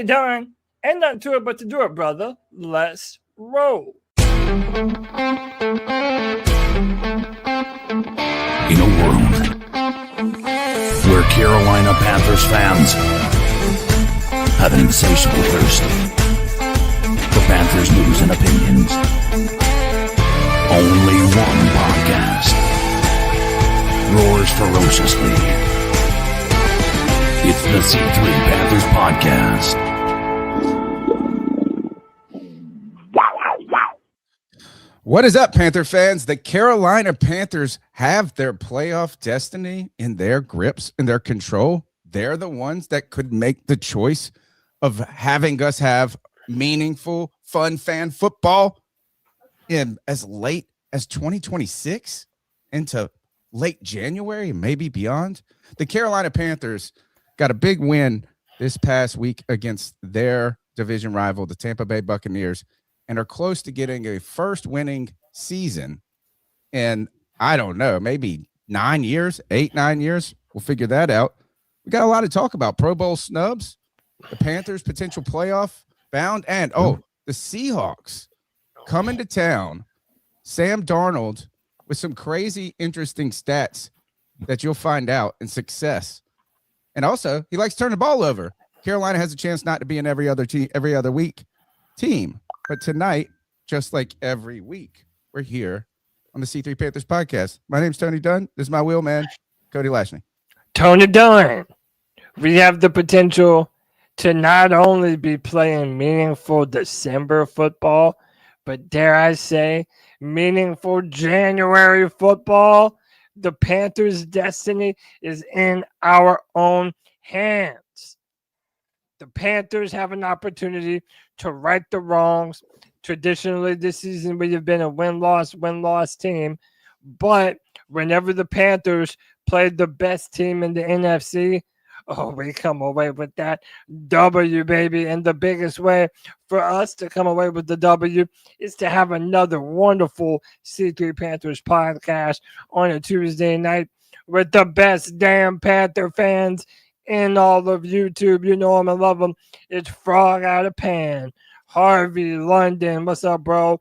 Tony Dunn. Ain't nothing to it but to do it, brother. Let's roll. In a world where Carolina Panthers fans have an insatiable thirst for Panthers news and opinions, only one podcast roars ferociously. It's the C3 Panthers Podcast. What is up, Panther fans? The Carolina Panthers have their playoff destiny in their grips, in their control. They're the ones that could make the choice of having us have meaningful, fun fan football in as late as 2026 into late January, maybe beyond. The Carolina Panthers got a big win this past week against their division rival, the Tampa Bay Buccaneers, and are close to getting a first winning season. And I don't know, maybe 9 years, 8-9 years. We'll figure that out. We got a lot to talk about. Pro Bowl snubs, the Panthers' potential playoff bound, and the Seahawks coming to town. Sam Darnold with some crazy, interesting stats that you'll find out in success. And also, he likes to turn the ball over. Carolina has a chance not to be an every other week team. But tonight, just like every week, we're here on the C3 Panthers Podcast. My name's Tony Dunn. This is my wheelman, Cody Lashney. Tony Dunn. We have the potential to not only be playing meaningful December football, but dare I say, meaningful January football. The Panthers' destiny is in our own hands. The Panthers have an opportunity to right the wrongs. Traditionally, this season we have been a win-loss team. But whenever the Panthers played the best team in the NFC, we come away with that W, baby. And the biggest way for us to come away with the W is to have another wonderful C3 Panthers podcast on a Tuesday night with the best damn Panther fans in all of YouTube. You know them and love them. It's Frog Out of Pan, Harvey, London. What's up, bro?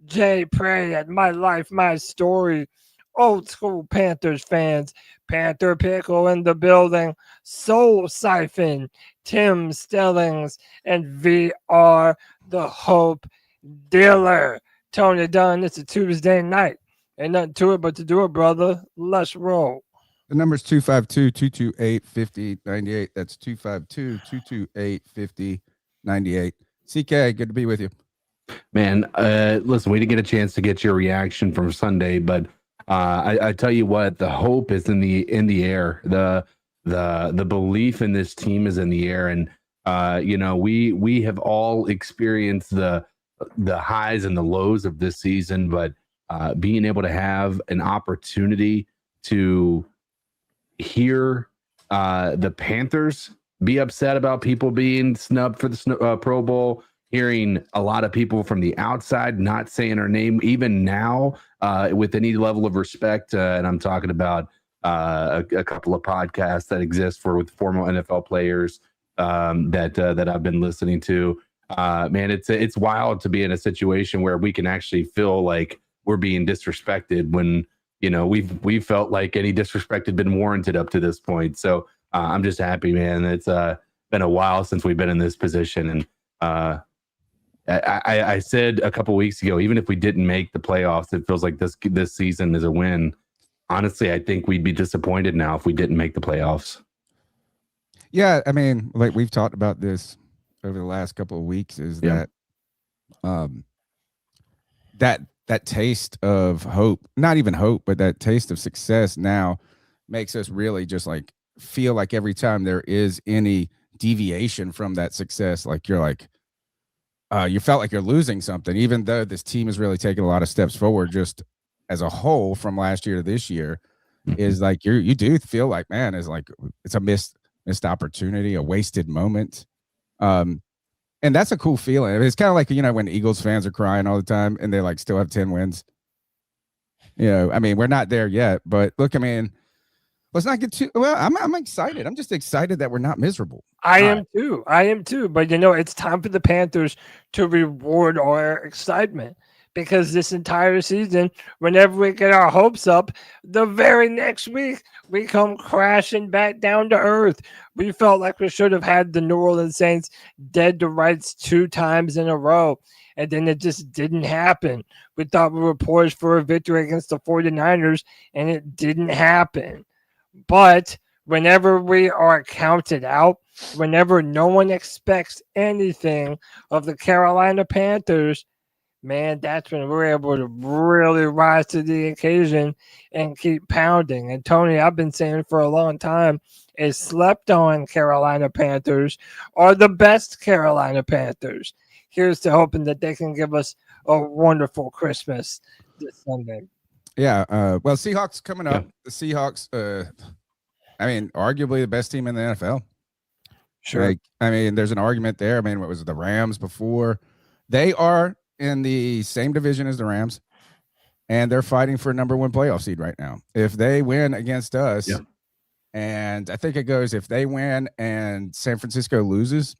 Jay Prey at My Life, My Story. Old school Panthers fans. Panther Pickle in the building. Soul Siphon, Tim Stellings, and VR the Hope Dealer. Tony Dunn, it's a Tuesday night. Ain't nothing to it but to do it, brother. Let's roll. The number's 252-228-5098. That's 252-228-5098. CK, good to be with you. Man, listen, we didn't get a chance to get your reaction from Sunday, but I tell you what, the hope is in the air. The belief in this team is in the air, and we have all experienced the highs and the lows of this season, but being able to have an opportunity to hear the Panthers be upset about people being snubbed for the Pro Bowl, hearing a lot of people from the outside not saying our name, even now, with any level of respect. And I'm talking about a couple of podcasts that exist with former NFL players that I've been listening to. Man, it's wild to be in a situation where we can actually feel like we're being disrespected when, we've felt like any disrespect had been warranted up to this point. So I'm just happy, man. It's been a while since we've been in this position. And I said a couple weeks ago, even if we didn't make the playoffs, it feels like this season is a win. Honestly, I think we'd be disappointed now if we didn't make the playoffs. Yeah, I mean, like we've talked about this over the last couple of weeks, is that that taste of hope, not even hope, but that taste of success now makes us really just like feel like every time there is any deviation from that success, like you're like, you felt like you're losing something, even though this team is really taking a lot of steps forward just as a whole from last year to this year. Is like you do feel like, man, is like it's a missed opportunity, a wasted moment. And that's a cool feeling. It's kind of like, when Eagles fans are crying all the time and they like still have 10 wins. I mean, we're not there yet, but look, I mean, let's not get too well. I'm excited. I'm just excited that we're not miserable. I am too. I am too. But it's time for the Panthers to reward our excitement, because this entire season, whenever we get our hopes up, the very next week we come crashing back down to earth. We felt like we should have had the New Orleans Saints dead to rights 2 times in a row, and then it just didn't happen. We thought we were poised for a victory against the 49ers, and it didn't happen. But whenever we are counted out, whenever no one expects anything of the Carolina Panthers, man, that's when we're able to really rise to the occasion and keep pounding. And Tony, I've been saying for a long time, is slept on Carolina Panthers are the best Carolina Panthers. Here's to hoping that they can give us a wonderful Christmas this Sunday. Yeah. Well, Seahawks coming up. Yeah. The Seahawks, arguably the best team in the NFL. Sure. There's an argument there. What was it, the Rams before? They are in the same division as the Rams, and they're fighting for a number 1 playoff seed right now. If they win against us, and I think it goes, if they win and San Francisco loses,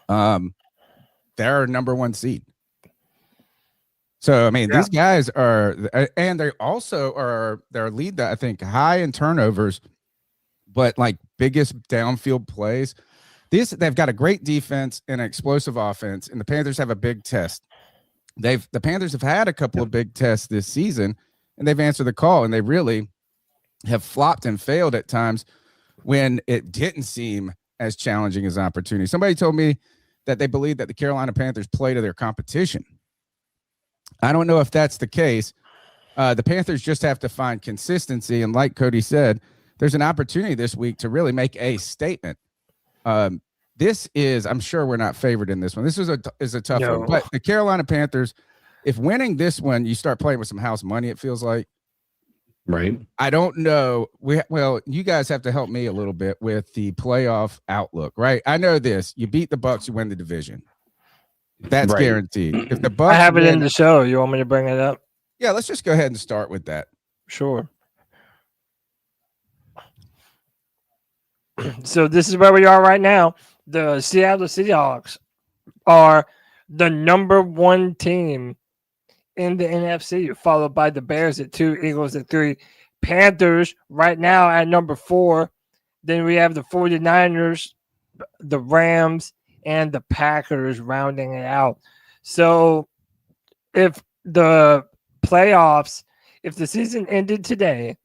they're number 1 seed. So, these guys are, and they also are, their lead, I think, high in turnovers, but like biggest downfield plays. They've got a great defense and an explosive offense, and the Panthers have a big test. The Panthers have had a couple of big tests this season, and they've answered the call, and they really have flopped and failed at times when it didn't seem as challenging as opportunity. Somebody told me that they believe that the Carolina Panthers play to their competition. I don't know if that's the case. The Panthers just have to find consistency, and like Cody said, there's an opportunity this week to really make a statement. This is, I'm sure we're not favored in this one. This is a tough one, but the Carolina Panthers, if winning this one, you start playing with some house money, it feels like. Right. I don't know. You guys have to help me a little bit with the playoff outlook, right? I know this. You beat the Bucs, you win the division. That's guaranteed. If the Bucs I have it in the show. You want me to bring it up? Yeah, let's just go ahead and start with that. Sure. So this is where we are right now. The Seattle Seahawks are the number 1 team in the NFC, followed by the Bears at 2, Eagles at 3, Panthers right now at number 4. Then we have the 49ers, the Rams, and the Packers rounding it out. So if the season ended today,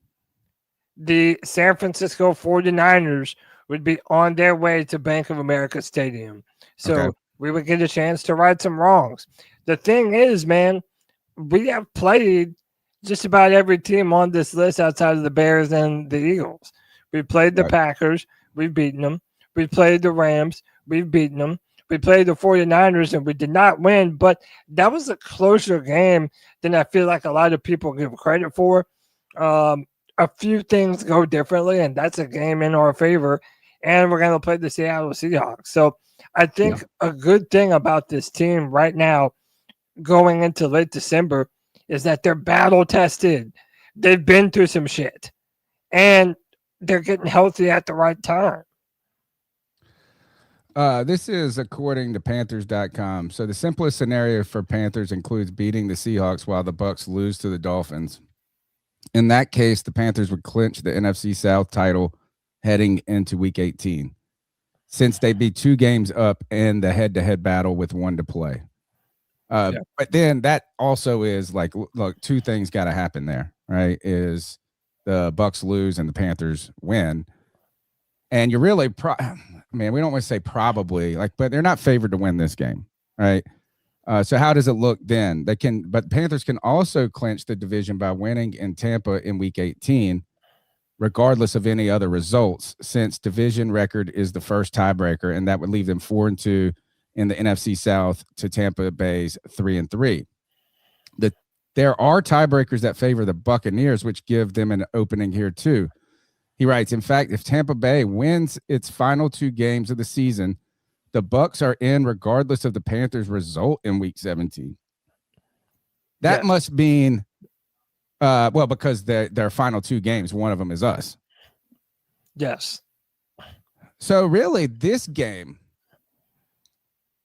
the San Francisco 49ers would be on their way to Bank of America Stadium. So we would get a chance to right some wrongs. The thing is, man, we have played just about every team on this list outside of the Bears and the Eagles. We played the Packers. We've beaten them. We played the Rams. We've beaten them. We played the 49ers, and we did not win, but that was a closer game than I feel like a lot of people give credit for. A few things go differently, and that's a game in our favor, and we're going to play the Seattle Seahawks. So I think a good thing about this team right now going into late December is that they're battle-tested. They've been through some shit, and they're getting healthy at the right time. This is according to Panthers.com. So the simplest scenario for Panthers includes beating the Seahawks while the Bucs lose to the Dolphins. In that case, the Panthers would clinch the NFC South title heading into Week 18, since they'd be 2 games up in the head-to-head battle with 1 to play. But then that also is like, look, 2 things got to happen there, right? Is the Bucs lose and the Panthers win. And you're really, we don't want to say probably, but they're not favored to win this game, right? So how does it look then? But Panthers can also clinch the division by winning in Tampa in Week 18, regardless of any other results, since division record is the first tiebreaker, and that would leave them 4-2 in the NFC South to Tampa Bay's 3-3. There are tiebreakers that favor the Buccaneers, which give them an opening here too. He writes, in fact, if Tampa Bay wins its final 2 games of the season, the Bucs are in regardless of the Panthers' result in Week 17. That must mean, because their final 2 games, one of them is us. Yes. So really, this game,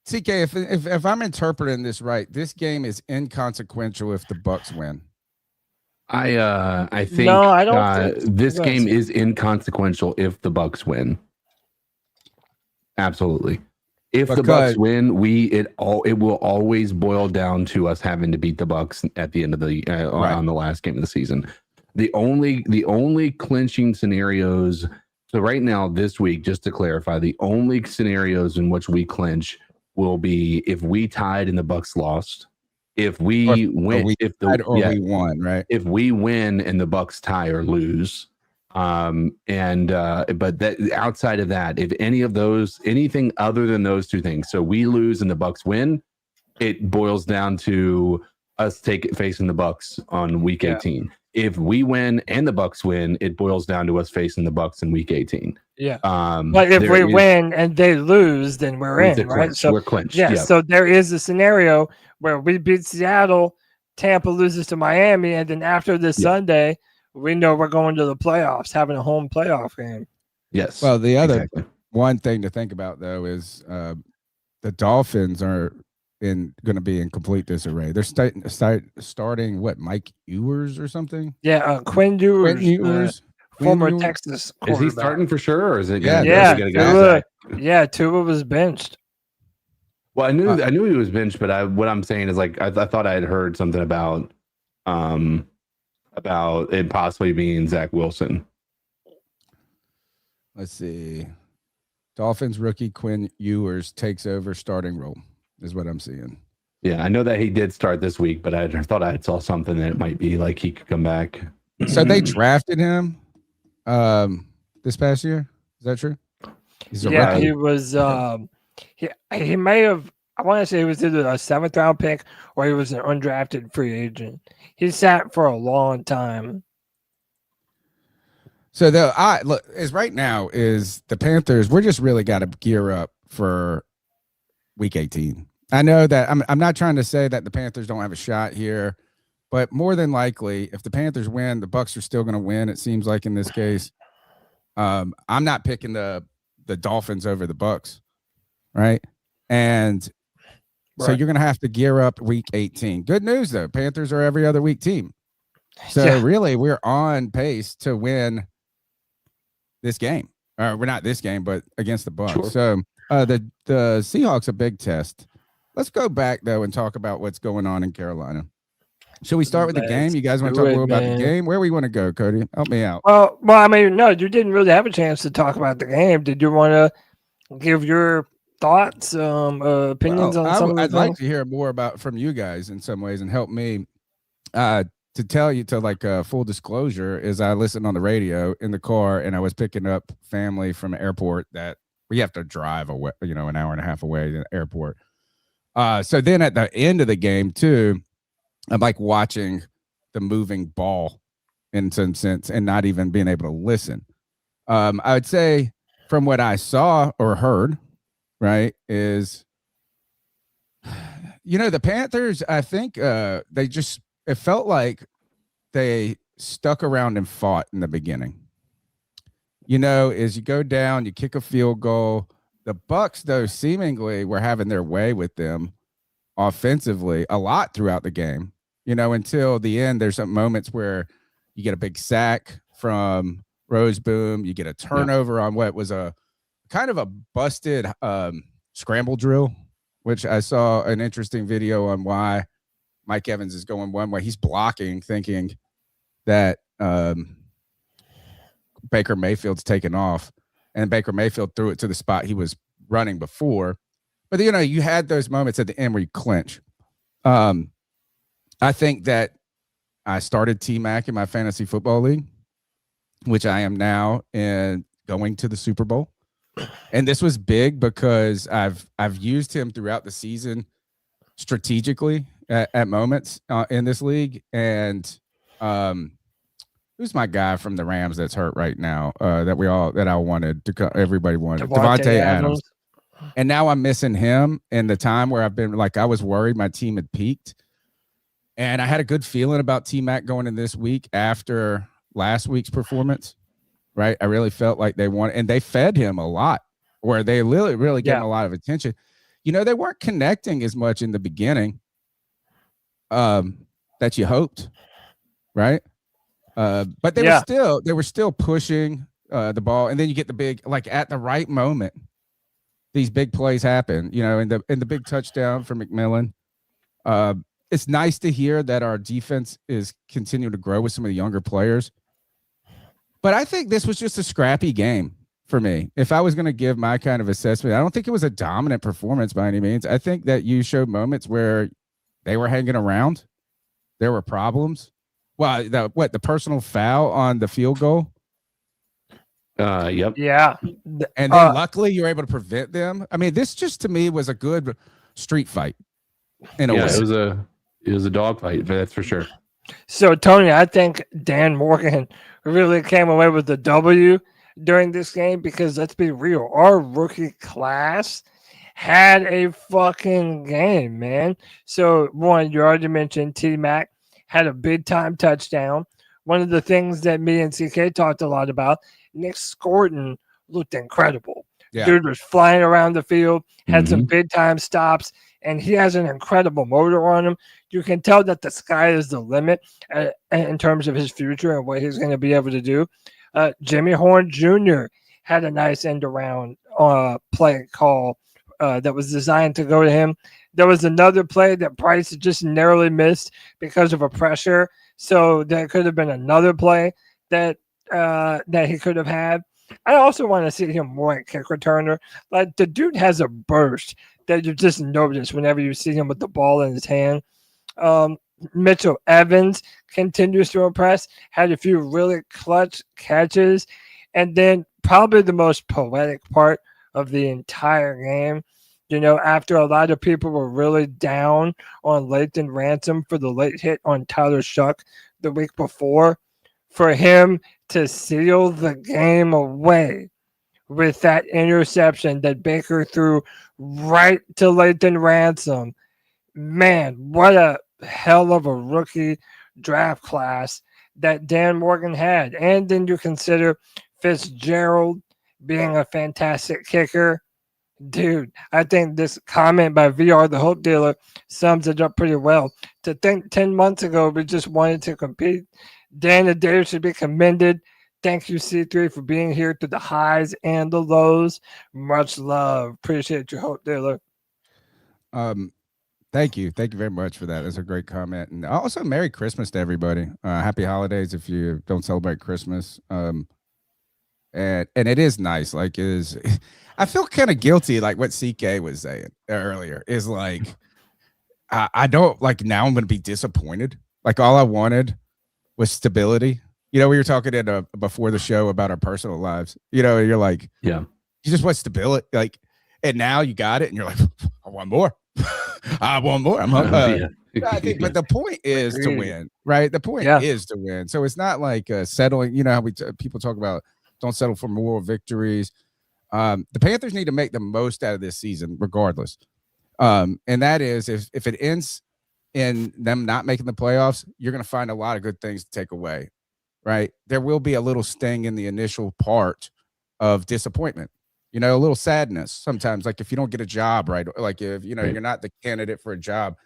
CK, if I'm interpreting this right, this game is inconsequential if the Bucks win. I think No, I don't think this so. game is inconsequential if the Bucks win. Absolutely. If the Bucks win, it will always boil down to us having to beat the Bucks at the end of the on the last game of the season. The only clinching scenarios. So right now, this week, just to clarify, the only scenarios in which we clinch will be if we tied and the Bucks lost. If we win, we won, right? If we win and the Bucks tie or lose, but that outside of that, if anything other than those two things, so we lose and the Bucks win, it boils down to us facing the Bucks on week 18. If we win and the Bucks win, it boils down to us facing the Bucks in week 18. Yeah. But if we win and they lose, then we're in, right? So we're clinched. Yeah. So there is a scenario where we beat Seattle, Tampa loses to Miami, and then after this Sunday, we know we're going to the playoffs, having a home playoff game. Yes. Well, the other one thing to think about though is the Dolphins are going to be in complete disarray. They're starting what, Mike Ewers or something? Yeah, Quinn Ewers, former Texas quarterback. Is he starting for sure, or is it? Yeah, Tua was benched. Well, I knew he was benched, but what I'm saying is, like, I thought I had heard something about it possibly being Zach Wilson. Let's see. Dolphins rookie Quinn Ewers takes over starting role, is what I'm seeing. Yeah, I know that he did start this week, but I thought I saw something that it might be like he could come back. So they drafted him this past year. Is that true? Rookie. He was he may have, I want to say he was either a 7th round pick or he was an undrafted free agent. He sat for a long time. So right now is the Panthers. We're just really got to gear up for week 18. I know that I'm not trying to say that the Panthers don't have a shot here, but more than likely, if the Panthers win, the Bucks are still going to win. It seems like in this case, I'm not picking the Dolphins over the Bucks, right? And so you're going to have to gear up week 18. Good news though, Panthers are every other week team, so really we're on pace to win this game. We're not this game, but against the Bucks. Sure. So the Seahawks a big test. Let's go back though and talk about what's going on in Carolina. Should we start with the game? You guys want to talk a little about the game? Where we want to go, Cody? Help me out. Well, I mean, no, you didn't really have a chance to talk about the game. Did you want to give your thoughts, opinions on some of the I'd like to hear more from you guys in some ways and help me to tell you, to like full disclosure, is I listened on the radio in the car and I was picking up family from an airport that we have to drive away, an hour and a half away to the airport. So then at the end of the game too, I'm like watching the moving ball in some sense and not even being able to listen. I would say from what I saw or heard, right, is, the Panthers, I think it felt like they stuck around and fought in the beginning. As you go down, you kick a field goal. The Bucks, though, seemingly were having their way with them offensively a lot throughout the game, until the end. There's some moments where you get a big sack from Roseboom. You get a turnover on what was a kind of a busted scramble drill, which I saw an interesting video on why Mike Evans is going one way. He's blocking, thinking that Baker Mayfield's taken off, and Baker Mayfield threw it to the spot he was running before. But, you had those moments at the end where you clinch. I think that I started T-Mac in my fantasy football league, which I am now in going to the Super Bowl. And this was big because I've used him throughout the season strategically at moments in this league. And who's my guy from the Rams that's hurt right now everybody wanted? Devontae Adams. And now I'm missing him in the time where I've been I was worried my team had peaked. And I had a good feeling about T-Mac going in this week after last week's performance. right? I really felt like they wanted, and they fed him a lot, where they really gave him a lot of attention. They weren't connecting as much in the beginning that you hoped, right? But they were still pushing the ball, and then you get the big, like at the right moment, these big plays happen. In the big touchdown for McMillan. It's nice to hear that our defense is continuing to grow with some of the younger players. But I think this was just a scrappy game for me. If I was going to give my kind of assessment, I don't think it was a dominant performance by any means. I think that you showed moments where they were hanging around. There were problems. Well, the personal foul on the field goal? Yep. Yeah. And then luckily you were able to prevent them. I mean, this just to me was a good street fight. In a way. It was a dog fight, that's for sure. So, Tony, I think Dan Morgan really came away with the W during this game because, let's be real, our rookie class had a fucking game, man. So, one, you already mentioned T-Mac had a big-time touchdown. One of the things that me and CK talked a lot about, Nick Scorton looked incredible. Yeah. Dude was flying around the field, had some big-time stops, and he has an incredible motor on him. You can tell that the sky is the limit in terms of his future and what he's going to be able to do. Jimmy Horn Jr. had a nice end-around play call that was designed to go to him. There was another play that Bryce just narrowly missed because of a pressure. So there could have been another play that he could have had. I also want to see him more at kick returner. Like, the dude has a burst that you just notice whenever you see him with the ball in his hand. Mitchell Evans continues to impress, had a few really clutch catches. And then probably the most poetic part of the entire game, after a lot of people were really down on Lathan Ransom for the late hit on Tyler Shuck the week before, for him to seal the game away with that interception that Baker threw right to Lathan Ransom. Man, what a hell of a rookie draft class that Dan Morgan had. And then you consider Fitzgerald being a fantastic kicker. Dude, I think this comment by VR the Hope Dealer sums it up pretty well. To think 10 months ago we just wanted to compete. Dan and Dave should be commended. Thank you, C3, for being here through the highs and the lows. Much love. Appreciate your Hope Dealer. Thank you. Thank you very much for that. That's a great comment. And also, Merry Christmas to everybody. Happy holidays if you don't celebrate Christmas. And it is nice. Like, I feel kind of guilty, like what CK was saying earlier, is like, I don't, like, now I'm going to be disappointed. Like, all I wanted was stability. We were talking before the show about our personal lives. You're like, yeah, you just want stability. Like, and now you got it, and you're like, I want more. I want more. I think, but the point is to win, right? The point is to win. So it's not like settling. How people talk about don't settle for moral victories. The Panthers need to make the most out of this season, regardless. And that is if it ends in them not making the playoffs, you're going to find a lot of good things to take away, right? There will be a little sting in the initial part of disappointment. A little sadness sometimes, like if you don't get a job, right? Like if, you're not the candidate for a job.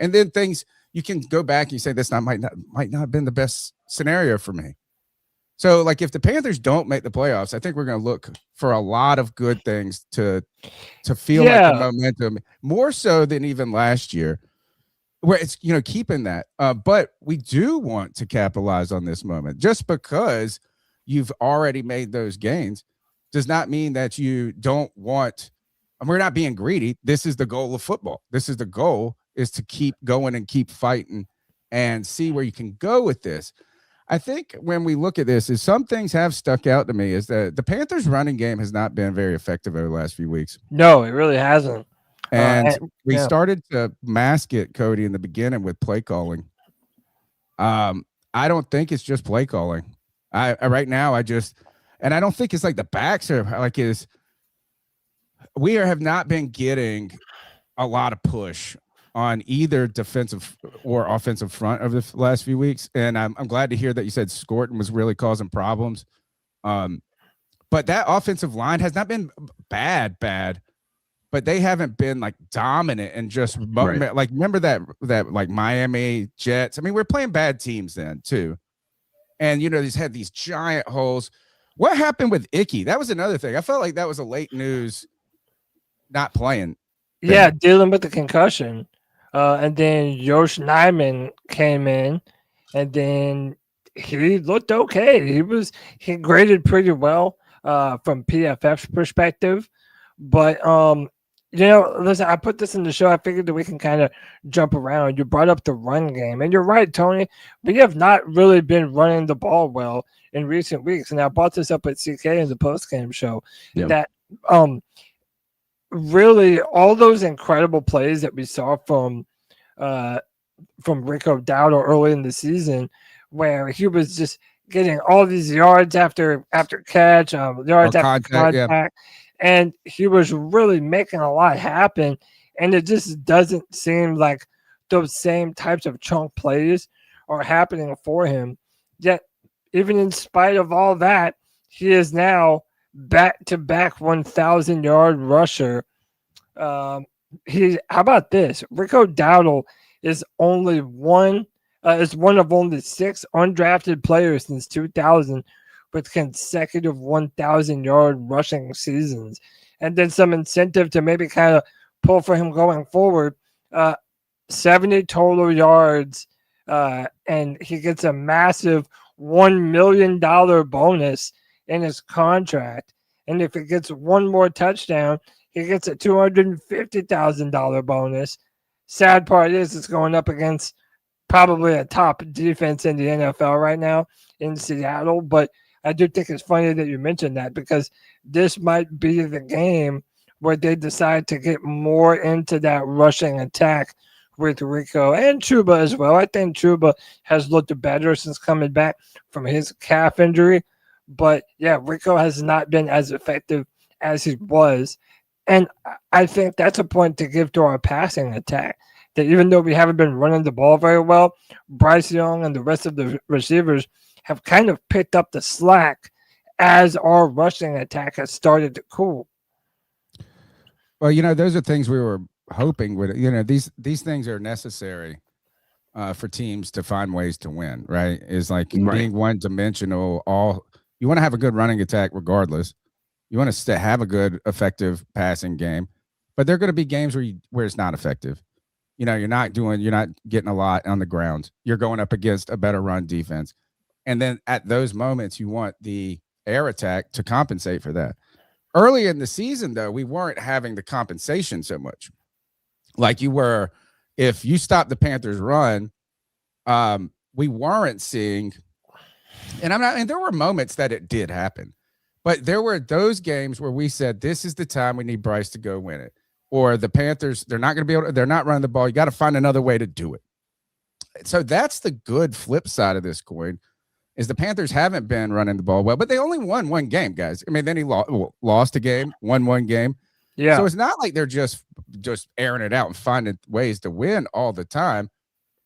And then things, you can go back and you say, this might not have been the best scenario for me. So, like, if the Panthers don't make the playoffs, I think we're going to look for a lot of good things to feel like the momentum, more so than even last year, where it's, keeping that. But we do want to capitalize on this moment. Just because you've already made those gains does not mean that you don't want, and we're not being greedy. This is the goal of football. This is the goal, is to keep going and keep fighting and see where you can go with this. I think when we look at this, is some things have stuck out to me, is that the Panthers running game has not been very effective over the last few weeks. No, it really hasn't. And we started to mask it, Cody, in the beginning with play calling. I don't think it's just play calling. Right now, and I don't think it's like the backs are like we have not been getting a lot of push on either defensive or offensive front over the last few weeks. And I'm glad to hear that you said Scorton was really causing problems. But that offensive line has not been bad, but they haven't been like dominant and just like, remember that like Miami Jets. I mean, we're playing bad teams then too. And, these had these giant holes. What happened with Icky? That was another thing. I felt like that was a late news not playing. Yeah, dealing with the concussion. And then Josh Nijman came in, and then he looked okay. He graded pretty well from PFF's perspective. But, listen, I put this in the show. I figured that we can kind of jump around. You brought up the run game, and you're right, Tony. We have not really been running the ball well in recent weeks. And I brought this up at CK in the post-game show that really all those incredible plays that we saw from Rico Dowdle early in the season, where he was just getting all these yards after catch, yards after contact, and he was really making a lot happen. And it just doesn't seem like those same types of chunk plays are happening for him. Yet, even in spite of all that, he is now back-to-back 1,000-yard rusher. How about this? Rico Dowdle is one of only 6 undrafted players since 2000 with consecutive 1,000-yard rushing seasons, and then some incentive to maybe kind of pull for him going forward. 70 total yards, and he gets a massive $1 million bonus in his contract. And if he gets one more touchdown, he gets a $250,000 bonus. Sad part is it's going up against probably a top defense in the NFL right now in Seattle. But I do think it's funny that you mentioned that, because this might be the game where they decide to get more into that rushing attack with Rico and Chuba as well. I think Chuba has looked better since coming back from his calf injury. But yeah, Rico has not been as effective as he was. And I think that's a point to give to our passing attack, that even though we haven't been running the ball very well, Bryce Young and the rest of the receivers have kind of picked up the slack as our rushing attack has started to cool. Well, those are things we were hoping would, these things are necessary for teams to find ways to win, right? Is like being one-dimensional. You want to have a good running attack regardless. You want to have a good, effective passing game, but there are going to be games where it's not effective. You're not getting a lot on the ground. You're going up against a better run defense. And then at those moments, you want the air attack to compensate for that. Early in the season, though, we weren't having the compensation so much. Like you were, if you stop the Panthers run, we weren't seeing, and there were moments that it did happen. But there were those games where we said, this is the time we need Bryce to go win it. Or the Panthers, they're not going to be able to, they're not running the ball. You got to find another way to do it. So that's the good flip side of this coin, is the Panthers haven't been running the ball well, but they only won one game, guys. I mean, then he lost a game, won one game. Yeah. So it's not like they're just airing it out and finding ways to win all the time.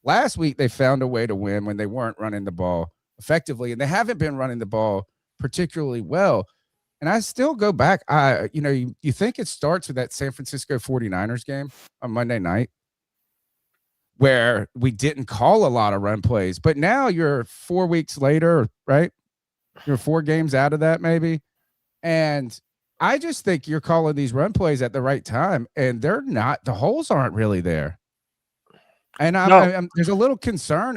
Last week, they found a way to win when they weren't running the ball effectively, and they haven't been running the ball particularly well. And I still go back. You think it starts with that San Francisco 49ers game on Monday night, where we didn't call a lot of run plays, but now you're 4 weeks later, right? You're 4 games out of that maybe. And I just think you're calling these run plays at the right time, and the holes aren't really there. And I'm there's a little concern,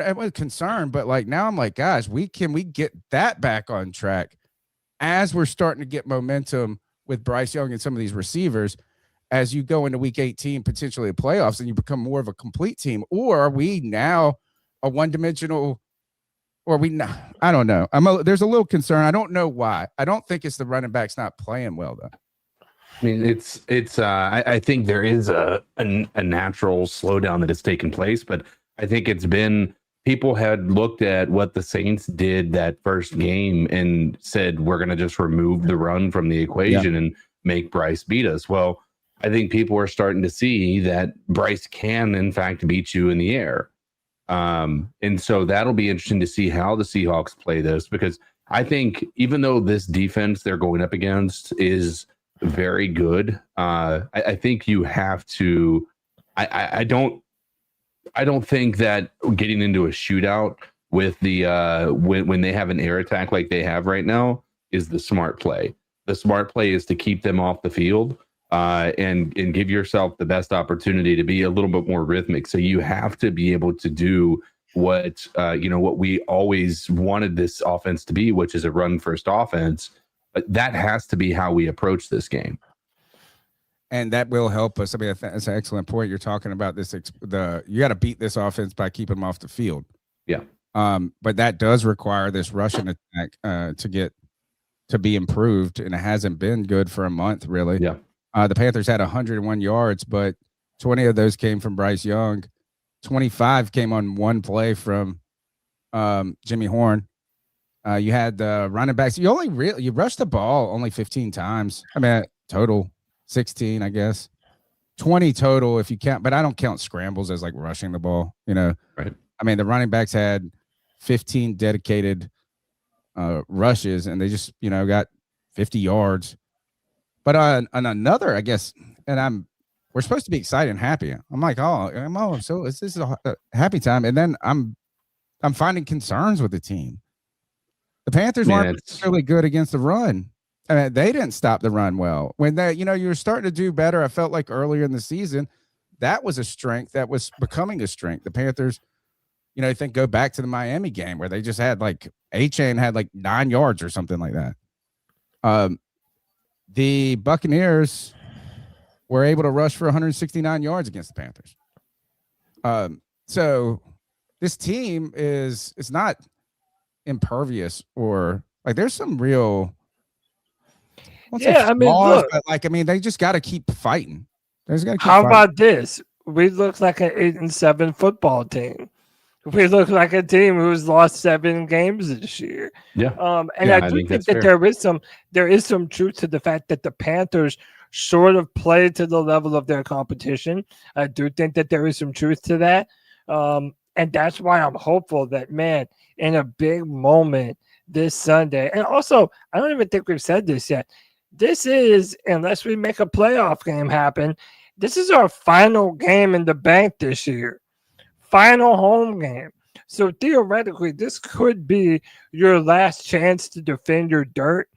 but like now I'm like, gosh, can we get that back on track as we're starting to get momentum with Bryce Young and some of these receivers as you go into week 18, potentially the playoffs, and you become more of a complete team? Or are we now a one-dimensional, or I don't know. There's a little concern. I don't know why. I don't think it's the running backs not playing well, though. I mean, I think there is a natural slowdown that has taken place, but I think it's been, people had looked at what the Saints did that first game and said, we're going to just remove the run from the equation and make Bryce beat us. Well, I think people are starting to see that Bryce can, in fact, beat you in the air. And so that'll be interesting to see how the Seahawks play this, because I think even though this defense they're going up against is very good, I think you have to. I don't think that getting into a shootout with the when they have an air attack like they have right now is the smart play. The smart play is to keep them off the field and give yourself the best opportunity to be a little bit more rhythmic. So you have to be able to do what what we always wanted this offense to be, which is a run first offense. But that has to be how we approach this game. And that will help us. I mean, that's an excellent point. You're talking about this. You got to beat this offense by keeping them off the field. Yeah. But that does require this rushing attack to be improved, and it hasn't been good for a month, really. Yeah. The Panthers had 101 yards, but 20 of those came from Bryce Young. 25 came on one play from Jaycee Horn. You had running backs. You rushed the ball only 15 times. I mean, total 16, I guess. 20 total if you count, but I don't count scrambles as like rushing the ball, Right. I mean, the running backs had 15 dedicated rushes, and they just, got 50 yards. But on another, I guess, and we're supposed to be excited and happy. I'm like, so this is a happy time. And then I'm finding concerns with the team. The Panthers weren't really good against the run. I mean, they didn't stop the run well. When you were starting to do better, I felt like earlier in the season, that was a strength that was becoming a strength. The Panthers, I think go back to the Miami game where they just had A-Chain had 9 yards or something like that. The Buccaneers were able to rush for 169 yards against the Panthers. So this team it's not impervious or there's some real. Yeah, look. But they just got to keep fighting. How about this? We look like an 8-7 football team. We look like a team who's lost 7 games this year. Yeah. And I do think that there is some truth to the fact that the Panthers sort of play to the level of their competition. I do think that there is some truth to that. And that's why I'm hopeful that, man, in a big moment this Sunday, and also, I don't even think we've said this yet. This is, unless we make a playoff game happen, this is our final game in the bank this year. Final home game. So theoretically, this could be your last chance to defend your dirt.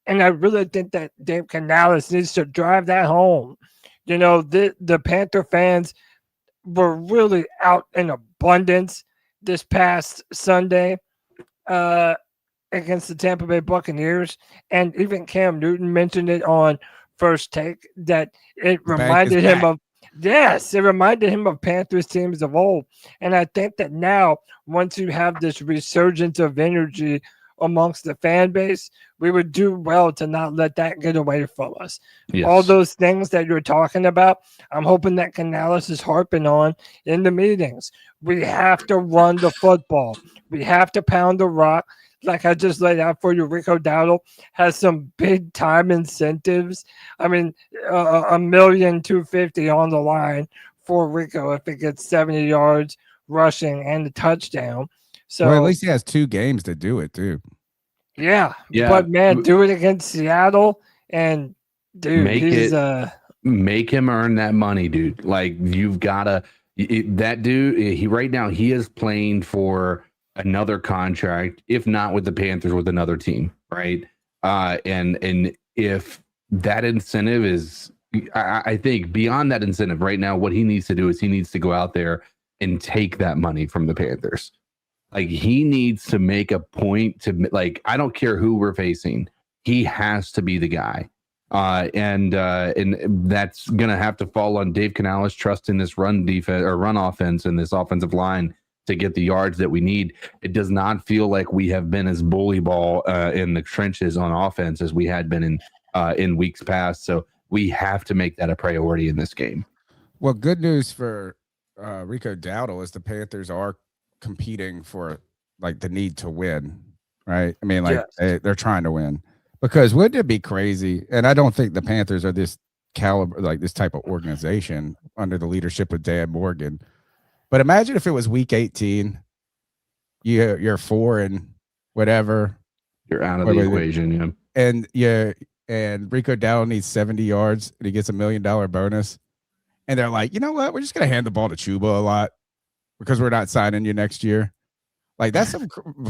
And I really think that Dave Canales needs to drive that home. The Panther fans were really out in abundance this past Sunday against the Tampa Bay Buccaneers. And even Cam Newton mentioned it on First Take that it reminded him of Panthers teams of old. And I think that now, once you have this resurgence of energy amongst the fan base, we would do well to not let that get away from us. Yes. All those things that you're talking about, I'm hoping that Canales is harping on in the meetings. We have to run the football. We have to pound the rock. Like I just laid out for you, Rico Dowdle has some big time incentives. I mean, $1,250,000 on the line for Rico if it gets 70 yards rushing and a touchdown. So at least he has 2 games to do it too. Yeah. But man, do it against Seattle, and dude, make him earn that money, dude. You've gotta that dude. Right now he is playing for another contract, if not with the Panthers, with another team, right? And if that incentive is, I think beyond that incentive right now, what he needs to do is he needs to go out there and take that money from the Panthers. He needs to make a point to I don't care who we're facing, he has to be the guy. And that's gonna have to fall on Dave Canales trusting this run defense or run offense and this offensive line to get the yards that we need. It does not feel like we have been as bully ball in the trenches on offense as we had been in weeks past. So we have to make that a priority in this game. Well, good news for Rico Dowdle is the Panthers are competing for the need to win, right? I mean, they're trying to win, because wouldn't it be crazy? And I don't think the Panthers are this caliber, this type of organization under the leadership of Dan Morgan. But imagine if it was week 18, you're 4 and whatever, You're out of the equation. Yeah. And Rico Dowdle needs 70 yards and he gets $1 million bonus. And they're like, you know what? We're just going to hand the ball to Chuba a lot because we're not signing you next year. Like, that's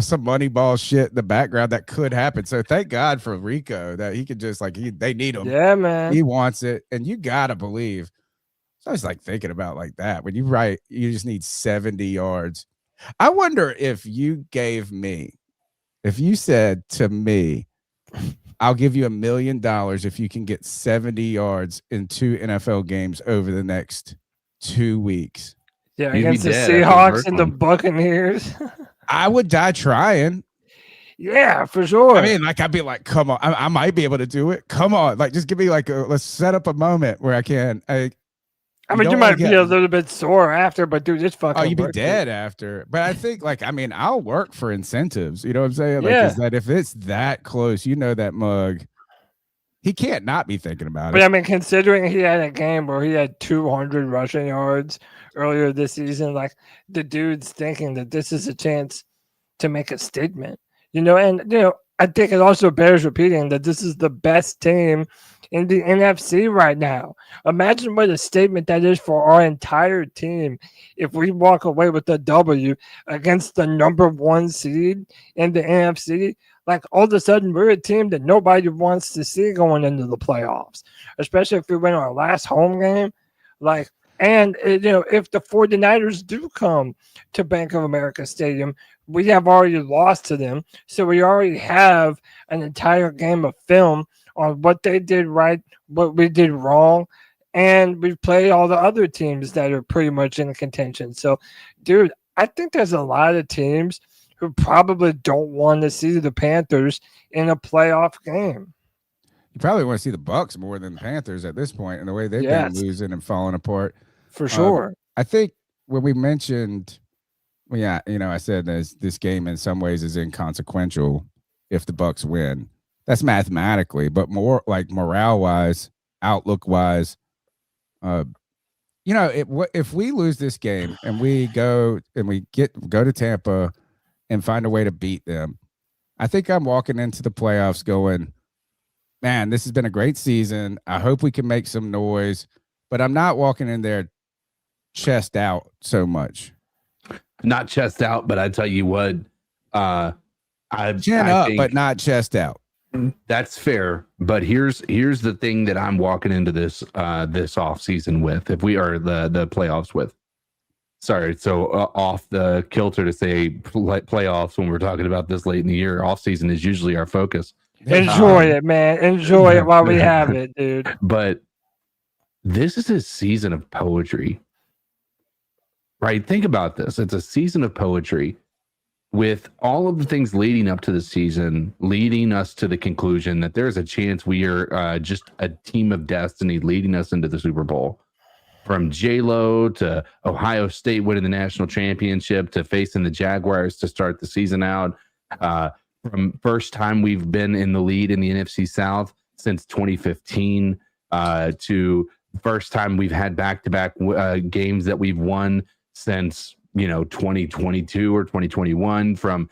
some money ball shit in the background that could happen. So thank God for Rico that he could just they need him. Yeah, man. He wants it. And you got to believe. So I was like thinking about like that. When you write, you just need 70 yards. I wonder if you said to me, I'll give you $1 million if you can get 70 yards in 2 NFL games over the next 2 weeks. Yeah, against the Seahawks and the Buccaneers. I would die trying. Yeah, for sure. I mean, like, I'd be like, come on. I might be able to do it. Come on. Like, just give me let's set up a moment where I can. I mean, you might be a little bit sore after, but dude, just fucking. Oh, you'd be dead after. But I think, I'll work for incentives. You know what I'm saying? Like, is that if it's that close, that mug, he can't not be thinking about it. But I mean, considering he had a game where he had 200 rushing yards earlier this season, like the dude's thinking that this is a chance to make a statement, and I think it also bears repeating that this is the best team in the NFC right now. Imagine what a statement that is for our entire team if we walk away with a W against the number 1 seed in the NFC. Like, all of a sudden, we're a team that nobody wants to see going into the playoffs, especially if we win our last home game. Like, and, if the 49ers do come to Bank of America Stadium, we have already lost to them. So we already have an entire game of film on what they did right, what we did wrong, and we've played all the other teams that are pretty much in contention. So, dude, I think there's a lot of teams who probably don't want to see the Panthers in a playoff game. You probably want to see the Bucs more than the Panthers at this point, and the way they've been losing and falling apart. For sure. I think when we mentioned, I said this game in some ways is inconsequential if the Bucs win. That's mathematically, but more like morale-wise, outlook-wise, if we lose this game and we go to Tampa and find a way to beat them, I think I'm walking into the playoffs going, man, this has been a great season. I hope we can make some noise, but I'm not walking in there chest out so much. Not chest out, but I tell you what, chin up, but not chest out. That's fair, but here's the thing that I'm walking into this off season with. If we are the playoffs with, sorry, so off the kilter to say playoffs when we're talking about this late in the year. Off season is usually our focus. Enjoy it, man. Enjoy it while we have it, dude. But this is a season of poetry, right? Think about this. It's a season of poetry. With all of the things leading up to the season, leading us to the conclusion that there's a chance we are just a team of destiny leading us into the Super Bowl. From J-Lo to Ohio State winning the national championship to facing the Jaguars to start the season out. From first time we've been in the lead in the NFC South since 2015 to first time we've had back-to-back games that we've won since 2022 or 2021, from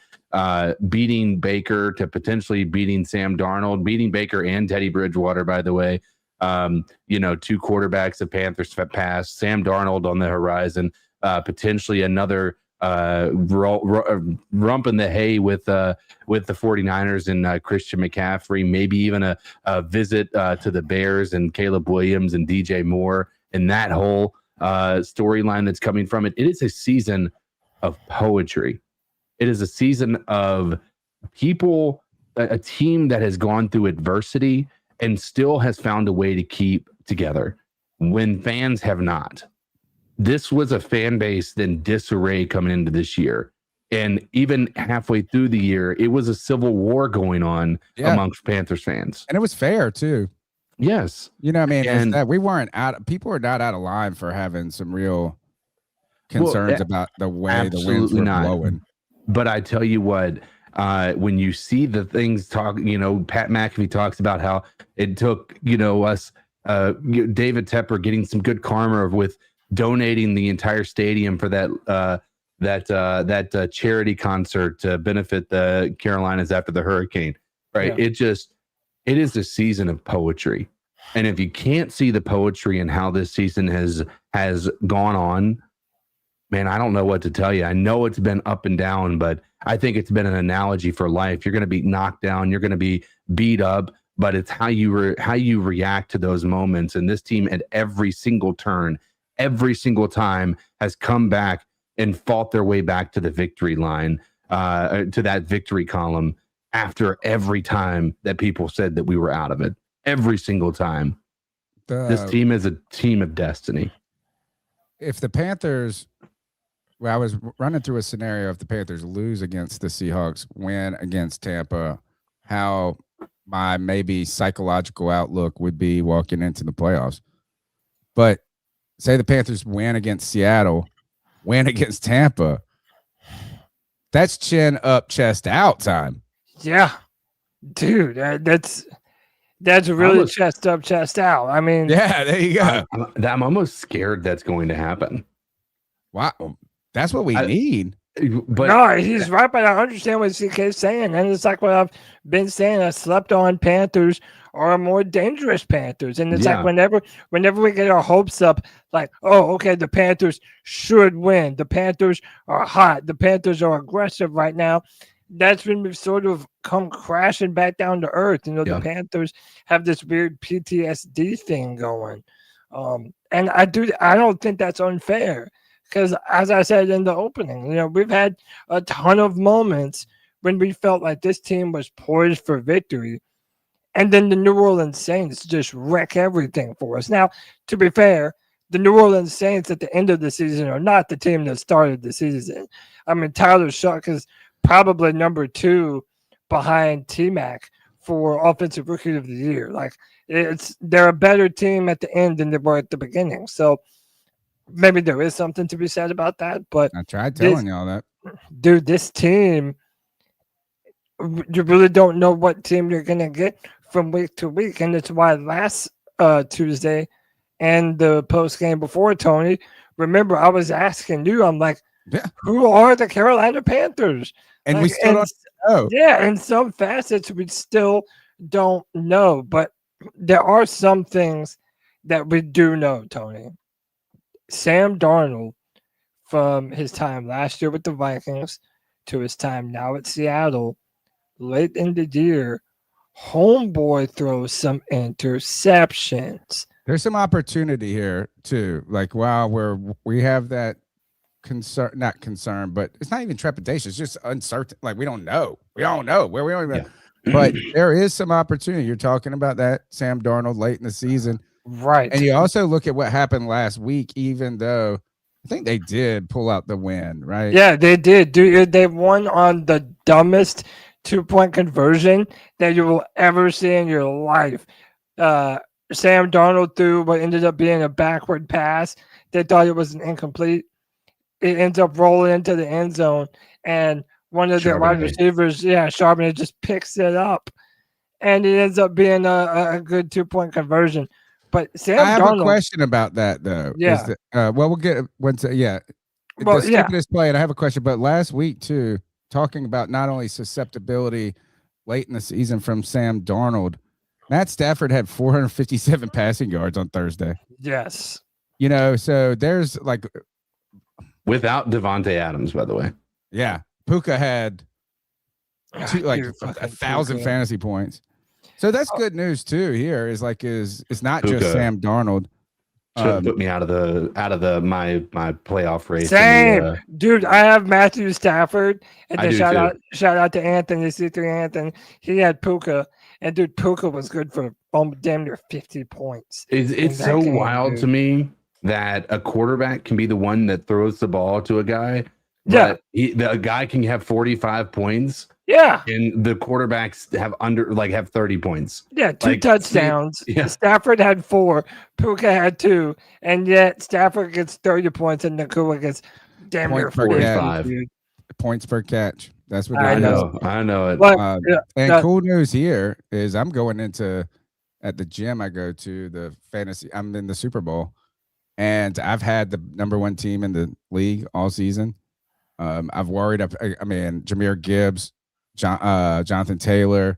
beating Baker to potentially beating Sam Darnold, beating Baker and Teddy Bridgewater, by the way. 2 quarterbacks the Panthers passed, Sam Darnold on the horizon, potentially another rump in the hay with the 49ers and Christian McCaffrey, maybe even a visit to the Bears and Caleb Williams and DJ Moore, and that whole storyline that's coming from it. It is a season of poetry. It is a season of people, a team that has gone through adversity and still has found a way to keep together when fans have not. This was a fan base in disarray coming into this year. And even halfway through the year, it was a civil war going on amongst Panthers fans. And it was fair too. Yes. And that we weren't people are not out of line for having some real concerns about the way the winds were blowing. But I tell you what, when you see the things talk, Pat McAfee talks about how it took, us, David Tepper getting some good karma with donating the entire stadium for that that charity concert to benefit the Carolinas after the hurricane, right? Yeah. It is a season of poetry. And if you can't see the poetry and how this season has gone on, man, I don't know what to tell you. I know it's been up and down, but I think it's been an analogy for life. You're going to be knocked down, you're going to be beat up, but it's how you react to those moments. And this team at every single turn, every single time has come back and fought their way back to the victory line, to that victory column after every time that people said that we were out of it. Every single time. This team is a team of destiny. If the Panthers, well, I was running through a scenario, if the Panthers lose against the Seahawks, win against Tampa, how my maybe psychological outlook would be walking into the playoffs. But say the Panthers win against Seattle, win against Tampa, that's chin up, chest out time. Yeah, dude, that's really chest up, chest out. I mean, yeah, there you go. I'm almost scared that's going to happen. Wow, that's what we need. But no, he's right, but I understand what CK's saying, and it's like what I've been saying. I slept on Panthers are more dangerous Panthers, and it's like whenever we get our hopes up, like, oh, okay, the Panthers should win. The Panthers are hot. The Panthers are aggressive right now. That's when we've sort of come crashing back down to earth. The Panthers have this weird PTSD thing going. And I don't think that's unfair because, as I said in the opening, we've had a ton of moments when we felt like this team was poised for victory. And then the New Orleans Saints just wreck everything for us. Now, to be fair, the New Orleans Saints at the end of the season are not the team that started the season. I mean, Tyler Shuck is probably number 2 behind T-Mac for Offensive Rookie of the Year. Like, they're a better team at the end than they were at the beginning. So maybe there is something to be said about that. But I tried telling y'all that. Dude, this team, you really don't know what team you're going to get from week to week. And it's why last Tuesday and the post game before, Tony, remember I was asking you, I'm like, who are the Carolina Panthers? And we still don't know. Yeah, in some facets, we still don't know. But there are some things that we do know, Tony. Sam Darnold, from his time last year with the Vikings to his time now at Seattle, late in the year, homeboy throws some interceptions. There's some opportunity here, too. Like, wow, we have that concern, not concern, but it's not even trepidation. It's just uncertain. Like, we don't know. We don't know where we don't even. But there is some opportunity. You're talking about that Sam Darnold late in the season. Right. And you also look at what happened last week, even though I think they did pull out the win, right? Yeah, they did. Dude, they won on the dumbest 2-point conversion that you will ever see in your life. Sam Darnold threw what ended up being a backward pass. They thought it was an incomplete. It ends up rolling into the end zone, and one of their wide receivers, Charbonnet, just picks it up, and it ends up being a good 2-point conversion. But Sam I have Darnold, a question about that, though. Yeah. We'll get once. The stupidest play, and I have a question. But last week, too, talking about not only susceptibility late in the season from Sam Darnold, Matt Stafford had 457 passing yards on Thursday. Yes. So there's like. Without Devontae Adams, by the way. Yeah. Puka had 1,000 fantasy points. So that's good news too. Here is it's not Puka just Sam Darnold. Should put me out of my playoff race. Same, dude. I have Matthew Stafford, and then shout out to Anthony C3 Anthony. He had Puka, and dude, Puka was good for damn near 50 points. It's so wild to me that a quarterback can be the one that throws the ball to a guy. But the guy can have 45 points. Yeah. And the quarterbacks have 30 points. Yeah, 2 touchdowns. Stafford had 4, Puka had 2, and yet Stafford gets 30 points and Nakua gets damn near 45. Points per catch. That's what I know. I know it. But, cool news here is I'm going into at the gym I go to the fantasy. I'm in the Super Bowl, and I've had the number 1 team in the league all season. I've worried. Jahmyr Gibbs, Jonathan Taylor.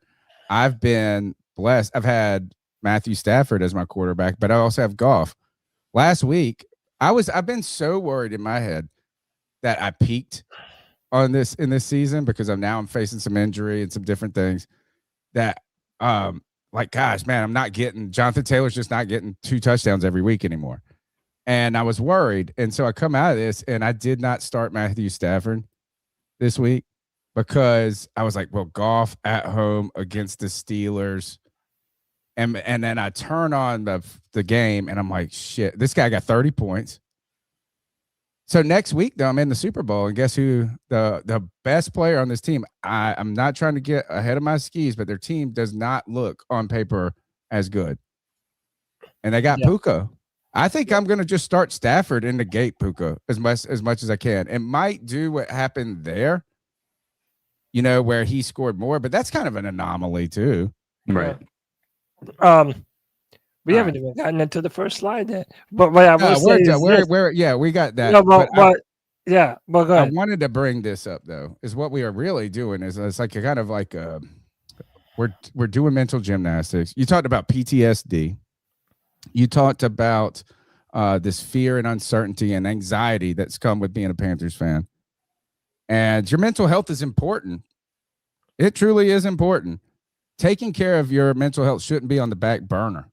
I've been blessed. I've had Matthew Stafford as my quarterback, but I also have Goff. Last week, I've been so worried in my head that I peaked in this season because I'm facing some injury and some different things that gosh, man, I'm not getting Jonathan Taylor's just not getting 2 touchdowns every week anymore. And I was worried. And so I come out of this and I did not start Matthew Stafford this week because I was like, well, Goff at home against the Steelers. And then I turn on the game and I'm like, shit, this guy got 30 points. So next week, though, I'm in the Super Bowl. And guess who? The best player on this team. I'm not trying to get ahead of my skis, but their team does not look on paper as good. And they got Puka. I think I'm going to just start Stafford in the gate, Puka, as much as I can. It might do what happened there, where he scored more, but that's kind of an anomaly too. Right. We haven't even gotten into the first slide yet. But what I will say is we got that. No, but go ahead. I wanted to bring this up though. Is what we are really doing is it's like a kind of like we're doing mental gymnastics. You talked about PTSD. You talked about this fear and uncertainty and anxiety that's come with being a Panthers fan. And your mental health is important. It truly is important. Taking care of your mental health shouldn't be on the back burner.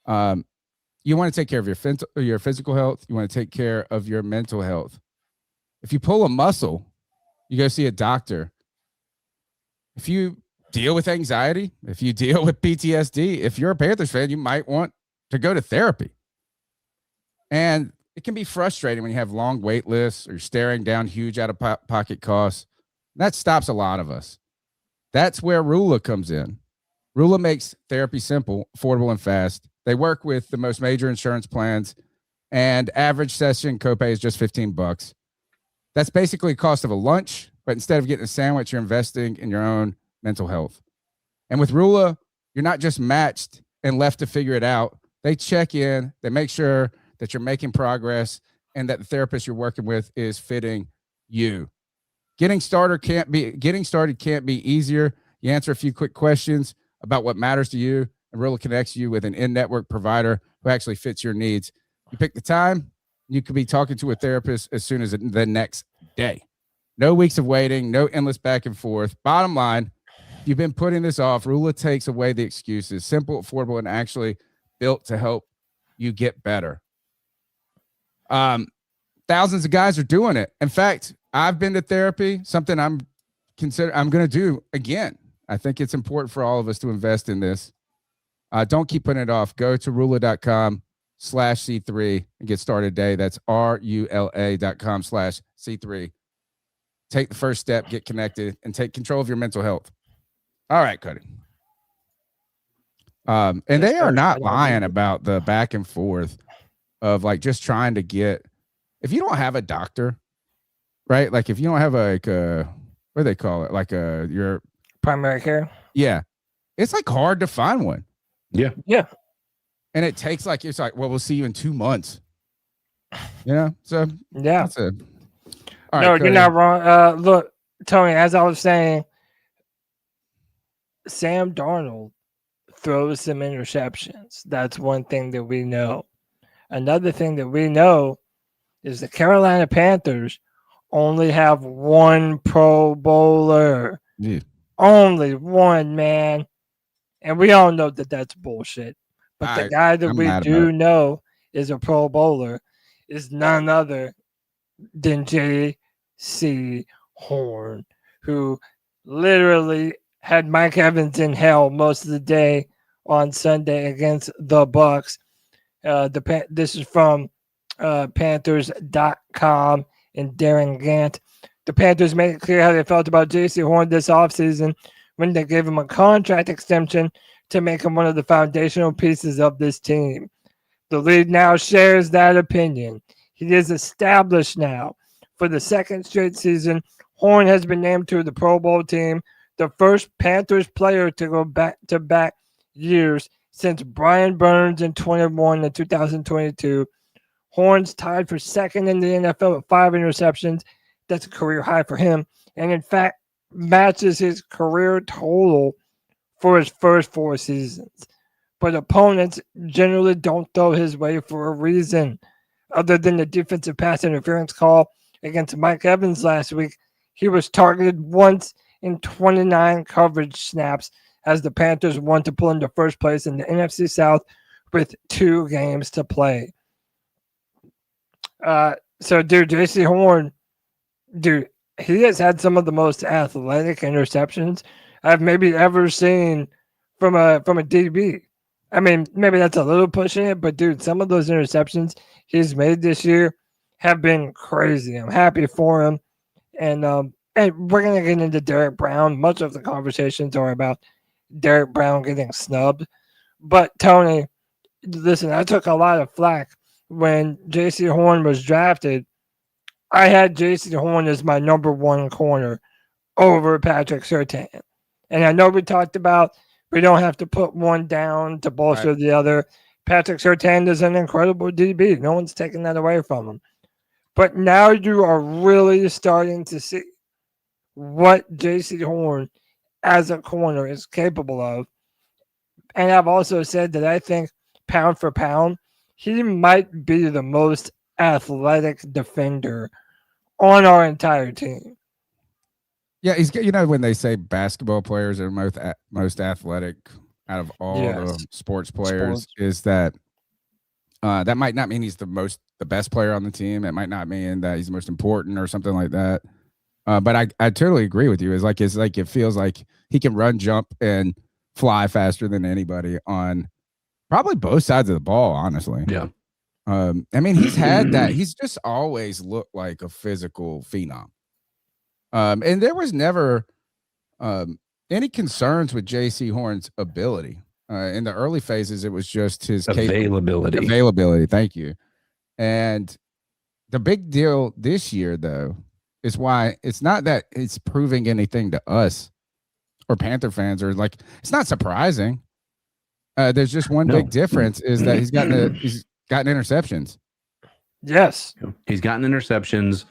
You want to take care of your physical health. You want to take care of your mental health. If you pull a muscle, you go see a doctor. If you deal with anxiety, if you deal with PTSD, if you're a Panthers fan, you might want to go to therapy. And it can be frustrating when you have long wait lists or you're staring down huge out-of-pocket costs. That stops a lot of us. That's where Rula comes in. Rula makes therapy simple, affordable, and fast. They work with the most major insurance plans, and average session copay is just $15. That's basically the cost of a lunch, but instead of getting a sandwich, you're investing in your own mental health. And with Rula, you're not just matched and left to figure it out. They check in, they make sure that you're making progress and that the therapist you're working with is fitting you. Getting started can't be easier. You answer a few quick questions about what matters to you, and Rula connects you with an in-network provider who actually fits your needs. You pick the time, you could be talking to a therapist as soon as the next day. No weeks of waiting, no endless back and forth. Bottom line, if you've been putting this off, Rula takes away the excuses. Simple, affordable, and actually built to help you get better. Thousands of guys are doing it. In fact, I've been to therapy, something I'm going to do again. I think it's important for all of us to invest in this. Don't keep putting it off. Go to rula.com/C3 and get started today. That's RULA.com/C3. Take the first step, get connected, and take control of your mental health. All right, Cody. And they are not lying about the back and forth of like just trying to get, if you don't have a doctor, right? Like if you don't have what do they call it? Like your primary care. Yeah. It's like hard to find one. Yeah. Yeah. And it takes it's like, well, we'll see you in 2 months. So yeah. That's it. All right, no, Cody. You're not wrong. Look, Tony, as I was saying, Sam Darnold throws some interceptions. That's one thing that we know. Another thing that we know is the Carolina Panthers only have one Pro Bowler. Yeah. Only one, man. And we all know that that's bullshit. But the guy that we do know is a Pro Bowler is none other than Jaycee Horn, who literally had Mike Evans in hell most of the day on Sunday against the Bucs. This is from Panthers.com and Darren Gant. The Panthers made it clear how they felt about Jaycee Horn this offseason when they gave him a contract extension to make him one of the foundational pieces of this team. The league now shares that opinion. He is established now. For the second straight season, Horn has been named to the Pro Bowl team, the first Panthers player to go back-to-back years since Brian Burns in 2021 and 2022. Horn's tied for second in the NFL with 5 interceptions That's a career high for him. And in fact, matches his career total for his first 4 seasons. But opponents generally don't throw his way for a reason. Other than the defensive pass interference call against Mike Evans last week, he was targeted once in 29 coverage snaps as the Panthers want to pull into first place in the NFC South with 2 games to play. So, dude, Jaycee Horn, dude, he has had some of the most athletic interceptions I've maybe ever seen from a DB. I mean, maybe that's a little pushing it, but dude, some of those interceptions he's made this year have been crazy. I'm happy for him, and we're gonna get into Derrick Brown. Much of the conversations are about Derrick Brown getting snubbed, but Tony, listen, I took a lot of flack when Jaycee Horn was drafted. I had Jaycee Horn as my number 1 corner over Patrick Surtain. And I know we talked about we don't have to put one down to bolster the other. Patrick Surtain is an incredible DB. No one's taking that away from him. But now you are really starting to see what Jaycee Horn as a corner is capable of. And I've also said that I think pound for pound, he might be the most athletic defender on our entire team. Yeah, he's, you know, when they say basketball players are most athletic out of all the sports players, is that that might not mean he's the best player on the team. It might not mean that he's the most important or something like that. But I totally agree with you. It's like it feels like he can run, jump, and fly faster than anybody on probably both sides of the ball, honestly. Yeah. I mean, he's had that. He's just always looked like a physical phenom. And there was never any concerns with Jaycee Horn's ability. In the early phases, it was just his availability. Availability, thank you. And the big deal this year, though, is why it's not that it's proving anything to us or Panther fans, or like it's not surprising. There's just one big difference is that he's gotten interceptions. Yes, he's gotten interceptions.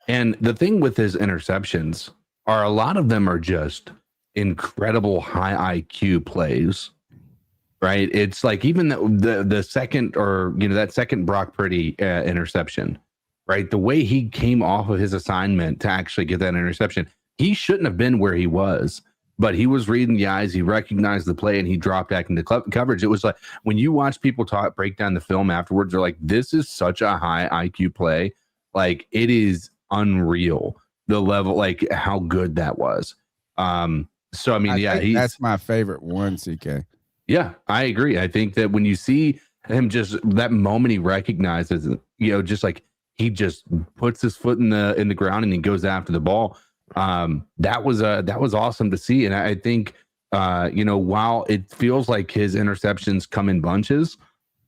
And the thing with his interceptions are a lot of them are just incredible high IQ plays, right? It's like even the second, or that second Brock Purdy interception, right? The way he came off of his assignment to actually get that interception, he shouldn't have been where he was, but he was reading the eyes. He recognized the play and he dropped back into coverage. It was like when you watch people break down the film afterwards, they're like, "This is such a high IQ play, like it is." Unreal, the level, like how good that was. So I mean, that's my favorite one, CK. Yeah, I agree. I think that when you see him, just that moment he recognizes, just like he just puts his foot in the ground and he goes after the ball. That was awesome to see. And I think while it feels like his interceptions come in bunches,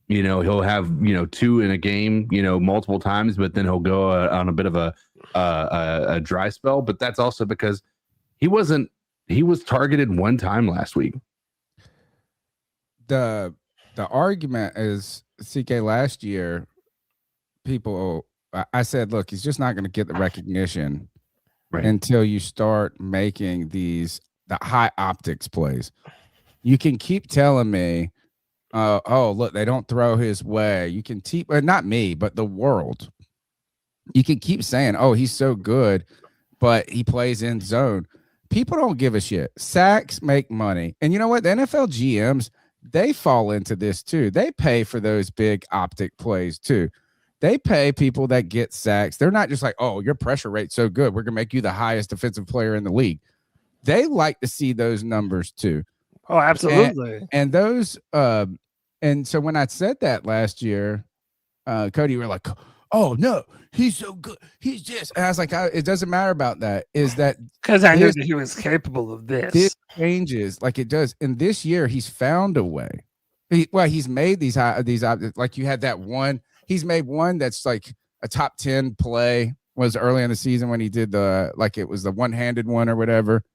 he'll have 2 in a game, multiple times, but then he'll go on a bit of a dry spell. But that's also because he was targeted 1 time last week. The argument is, CK, last year I said, look, he's just not going to get the recognition until you start making the high optics plays. You can keep telling me, oh, look, they don't throw his way. You can keep, not me, but the world. You can keep saying, oh, he's so good, but he plays in zone. People don't give a shit. Sacks make money. And you know what? The NFL GMs, they fall into this too. They pay for those big optic plays too. They pay people that get sacks. They're not just like, oh, your pressure rate's so good, we're going to make you the highest defensive player in the league. They like to see those numbers too. Oh, absolutely. And those, and so when I said that last year, Cody, you were like, oh no, he's so good. He's just, and I was like, it doesn't matter about that. Is that because I knew that he was capable of this. This changes like it does. And this year he's found a way. He's made these like you had that one, he's made one that's like a top 10 play was early in the season when he did it was the one-handed one or whatever.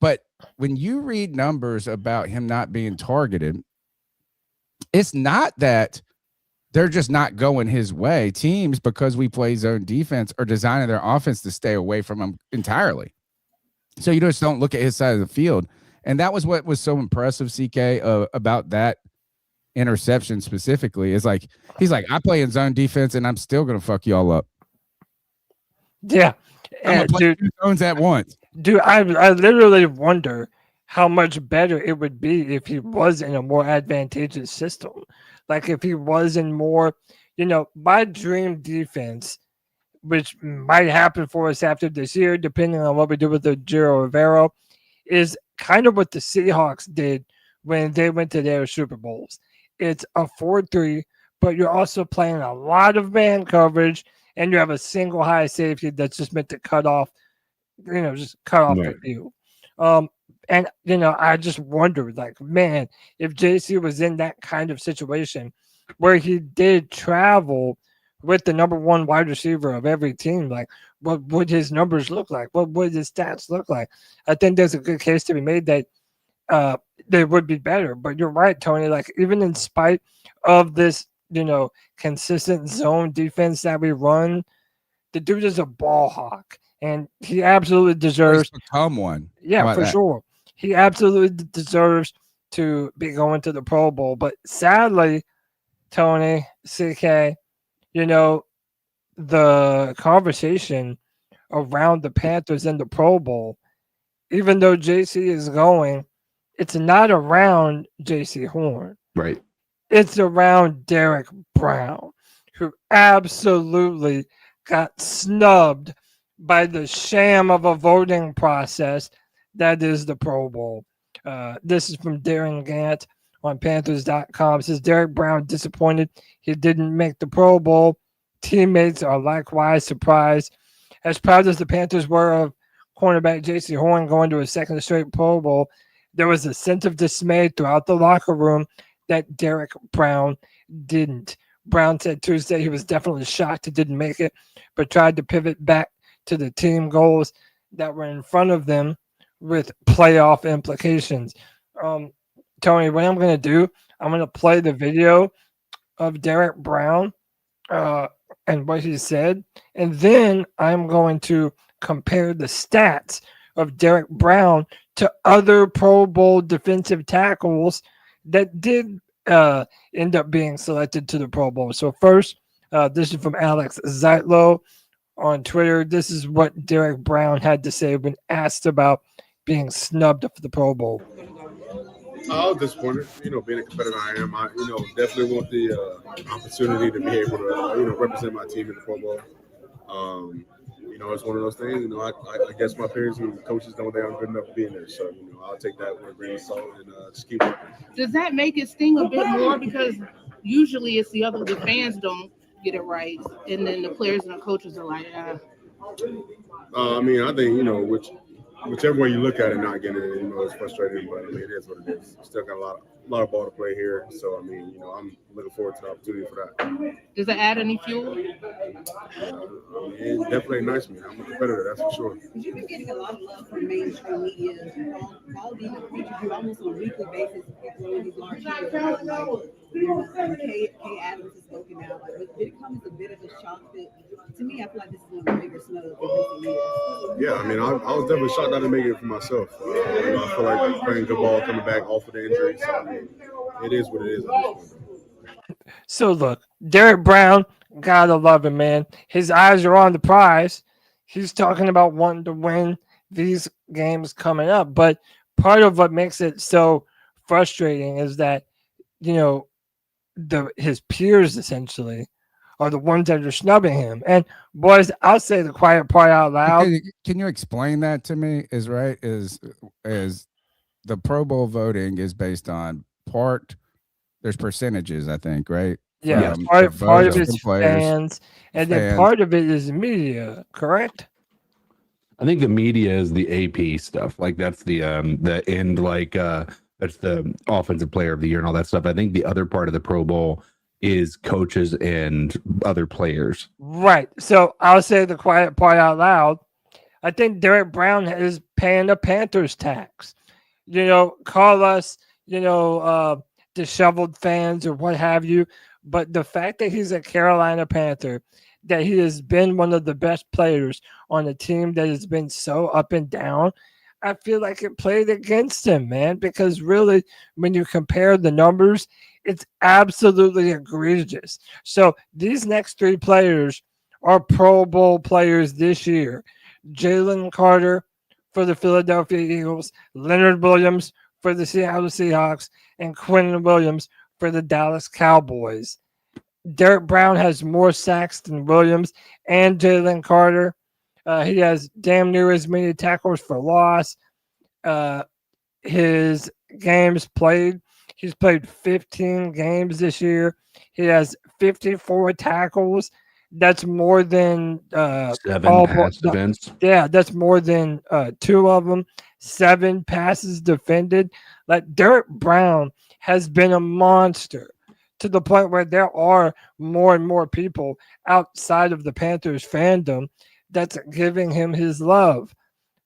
But when you read numbers about him not being targeted, it's not that they're just not going his way. Teams, because we play zone defense, are designing their offense to stay away from him entirely. So you just don't look at his side of the field. And that was what was so impressive, CK, about that interception specifically. Is like, he's like, I play in zone defense and I'm still going to fuck y'all up. Yeah. I'm going to play two zones at once. Dude, I literally wonder how much better it would be if he was in a more advantageous system. Like if he was in more, my dream defense, which might happen for us after this year, depending on what we do with the Giro Rivero, is kind of what the Seahawks did when they went to their Super Bowls. It's a 4-3, but you're also playing a lot of man coverage, and you have a single high safety that's just meant to cut off the view. And, I just wondered, like, man, if JC was in that kind of situation where he did travel with the number one wide receiver of every team, like, what would his numbers look like? What would his stats look like? I think there's a good case to be made that they would be better. But you're right, Tony. Like, even in spite of this, consistent zone defense that we run, the dude is a ball hawk. And he absolutely deserves to become one. Yeah, for sure. He absolutely deserves to be going to the Pro Bowl. But sadly, Tony, CK, the conversation around the Panthers and the Pro Bowl, even though JC is going, it's not around Jaycee Horn. Right. It's around Derrick Brown, who absolutely got snubbed by the sham of a voting process that is the Pro Bowl. This is from Darren Gant on Panthers.com. It says, Derrick Brown disappointed he didn't make the Pro Bowl. Teammates are likewise surprised. As proud as the Panthers were of cornerback Jaycee Horn going to a second straight Pro Bowl, there was a sense of dismay throughout the locker room that Derrick Brown didn't. Brown said Tuesday he was definitely shocked he didn't make it, but tried to pivot back to the team goals that were in front of them with playoff implications. Tony, what I'm going to do, I'm going to play the video of Derrick Brown and what he said, and then I'm going to compare the stats of Derrick Brown to other Pro Bowl defensive tackles that did end up being selected to the Pro Bowl. So first, this is from Alex Zeitlo on Twitter. This is what Derrick Brown had to say when asked about being snubbed for the Pro Bowl. I was disappointed, being a competitor I am. I, definitely want the opportunity to be able to, represent my team in the Pro Bowl. It's one of those things, I guess my parents and coaches don't think I'm good enough to be in there. So, I'll take that with a grain of salt and just keep working. Does that make it sting a bit more? Because usually it's the fans don't get it right. And then the players and the coaches are like, I think, whichever way you look at it, not getting it, it's frustrating, but it is what it is. Still got a lot of ball to play here, so I'm looking forward to the opportunity for that. Does it add any fuel? It definitely ignites me. I'm a competitor, that's for sure. You've been getting a lot of love from mainstream media. All these features you almost on a weekly basis. People in these large Kay Adams has spoken out. Did it come as a bit of a shock that, to me, I feel like this is one of the bigger snubs in recent years? Yeah, I was definitely shocked I didn't make it for myself. I feel like playing good ball, coming back off of the injury. So, it is what it is. So look, Derrick Brown, gotta love him, man. His eyes are on the prize. He's talking about wanting to win these games coming up. But part of what makes it so frustrating is that, his peers essentially are the ones that are snubbing him. And boys, I'll say the quiet part out loud. Can you explain that to me? Is the Pro Bowl voting is based on there's percentages, I think, right? Yeah, part of it is fans, and then part of it is media, correct? I think the media is the AP stuff. Like that's the end, like that's the offensive player of the year and all that stuff. I think the other part of the Pro Bowl is coaches and other players. Right. So I'll say the quiet part out loud. I think Derrick Brown is paying the Panthers tax. Call us, disheveled fans or what have you. But the fact that he's a Carolina Panther, that he has been one of the best players on a team that has been so up and down, I feel like it played against him, man, because really, when you compare the numbers, it's absolutely egregious. So these next three players are Pro Bowl players this year. Jalen Carter for the Philadelphia Eagles, Leonard Williams for the Seattle Seahawks, and Quinn Williams for the Dallas Cowboys. Derrick Brown has more sacks than Williams and Jalen Carter. He has damn near as many tackles for loss. His games played, he's played 15 games this year. He has 54 tackles. That's more than 7 pass defense. Yeah, that's more than 2 of them. 7 passes defended. Like Derrick Brown has been a monster to the point where there are more and more people outside of the Panthers fandom that's giving him his love.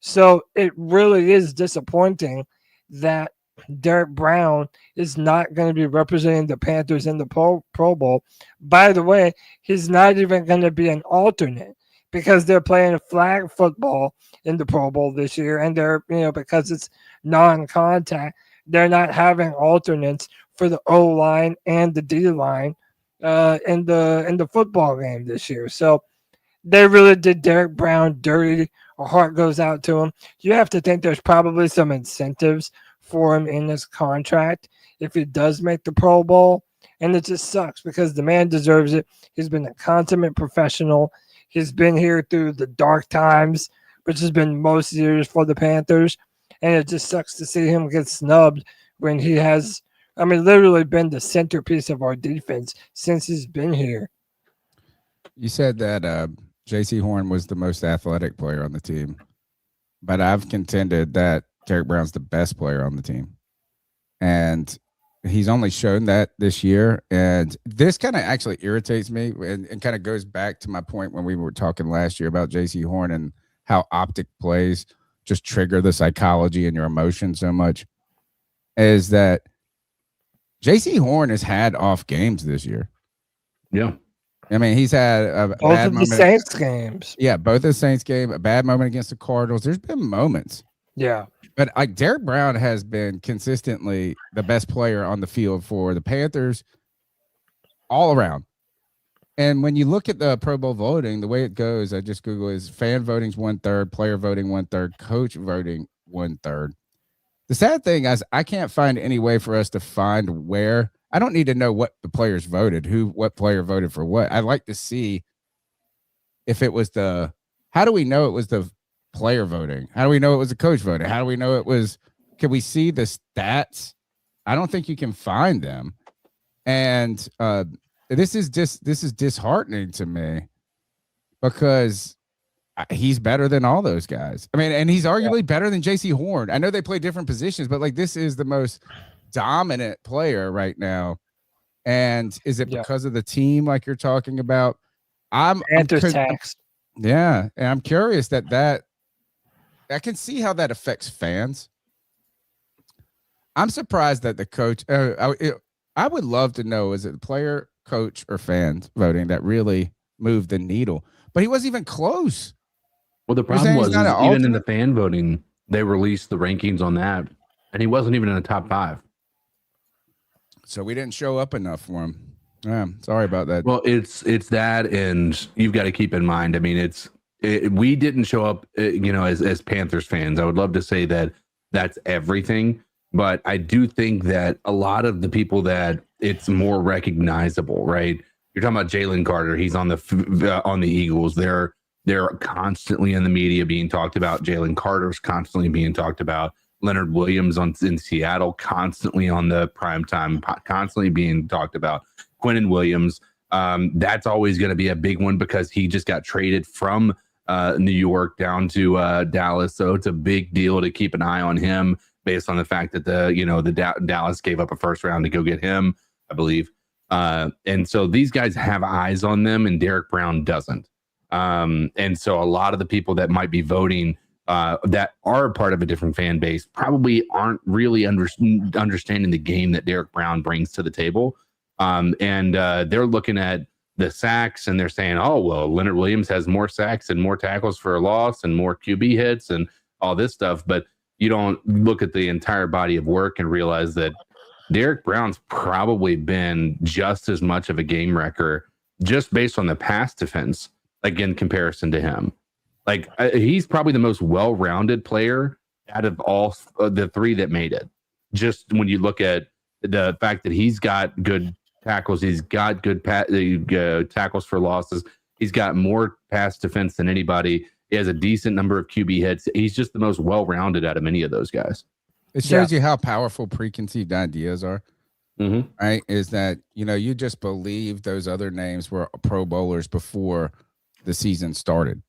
So it really is disappointing that Derrick Brown is not going to be representing the Panthers in the Pro Bowl. By the way, he's not even going to be an alternate because they're playing flag football in the Pro Bowl this year, and they're, because it's non-contact, they're not having alternates for the O-line and the D-line in the football game this year. So they really did Derrick Brown dirty. Our heart goes out to him. You have to think there's probably some incentives for him in this contract if he does make the Pro Bowl. And it just sucks because the man deserves it. He's been a consummate professional. He's been here through the dark times, which has been most years for the Panthers. And it just sucks to see him get snubbed when he has, literally been the centerpiece of our defense since he's been here. You said that Jaycee Horn was the most athletic player on the team, but I've contended that Derrick Brown's the best player on the team. And he's only shown that this year. And this kind of actually irritates me and kind of goes back to my point when we were talking last year about Jaycee Horn and how optic plays just trigger the psychology and your emotion so much, is that Jaycee Horn has had off games this year. Yeah. He's had a both bad of the moment. Saints games. Yeah, both of the Saints game, a bad moment against the Cardinals. There's been moments. Yeah. But like Derrick Brown has been consistently the best player on the field for the Panthers all around. And when you look at the Pro Bowl voting, the way it goes, I just Google is fan voting's 1/3, player voting 1/3, coach voting 1/3. The sad thing is I can't find any way for us to find where. I don't need to know what the players voted, what player voted for what. I'd like to see if it was how do we know it was the player voting? How do we know it was the coach voting? How do we know it was, can we see the stats? I don't think you can find them. And this is disheartening to me because he's better than all those guys. And he's arguably better than Jaycee Horn. I know they play different positions, but like this is the most dominant player right now. And is it because of the team like you're talking about? Tax. Yeah, and I'm curious that I can see how that affects fans. I'm surprised that the coach I would love to know, is it player, coach, or fans voting that really moved the needle? But he wasn't even close. Well, the problem was even in the fan voting, they released the rankings on that, and he wasn't even in the top 5. So we didn't show up enough for him. Yeah, sorry about that. Well, it's that, and you've got to keep in mind. We didn't show up, as Panthers fans. I would love to say that that's everything, but I do think that a lot of the people that it's more recognizable, right? You're talking about Jalen Carter. He's on the Eagles. They're constantly in the media being talked about. Jalen Carter's constantly being talked about. Leonard Williams in Seattle, constantly on the primetime, constantly being talked about. Quinn Williams, that's always going to be a big one because he just got traded from New York down to Dallas. So it's a big deal to keep an eye on him based on the fact that Dallas gave up a first round to go get him, I believe. And so these guys have eyes on them, and Derrick Brown doesn't. And so a lot of the people that might be voting that are part of a different fan base probably aren't really understanding the game that Derrick Brown brings to the table. And they're looking at the sacks and they're saying, oh, well, Leonard Williams has more sacks and more tackles for a loss and more QB hits and all this stuff. But you don't look at the entire body of work and realize that Derrick Brown's probably been just as much of a game wrecker just based on the pass defense, like in comparison to him. Like he's probably the most well-rounded player out of all the three that made it. Just when you look at the fact that he's got good tackles, he's got good tackles for losses, he's got more pass defense than anybody. He has a decent number of QB hits. He's just the most well-rounded out of any of those guys. It shows you how powerful preconceived ideas are, right? Is that, you just believe those other names were Pro Bowlers before the season started.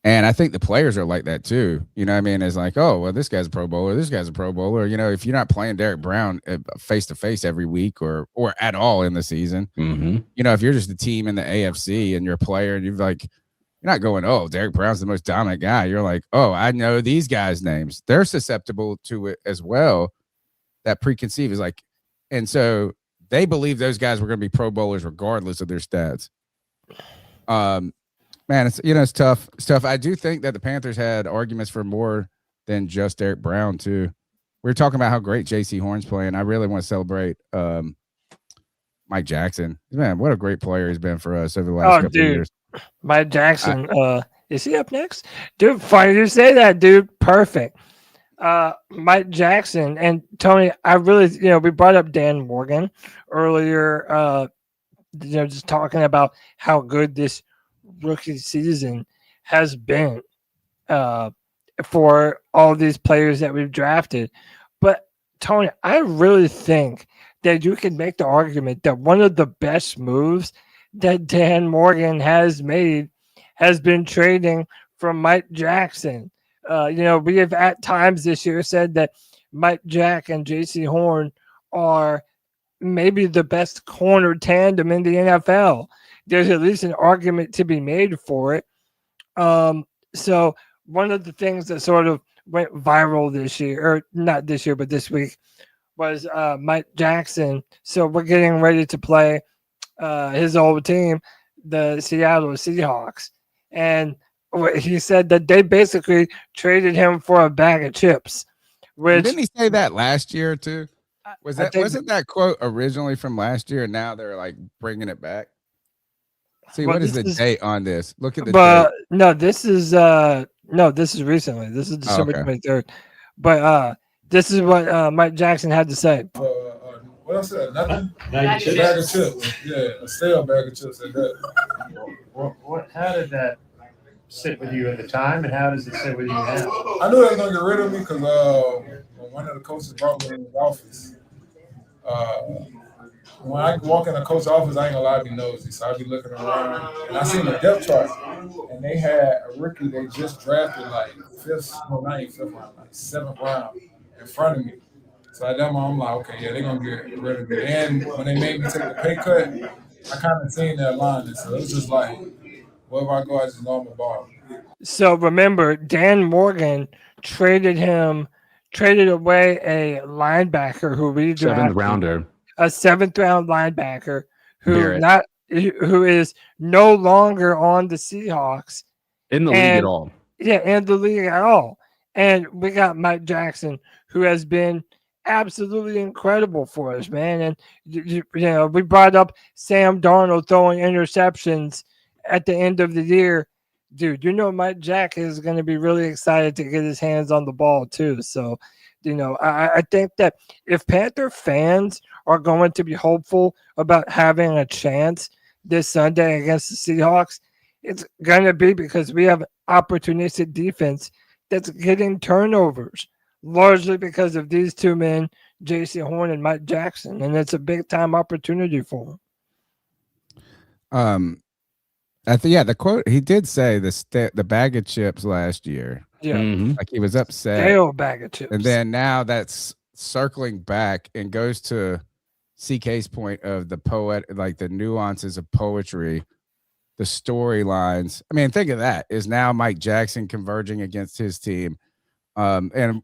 And I think the players are like that too. You know what I mean? It's like, oh, well, this guy's a Pro Bowler. This guy's a Pro Bowler. If you're not playing Derrick Brown face-to-face every week or at all in the season, if you're just a team in the AFC and you're a player and you're not going, oh, Derrick Brown's the most dominant guy. You're like, oh, I know these guys' names. They're susceptible to it as well. That preconceived is like, and so they believe those guys were going to be Pro Bowlers regardless of their stats. Man, it's tough. It's tough. I do think that the Panthers had arguments for more than just Derrick Brown too. We were talking about how great Jaycee Horn's playing. I really want to celebrate Mike Jackson. Man, what a great player he's been for us over the last couple of years. Mike Jackson, is he up next? Dude, funny you say that, dude. Perfect. Mike Jackson and Tony, I really, we brought up Dan Morgan earlier, just talking about how good this rookie season has been for all these players that we've drafted. But Tony, I really think that you can make the argument that one of the best moves that Dan Morgan has made has been trading for Mike Jackson. We have at times this year said that Mike Jack and Jaycee Horn are maybe the best corner tandem in the NFL. There's at least an argument to be made for it. So one of the things that sort of went viral this year, or not this year, but this week, was Mike Jackson. So we're getting ready to play his old team, the Seattle Seahawks. And he said that they basically traded him for a bag of chips. Didn't he say that last year too? Wasn't that quote originally from last year and now they're like bringing it back? See, what is the date on this? Look at the date. No, this is recently. This is December 23rd. But this is what Mike Jackson had to say. What else said? Nothing? Bag of chips. Yeah, a stale bag of chips at that. How did that sit with you at the time, and how does it sit with you now? I knew they were going to get rid of me because when one of the coaches brought me in his office, when I walk in a coach's office, I ain't gonna lie, I be nosy. So I be looking around, and I seen the depth chart, and they had a rookie they just drafted like seventh round in front of me. So at that moment, I'm like, okay, yeah, they're gonna get rid of me. And when they made me take the pay cut, I kind of seen that line, so it was just like, wherever I go, I just know I'm a ball. So remember, Dan Morgan traded away a linebacker who we drafted. 7th rounder. A 7th round linebacker who is no longer on the Seahawks in the league at all. Yeah, in the league at all. And we got Mike Jackson, who has been absolutely incredible for us, man. And we brought up Sam Darnold throwing interceptions at the end of the year. Dude, Mike Jack is going to be really excited to get his hands on the ball too. So, I think that if Panther fans are going to be hopeful about having a chance this Sunday against the Seahawks, it's going to be because we have opportunistic defense that's getting turnovers, largely because of these two men, Jaycee Horn and Mike Jackson, and it's a big-time opportunity for them. The quote, he did say the bag of chips last year. Yeah. Like he was upset. Stale bag of chips. And then now that's circling back and goes to CK's point of the poet, like the nuances of poetry, the storylines. I mean, think of that. Is now Mike Jackson converging against his team. And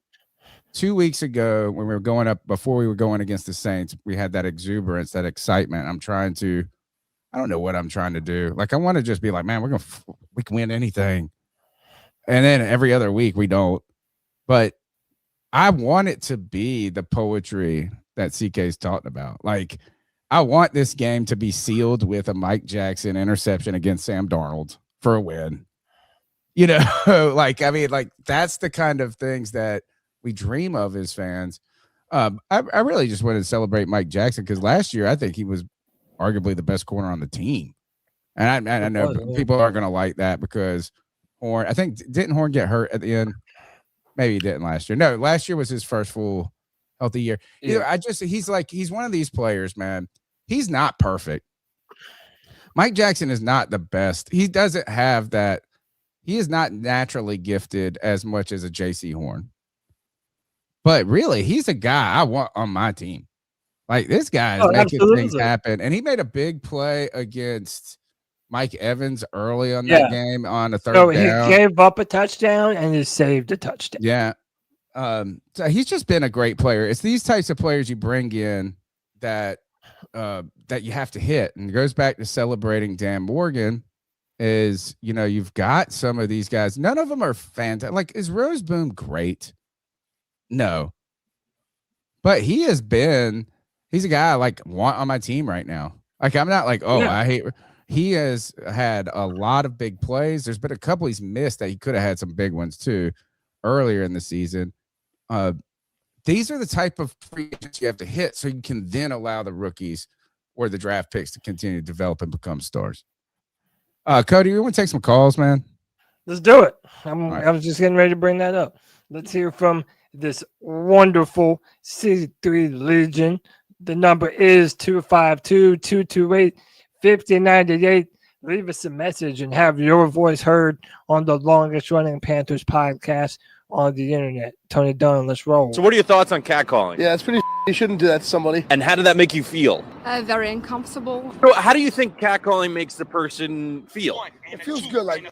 2 weeks ago when we were going up before we were going against the Saints, we had that exuberance, that excitement. I don't know what I'm trying to do. Like, I want to just be like, man, we can win anything. And then every other week we don't. But I want it to be the poetry that CK's talking about. Like, I want this game to be sealed with a Mike Jackson interception against Sam Darnold for a win. You know, like, I mean, like, that's the kind of things that we dream of as fans. I really just wanted to celebrate Mike Jackson because last year I think he was arguably the best corner on the team. And I know people aren't going to like that because Horn, I think, didn't Horn get hurt at the end? Maybe he didn't last year. No, last year was his first full healthy year. Yeah. He's one of these players, man. He's not perfect. Mike Jackson is not the best. He doesn't have that. He is not naturally gifted as much as a Jaycee Horn. But really, he's a guy I want on my team. Like, this guy is making things happen. And he made a big play against Mike Evans early on that game on a third down. So he gave up a touchdown and he saved a touchdown. Yeah. So he's just been a great player. It's these types of players you bring in that you have to hit. And it goes back to celebrating Dan Morgan is, you know, you've got some of these guys. None of them are fantastic. Like, is Rose Boom great? No. But he's a guy I like want on my team right now. Like, I'm not like, I hate. He has had a lot of big plays. There's been a couple he's missed that he could have had some big ones too earlier in the season. These are the type of free agents you have to hit so you can then allow the rookies or the draft picks to continue to develop and become stars. Cody, you want to take some calls, man? Let's do it. I was just getting ready to bring that up. Let's hear from this wonderful C3 Legion. The number is 252-228-5098. Leave us a message and have your voice heard on the longest running Panthers podcast on the internet. Tony Dunn, let's roll. So what are your thoughts on catcalling? Yeah, it's pretty. You shouldn't do that to somebody. And how did that make you feel? Very uncomfortable. So how do you think catcalling makes the person feel? It feels good, like.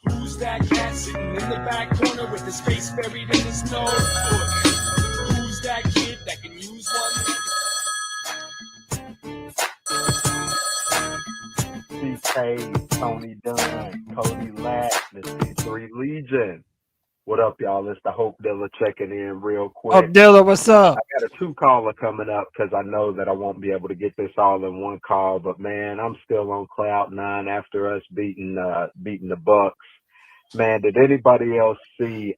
Who's that cat sitting in the back corner with his face buried in the snow? Who's that kid that can use one? CK, Tony Dunn, Cody Lack, the C3 Legion. What up, y'all? It's the Hope Dealer checking in real quick. Hope Dealer, what's up? I got a 2-caller coming up because I know that I won't be able to get this all in one call. But man, I'm still on cloud 9 after us beating the Bucks. Man, did anybody else see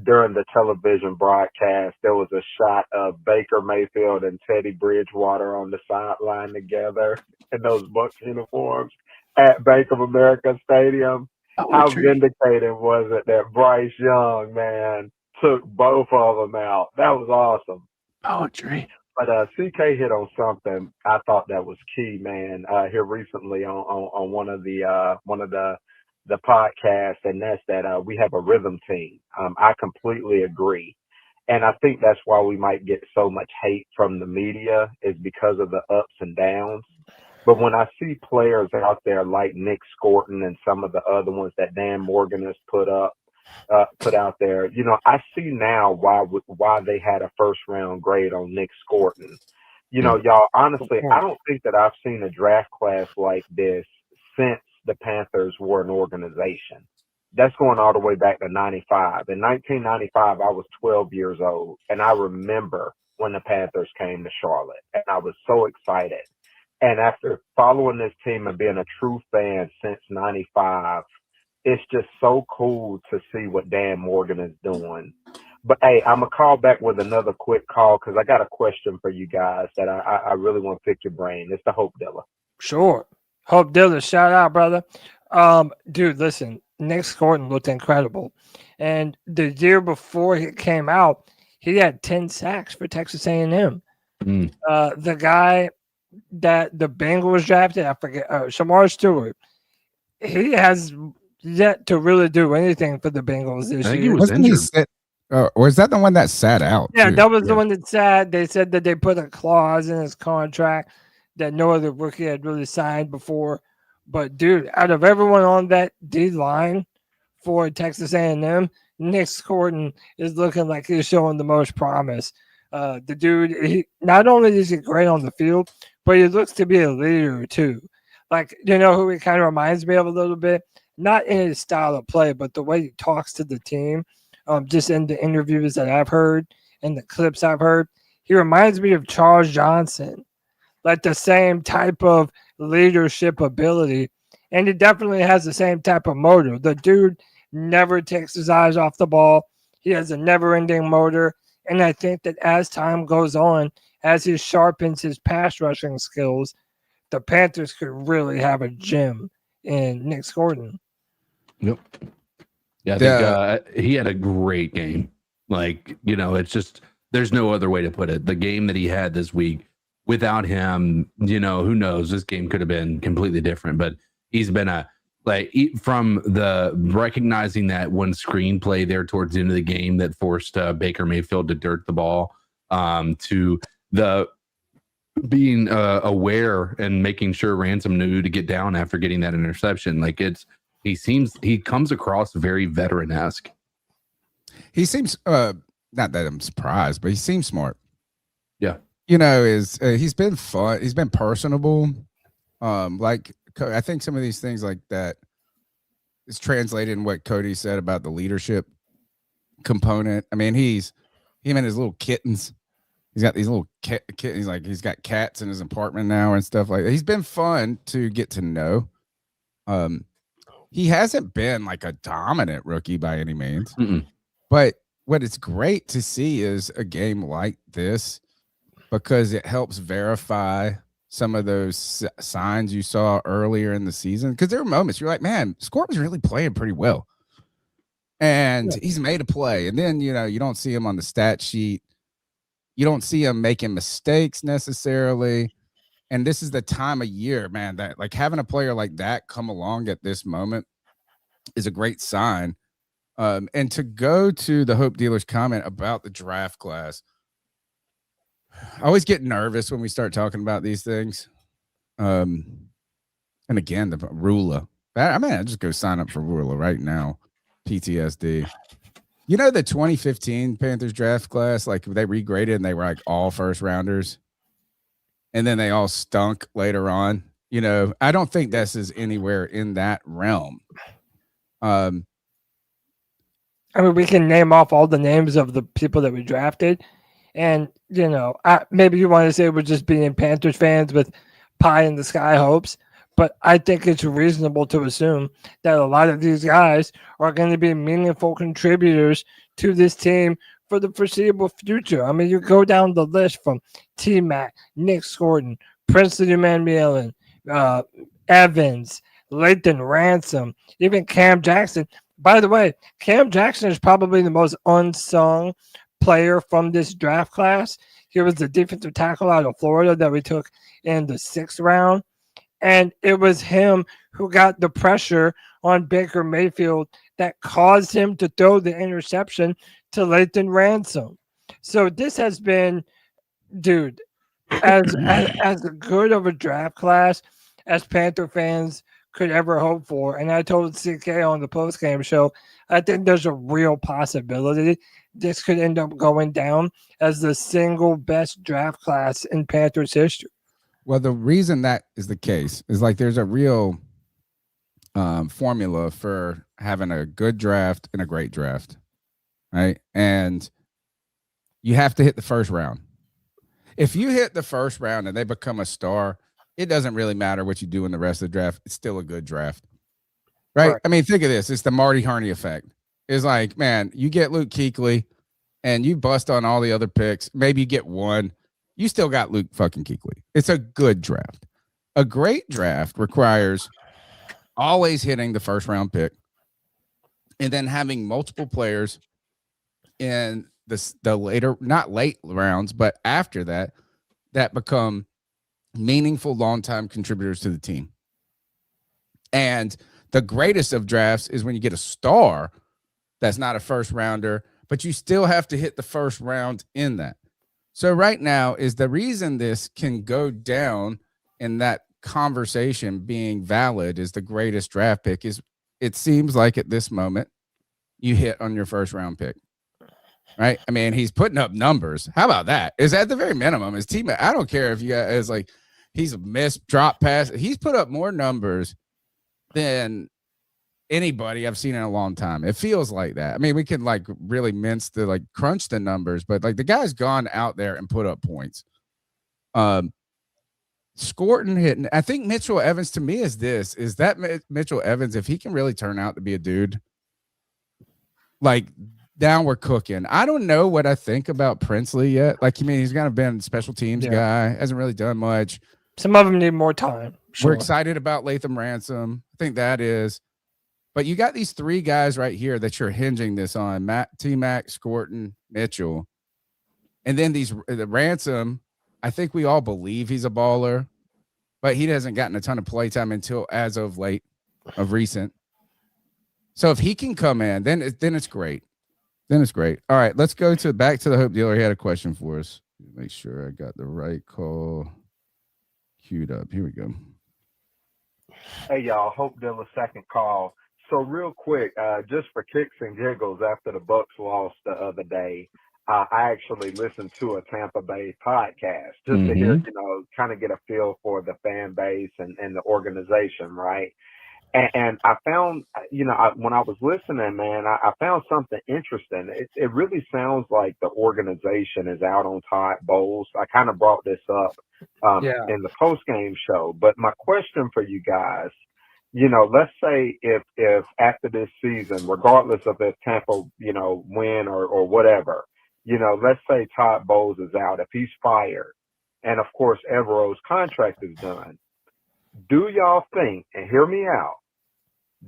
during the television broadcast there was a shot of Baker Mayfield and Teddy Bridgewater on the sideline together in those Bucks uniforms at Bank of America Stadium? How vindicated was it that Bryce Young, man, took both of them out? That was awesome. Poetry. But CK hit on something I thought that was key, man. Here recently on one of the podcasts, and that's that we have a rhythm team. I completely agree, and I think that's why we might get so much hate from the media is because of the ups and downs. But when I see players out there like Nick Scorton and some of the other ones that Dan Morgan has put out there, you know, I see now why they had a first-round grade on Nick Scorton. You know, y'all, honestly, I don't think that I've seen a draft class like this since the Panthers were an organization. That's going all the way back to 95. In 1995, I was 12 years old, and I remember when the Panthers came to Charlotte, and I was so excited. And after following this team and being a true fan since 95, it's just so cool to see what Dan Morgan is doing. But, hey, I'm going to call back with another quick call because I got a question for you guys that I really want to pick your brain. It's the Hope Dealer. Sure. Hope Dealer, shout out, brother. Dude, listen, Nick Scorton looked incredible. And the year before he came out, he had 10 sacks for Texas A&M. The guy that the Bengals drafted, I forget, Shamar Stewart, he has yet to really do anything for the Bengals this year. Wasn't he or is that the one that sat out? Yeah, that was the one that sat. They said that they put a clause in his contract that no other rookie had really signed before. But, dude, out of everyone on that D line for Texas A&M, Nick Gordon is looking like he's showing the most promise. The dude, he not only is he great on the field, but he looks to be a leader too. Like, you know who he kind of reminds me of a little bit? Not in his style of play, but the way he talks to the team, just in the interviews that I've heard and the clips I've heard. He reminds me of Charles Johnson, like the same type of leadership ability. And he definitely has the same type of motor. The dude never takes his eyes off the ball. He has a never-ending motor. And I think that as time goes on, as he sharpens his pass rushing skills, the Panthers could really have a gem in Nick Gordon. Yep. Yeah, I think he had a great game. Like, you know, it's just, there's no other way to put it. The game that he had this week, without him, you know, who knows? This game could have been completely different. But he's been from the recognizing that one screenplay there towards the end of the game that forced Baker Mayfield to dirt the ball, to the being aware and making sure Ransom knew to get down after getting that interception. Like, he comes across very veteran-esque. He seems not that I'm surprised, but he seems smart. Yeah. You know, he's been fun. He's been personable. Like, I think some of these things like that is translated in what Cody said about the leadership component. I mean, him and his little kittens. He's got these little kittens. He's got cats in his apartment now and stuff like that. He's been fun to get to know. He hasn't been like a dominant rookie by any means. But what it's great to see is a game like this, because it helps verify some of those signs you saw earlier in the season. Because there were moments you're like, man, Scorpion's really playing pretty well. And he's made a play. And then, you know, you don't see him on the stat sheet. You don't see him making mistakes necessarily. And this is the time of year, man, that like having a player like that come along at this moment is a great sign. And to go to the Hope Dealer's comment about the draft class, I always get nervous when we start talking about these things. And again, the Rula. I just go sign up for Rula right now. PTSD. You know, the 2015 Panthers draft class, like they regraded and they were like all first rounders. And then they all stunk later on. You know, I don't think this is anywhere in that realm. I mean, we can name off all the names of the people that we drafted. And, you know, maybe you want to say we're just being Panthers fans with pie in the sky hopes. But I think it's reasonable to assume that a lot of these guys are going to be meaningful contributors to this team for the foreseeable future. I mean, you go down the list from T-Mac, Nick Gordon, Princeton Emmanuel, Evans, Lathan Ransom, even Cam Jackson. By the way, Cam Jackson is probably the most unsung player from this draft class. He was the defensive tackle out of Florida that we took in the 6th round. And it was him who got the pressure on Baker Mayfield that caused him to throw the interception to Lathan Ransom. So this has been, dude, as good of a draft class as Panther fans could ever hope for. And I told CK on the postgame show, I think there's a real possibility this could end up going down as the single best draft class in Panthers history. Well, the reason that is the case is like there's a real formula for having a good draft and a great draft, right? And you have to hit the first round. If you hit the first round and they become a star, it doesn't really matter what you do in the rest of the draft. It's still a good draft, right? I mean, think of this. It's the Marty Harney effect. It's like, man, you get Luke Kuechly and you bust on all the other picks. Maybe you get one. You still got Luke fucking Kuechly. It's a good draft. A great draft requires always hitting the first round pick and then having multiple players in the later, not late rounds, but after that become meaningful long-time contributors to the team. And the greatest of drafts is when you get a star that's not a first rounder, but you still have to hit the first round in that. So right now is the reason this can go down in that conversation being valid is the greatest draft pick is it seems like at this moment you hit on your first round pick. Right? I mean, he's putting up numbers. How about that? Is at the very minimum his team. I don't care if you guys like he's a missed drop pass. He's put up more numbers than anybody I've seen in a long time. It feels like that. I mean, we can like really crunch the numbers, but like the guy's gone out there and put up points. Scorton hitting. I think Mitchell Evans to me is that Mitchell Evans, if he can really turn out to be a dude, like down we're cooking. I don't know what I think about Princely yet. Like, he's kind of been a special teams guy, hasn't really done much. Some of them need more time. Sure. We're excited about Latham Ransom. I think that is. But you got these three guys right here that you're hinging this on: T-Mac, Scorton, Mitchell. And then the Ransom, I think we all believe he's a baller, but he hasn't gotten a ton of play time until as of recent. So if he can come in, then it's great. Then it's great. All right, let's go back to the Hope Dealer. He had a question for us. Make sure I got the right call queued up. Here we go. Hey, y'all. Hope Dealer second call. So real quick, just for kicks and giggles, after the Bucks lost the other day, I actually listened to a Tampa Bay podcast just to hear, kind of get a feel for the fan base and the organization, right? And I found, when I was listening, man, I found something interesting. It really sounds like the organization is out on Todd Bowles. I kind of brought this up in the post-game show. But my question for you guys, let's say if after this season, regardless of if Tampa, win or whatever, let's say Todd Bowles is out, if he's fired, and of course Evero's contract is done, do y'all think, and hear me out,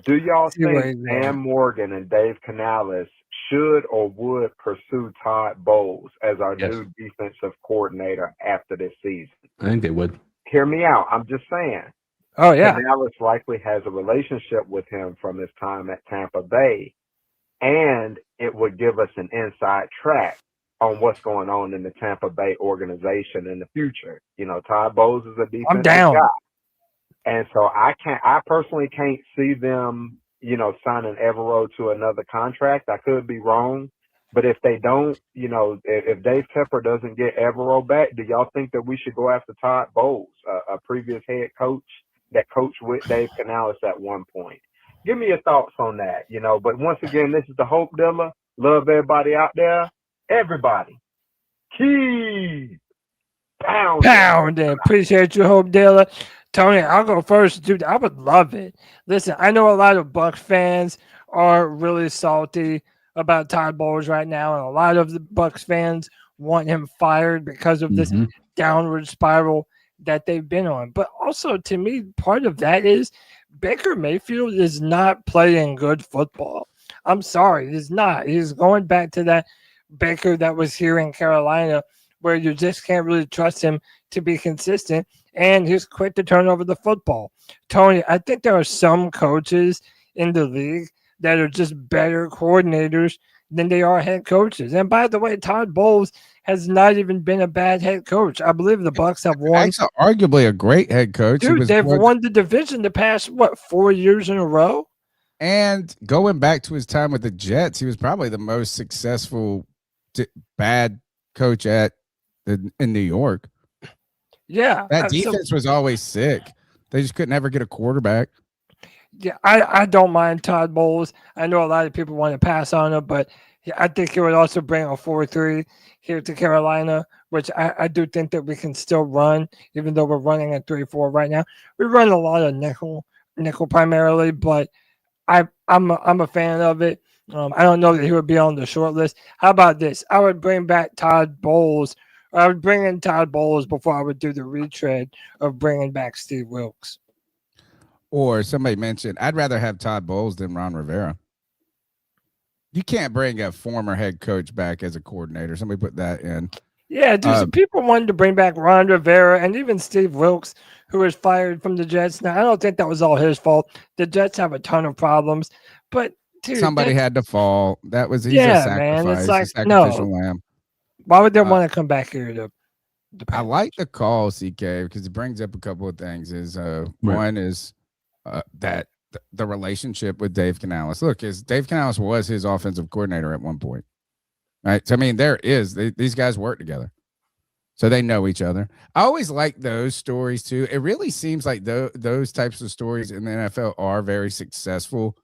do y'all think Dan Morgan and Dave Canales should or would pursue Todd Bowles as our new defensive coordinator after this season? I think they would. Hear me out. I'm just saying. Oh, yeah. Canales likely has a relationship with him from his time at Tampa Bay, and it would give us an inside track on what's going on in the Tampa Bay organization in the future. Todd Bowles is a defensive guy. And so I personally can't see them, signing Evero to another contract. I could be wrong, but if they don't, if Dave Tepper doesn't get Evero back, do y'all think that we should go after Todd Bowles, a previous head coach that coached with Dave Canales at one point? Give me your thoughts on that, But once again, this is the Hope Dealer. Love everybody out there. Everybody. Keys. Pound. Appreciate you, Hope Dealer. Tony, I'll go first, dude. I would love it. Listen, I know a lot of Bucs fans are really salty about Todd Bowles right now, and a lot of the Bucs fans want him fired because of this downward spiral that they've been on. But also, to me, part of that is Baker Mayfield is not playing good football. I'm sorry, he's not. He's going back to that Baker that was here in Carolina, where you just can't really trust him to be consistent, and he's quick to turn over the football. Tony, I think there are some coaches in the league that are just better coordinators than they are head coaches. And by the way, Todd Bowles has not even been a bad head coach. I believe the Bucs have won. Actually, arguably a great head coach. Dude, they've won the division the past, 4 years in a row? And going back to his time with the Jets, he was probably the most successful bad coach in New York. Yeah. That defense was always sick. They just couldn't ever get a quarterback. Yeah, I don't mind Todd Bowles. I know a lot of people want to pass on him, but I think it would also bring a 4-3 here to Carolina, which I do think that we can still run, even though we're running at 3-4 right now. We run a lot of nickel primarily, but I'm a fan of it. I don't know that he would be on the short list. How about this? I would bring back Todd Bowles. I would bring in Todd Bowles before I would do the retread of bringing back Steve Wilkes. Or somebody mentioned, I'd rather have Todd Bowles than Ron Rivera. You can't bring a former head coach back as a coordinator. Somebody put that in. Yeah, dude, some people wanted to bring back Ron Rivera and even Steve Wilkes, who was fired from the Jets. Now, I don't think that was all his fault. The Jets have a ton of problems, but dude, somebody had to fall. That was he's a sacrifice, man. It's like, a sacrificial lamb. Why would they want to come back here to? I like the call, CK, because it brings up a couple of things. One is that the relationship with Dave Canales. Look, Dave Canales was his offensive coordinator at one point, right? So, I mean, these guys work together. So they know each other. I always like those stories too. It really seems like those types of stories in the NFL are very successful.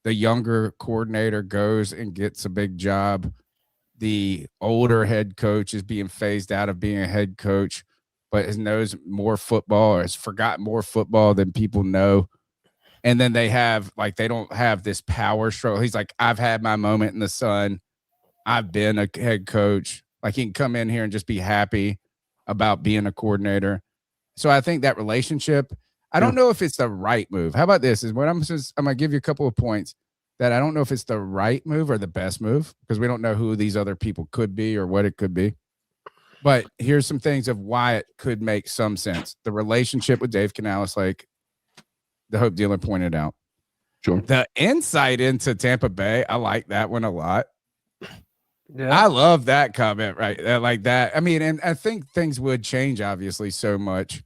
The younger coordinator goes and gets a big job. The older head coach is being phased out of being a head coach, but knows more football or has forgotten more football than people know. And then they don't have this power struggle. He's like, I've had my moment in the sun. I've been a head coach. Like, he can come in here and just be happy about being a coordinator. So I think that relationship, I don't know if it's the right move. How about this? I'm going to give you a couple of points that I don't know if it's the right move or the best move, because we don't know who these other people could be or what it could be. But here's some things of why it could make some sense. The relationship with Dave Canales, like the Hope Dealer pointed out. Sure. The insight into Tampa Bay, I like that one a lot. Yeah. I love that comment, right? Like that. I mean, and I think things would change, obviously, so much.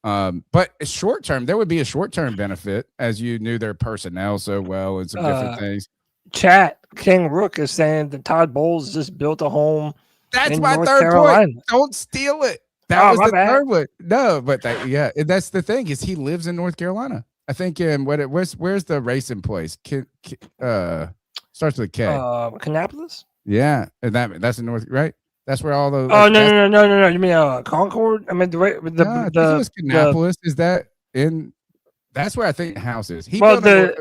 But short term, there would be a short term benefit as you knew their personnel so well and some different things. Chat King Rook is saying that Todd Bowles just built a home. That's in my North third Carolina. point. Don't steal it. That was my the bad. third one. No, but that's the thing is he lives in North Carolina. I think in where's the racing place? Starts with a K. Kannapolis? Yeah, and that's in North, right? That's where all the. Oh, no. You mean Concord? I mean, I think it was Kannapolis. Is that in? That's where I think the house is. The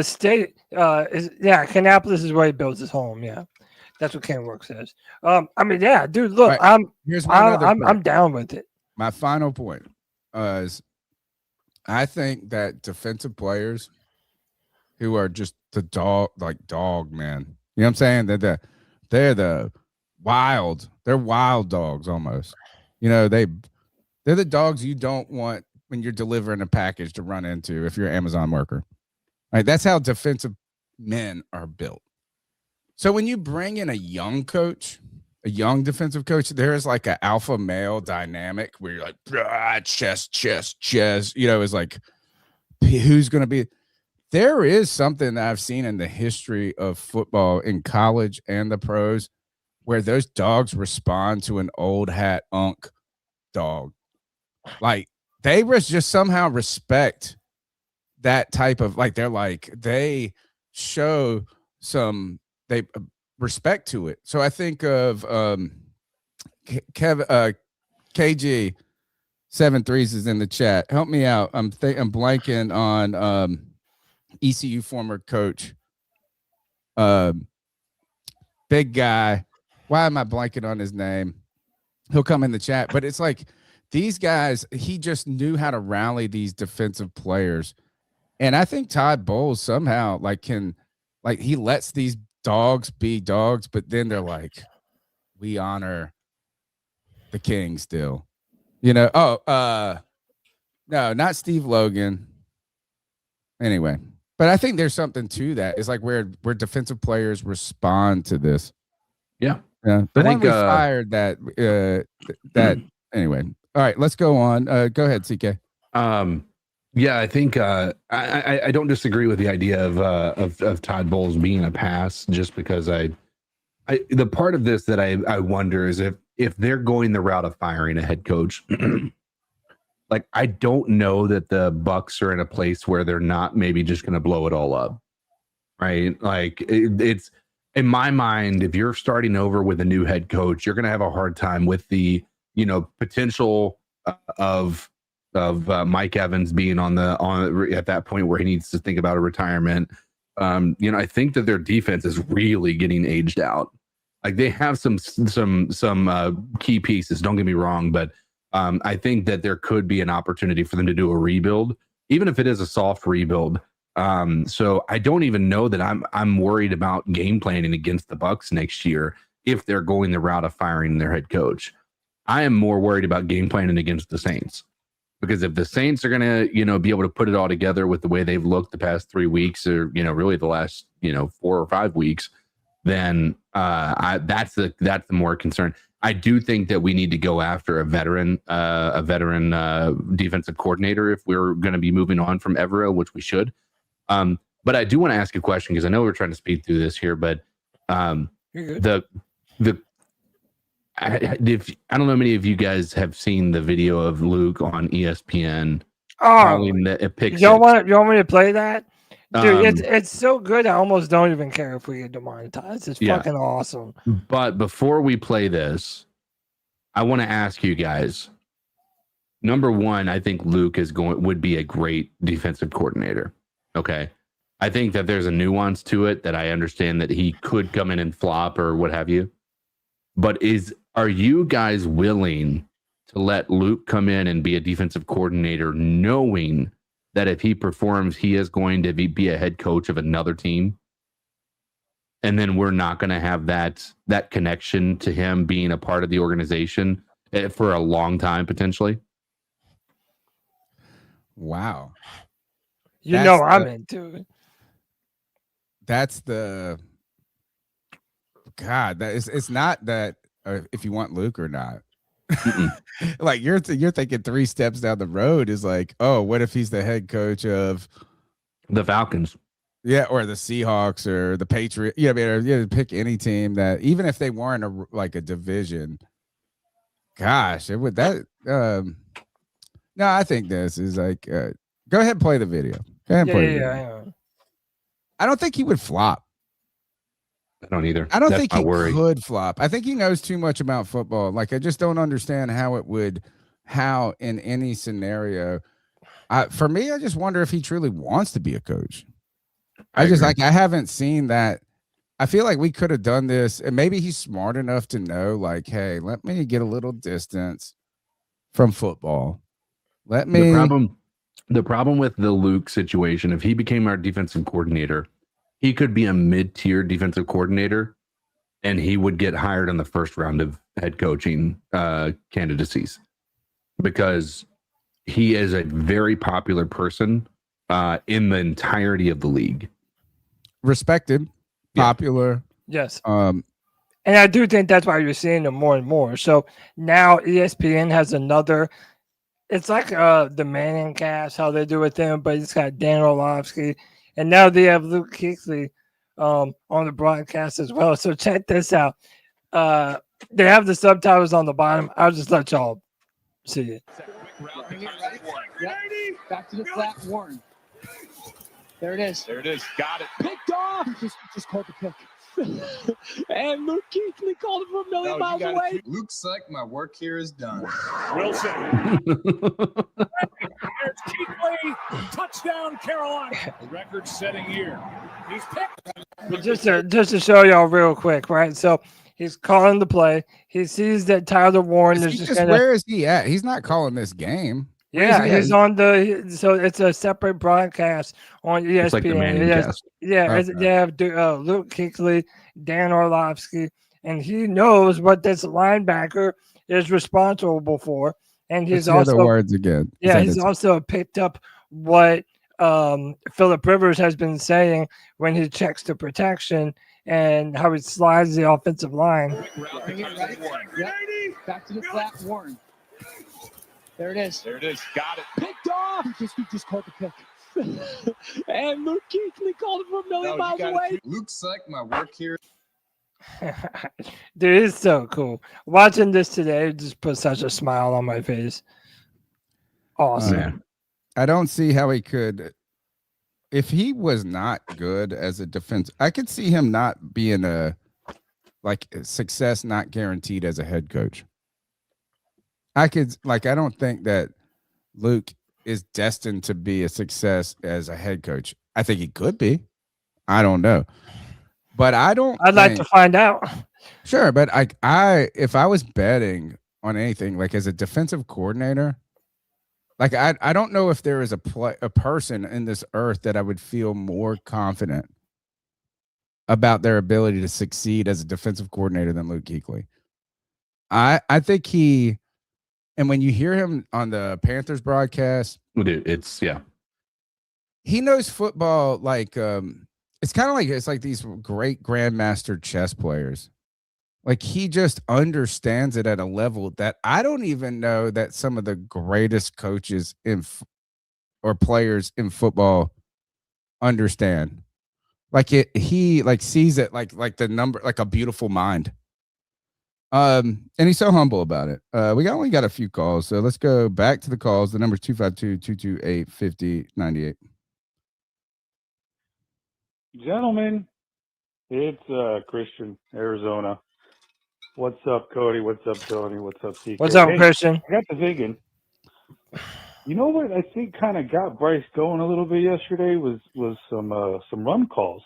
state Kannapolis is where he builds his home. Yeah, that's what Ken Work says. I mean, yeah, dude. Look, right. I'm down with it. My final point is, I think that defensive players who are just the dog man. You know what I'm saying? They're the wild. They're wild dogs almost. You know, they're the dogs you don't want when you're delivering a package to run into if you're an Amazon worker. Right? That's how defensive men are built. So when you bring in a young coach, a young defensive coach, there's like an alpha male dynamic where you're like, chest. You know, it's like, who's going to be? There is something that I've seen in the history of football in college and the pros where those dogs respond to an old hat unk dog. Like, they just somehow respect that type of, like, they show some respect to it. So I think of KG 73s is in the chat. Help me out. I'm blanking on ECU former coach, big guy. Why am I blanking on his name? He'll come in the chat, but it's like these guys, he just knew how to rally these defensive players. And I think Todd Bowles somehow he lets these dogs be dogs, but then they're like, we honor the king still, you know? No, not Steve Logan. Anyway. But I think there's something to that. It's like where defensive players respond to this. Yeah. Yeah. I think we fired that. Anyway. All right, let's go on. Go ahead, CK. Yeah, I think I don't disagree with the idea of Todd Bowles being a pass, just because the part of this that I wonder is if they're going the route of firing a head coach. Like, I don't know that the Bucs are in a place where they're not maybe just going to blow it all up, right? Like, it's in my mind, if you're starting over with a new head coach, you're going to have a hard time with the, potential of Mike Evans being on at that point where he needs to think about a retirement. I think that their defense is really getting aged out. Like, they have some key pieces. Don't get me wrong, but I think that there could be an opportunity for them to do a rebuild, even if it is a soft rebuild. So I don't even know that I'm worried about game planning against the Bucs next year if they're going the route of firing their head coach. I am more worried about game planning against the Saints, because if the Saints are going to, be able to put it all together with the way they've looked the past 3 weeks, or really the last 4 or 5 weeks, then that's the more concern. I do think that we need to go after a veteran defensive coordinator if we're going to be moving on from Evero, which we should. But I do want to ask a question because I know we're trying to speed through this here, but I don't know how many of you guys have seen the video of Luke on ESPN. You want me to play that? Dude, it's so good. I almost don't even care if we get demonetized. It's fucking awesome. But before we play this, I want to ask you guys. Number one, I think Luke would be a great defensive coordinator. Okay. I think that there's a nuance to it that I understand that he could come in and flop or what have you. But are you guys willing to let Luke come in and be a defensive coordinator, knowing that if he performs, he is going to be a head coach of another team? And then we're not going to have that connection to him being a part of the organization for a long time, potentially. Wow. I'm into it. That's the God. It's not that if you want Luke or not. Like you're thinking 3 steps down the road is like, oh, what if he's the head coach of the Falcons? Yeah, or the Seahawks or the Patriots. Pick any team that, even if they weren't a division. Gosh, it would that. No, I think this is like. Go ahead and play the video. Go ahead and play the video. I don't think he would flop. I don't either. I don't think he could flop. I think he knows too much about football. Like, I just don't understand how in any scenario. For me, I just wonder if he truly wants to be a coach. I haven't seen that. I feel like we could have done this, and maybe he's smart enough to know, like, hey, let me get a little distance from football. The problem with the Luke situation, if he became our defensive coordinator, he could be a mid-tier defensive coordinator, and he would get hired on the first round of head coaching candidacies because he is a very popular person in the entirety of the league. Respected, popular. Yes. And I do think that's why you're seeing them more and more. So now ESPN has another. It's like the Manning cast, how they do with them, but it's got Dan Orlovsky. And now they have Luke Kuechly on the broadcast as well. So check this out. They have the subtitles on the bottom. I'll just let y'all see it. Back to the flat, Warren. There it is. There it is. Got it. Picked off. Just called the pick. And Luke Kuechly called it from a million miles away. Looks like my work here is done. Wilson. There's Kuechly. Touchdown, Carolina. Record-setting year. He's picked. But just to show y'all real quick, right? So he's calling the play. He sees that Tyler Warren is just where is he at? He's not calling this game. Yeah, he's on so it's a separate broadcast on ESPN. It's like the Manning cast. Yeah, they have Luke Kuechly, Dan Orlovsky, and he knows what this linebacker is responsible for. And he's also the words again. Yeah, he's also picked up what Phillip Rivers has been saying when he checks the protection and how he slides the offensive line. Back to the flat, Warren. There it is. There it is. Got it. Picked off. Just called the pick. And Luke Kuechly called it from a million miles away. Looks like my work here. Dude, it's so cool. Watching this today just put such a smile on my face. Awesome. I don't see how he could. If he was not good as a defense, I could see him not being success not guaranteed as a head coach. I don't think that Luke is destined to be a success as a head coach. I think he could be. I don't know. But I'd like to find out. Sure, but if I was betting on anything, like as a defensive coordinator, like I don't know if there is a person in this earth that I would feel more confident about their ability to succeed as a defensive coordinator than Luke Kuechly. I think and when you hear him on the Panthers broadcast, he knows football like it's kind of like it's like these great grandmaster chess players Like, he just understands it at a level that I don't even know that some of the greatest coaches or players in football understand. Like, he like sees it like the number, like a beautiful mind. And he's so humble about it. We only got a few calls, so let's go back to the calls. The number 252-228-5098. Gentlemen, it's Christian, Arizona. What's up, Cody? What's up, Tony? What's up, TK? What's up, Christian? I got to thinking. You know what I think kind of got Bryce going a little bit yesterday was some run calls.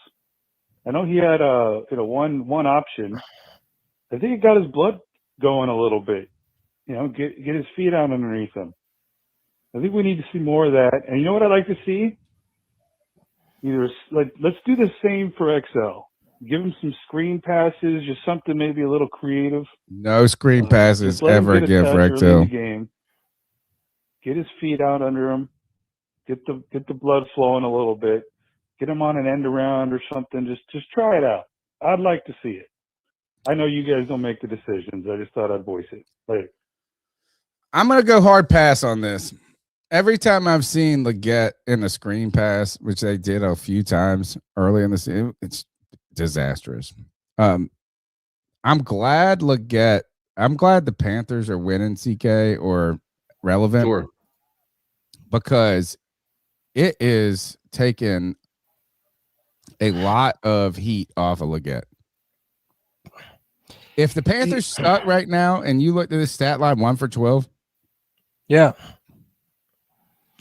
I know he had one option. I think it got his blood going a little bit. You know, get his feet out underneath him. I think we need to see more of that. And you know what I'd like to see? Let's do the same for XL. Give him some screen passes, just something maybe a little creative. No screen passes ever again for XL. Get his feet out under him. Get the blood flowing a little bit. Get him on an end around or something. Just try it out. I'd like to see it. I know you guys don't make the decisions. I just thought I'd voice it. Later. I'm gonna go hard pass on this. Every time I've seen Leggett in a screen pass, which they did a few times early in the season, it's disastrous. I'm glad the Panthers are winning, CK, or relevant. Sure. Because it is taking a lot of heat off of Leggett. If the Panthers stuck right now and you looked at the stat line 1 for 12. Yeah.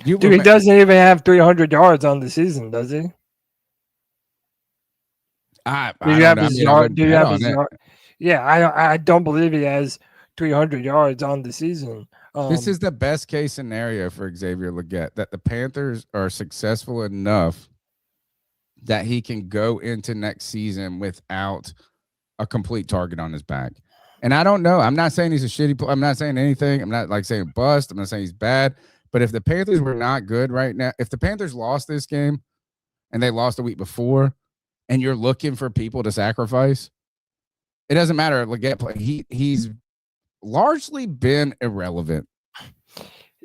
Dude, he doesn't even have 300 yards on the season, does he? I don't believe he has 300 yards on the season. This is the best case scenario for Xavier Leggett, that the Panthers are successful enough that he can go into next season without a complete target on his back. And I don't know. I'm not saying he's a shitty player. I'm not saying anything. I'm not saying bust. I'm not saying he's bad. But if the Panthers were not good right now, if the Panthers lost this game and they lost a week before, and you're looking for people to sacrifice, it doesn't matter. Leggett play. He's largely been irrelevant.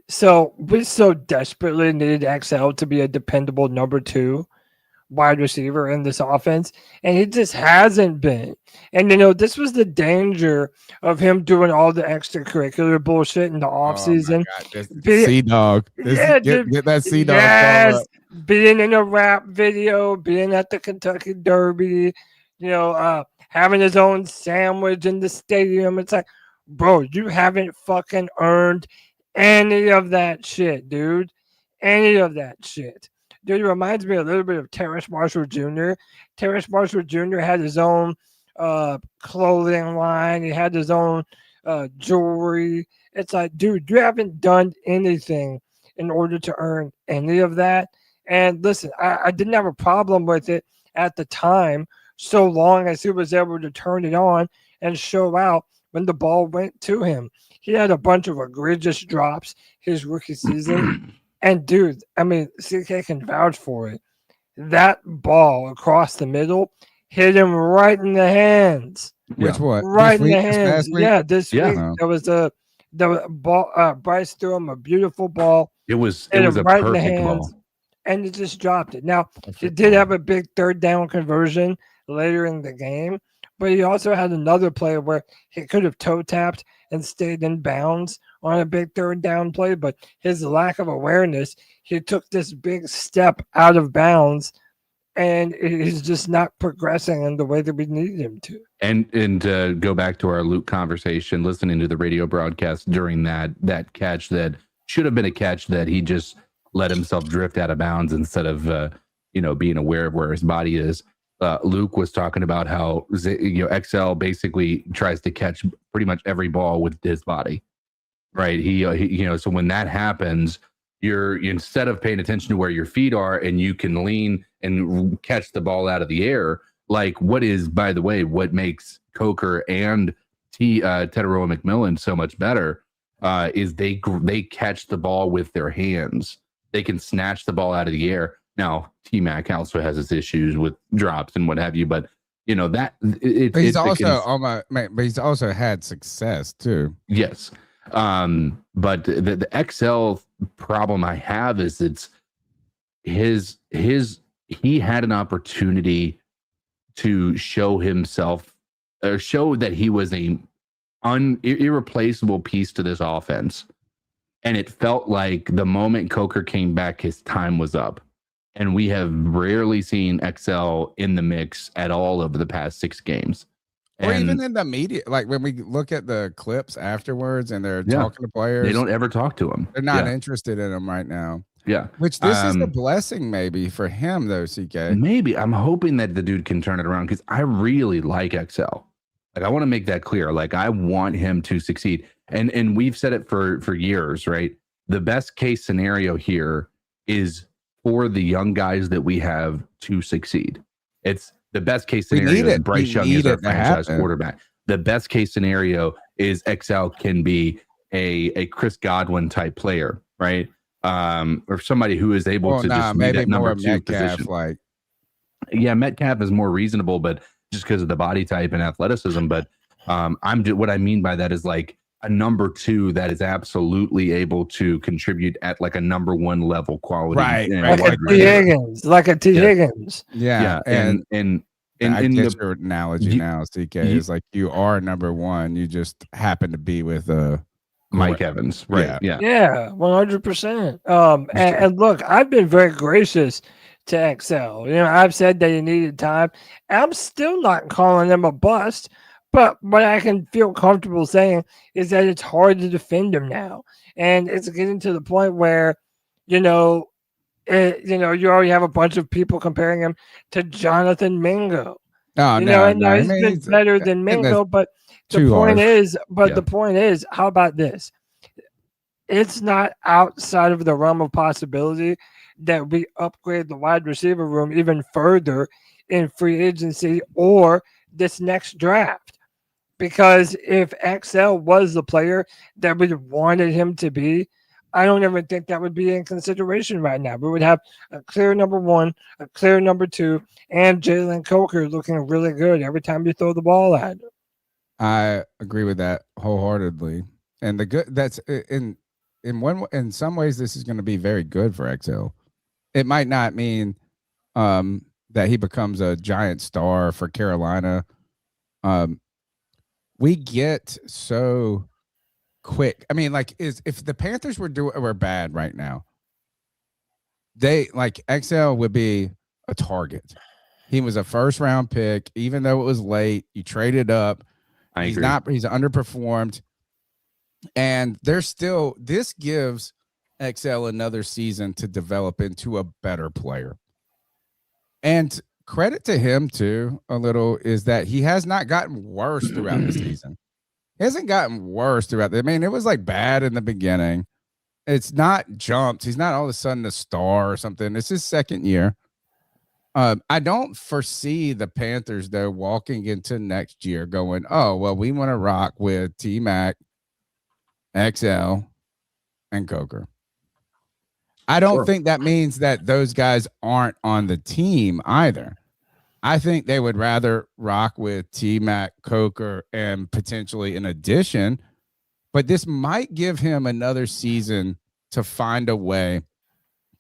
So we so desperately needed XL to be a dependable number 2 wide receiver in this offense, and he just hasn't been. And this was the danger of him doing all the extracurricular bullshit in the offseason. C-Dog. Get that C-Dog. Yes, being in a rap video, being at the Kentucky Derby, having his own sandwich in the stadium. It's like, bro, you haven't fucking earned any of that shit, dude. Any of that shit. Dude, it reminds me a little bit of Terrace Marshall Jr. Terrace Marshall Jr. had his own clothing line. He had his own jewelry. It's like, dude, you haven't done anything in order to earn any of that. And listen, I didn't have a problem with it at the time, so long as he was able to turn it on and show out when the ball went to him. He had a bunch of egregious drops his rookie season. And, dude, I mean, CK can vouch for it. That ball across the middle hit him right in the hands. Which one? Right in the hands. Yeah, this week. There was the ball. Bryce threw him a beautiful ball. It was a right in the perfect hands, ball. and he just dropped it. Now, he did have a big third down conversion later in the game, but he also had another play where he could have toe tapped and stayed in bounds on a big third down play, but his lack of awareness, he took this big step out of bounds, and he's just not progressing in the way that we need him to. And to go back to our Luke conversation, listening to the radio broadcast during that catch that should have been a catch that he just let himself drift out of bounds instead of being aware of where his body is. Luke was talking about how XL basically tries to catch pretty much every ball with his body, right? He so when that happens, you're instead of paying attention to where your feet are and you can lean and catch the ball out of the air, like what makes Coker and Teteroa McMillan so much better is they catch the ball with their hands. They can snatch the ball out of the air. Now, T-Mac also has his issues with drops and what have you, but you know, that But he's he's also had success too. Yes. But the XL problem I have is he had an opportunity to show himself or show that he was a irreplaceable piece to this offense. And it felt like the moment Coker came back, his time was up. And we have rarely seen XL in the mix at all over the past 6 games. Or even in the media, like when we look at the clips afterwards and they're talking to players, they don't ever talk to him. They're not interested in him right now. Yeah. Which this is a blessing maybe for him though, CK. Maybe. I'm hoping that the dude can turn it around because I really like XL. Like I want to make that clear. Like I want him to succeed. And we've said it for years, right? The best case scenario here is for the young guys that we have to succeed. It's the best case scenario is Bryce Young is our franchise quarterback. The best case scenario is XL can be a Chris Godwin type player, right? Or somebody who is able to just maybe that number 2 position. Like, yeah, Metcalf is more reasonable, but just because of the body type and athleticism. But what I mean by that is like a number 2 that is absolutely able to contribute at like a number 1 level quality, right? Like a T. Higgins. Yeah, and I get your analogy now, CK. Is like you are number 1. You just happen to be with Mike Evans, right? Yeah, 100%. And look, I've been very gracious to XL. You know, I've said that he needed time. I'm still not calling him a bust. But what I can feel comfortable saying is that it's hard to defend him now. And it's getting to the point where, you already have a bunch of people comparing him to Jonathan Mingo. Oh, he's been better than Mingo, but the point is, how about this? It's not outside of the realm of possibility that we upgrade the wide receiver room even further in free agency or this next draft. Because if XL was the player that we wanted him to be, I don't even think that would be in consideration right now. We would have a clear number 1, a clear number 2, and Jalen Coker looking really good every time you throw the ball at him. I agree with that wholeheartedly. And that's in some ways this is going to be very good for XL. It might not mean that he becomes a giant star for Carolina. We get so quick. I mean, like, if the Panthers were bad right now, XL would be a target. He was a first round pick, even though it was late. You traded up. He's underperformed. And this gives XL another season to develop into a better player. And credit to him too, a little, is that he has not gotten worse throughout the season. He hasn't gotten worse throughout. I mean, it was like bad in the beginning. It's not jumped. He's not all of a sudden a star or something. It's his second year. I don't foresee the Panthers though walking into next year going, oh well, we want to rock with T-Mac, XL, and Coker. I don't think that means that those guys aren't on the team either. I think they would rather rock with T-Mac, Coker, and potentially an addition, but this might give him another season to find a way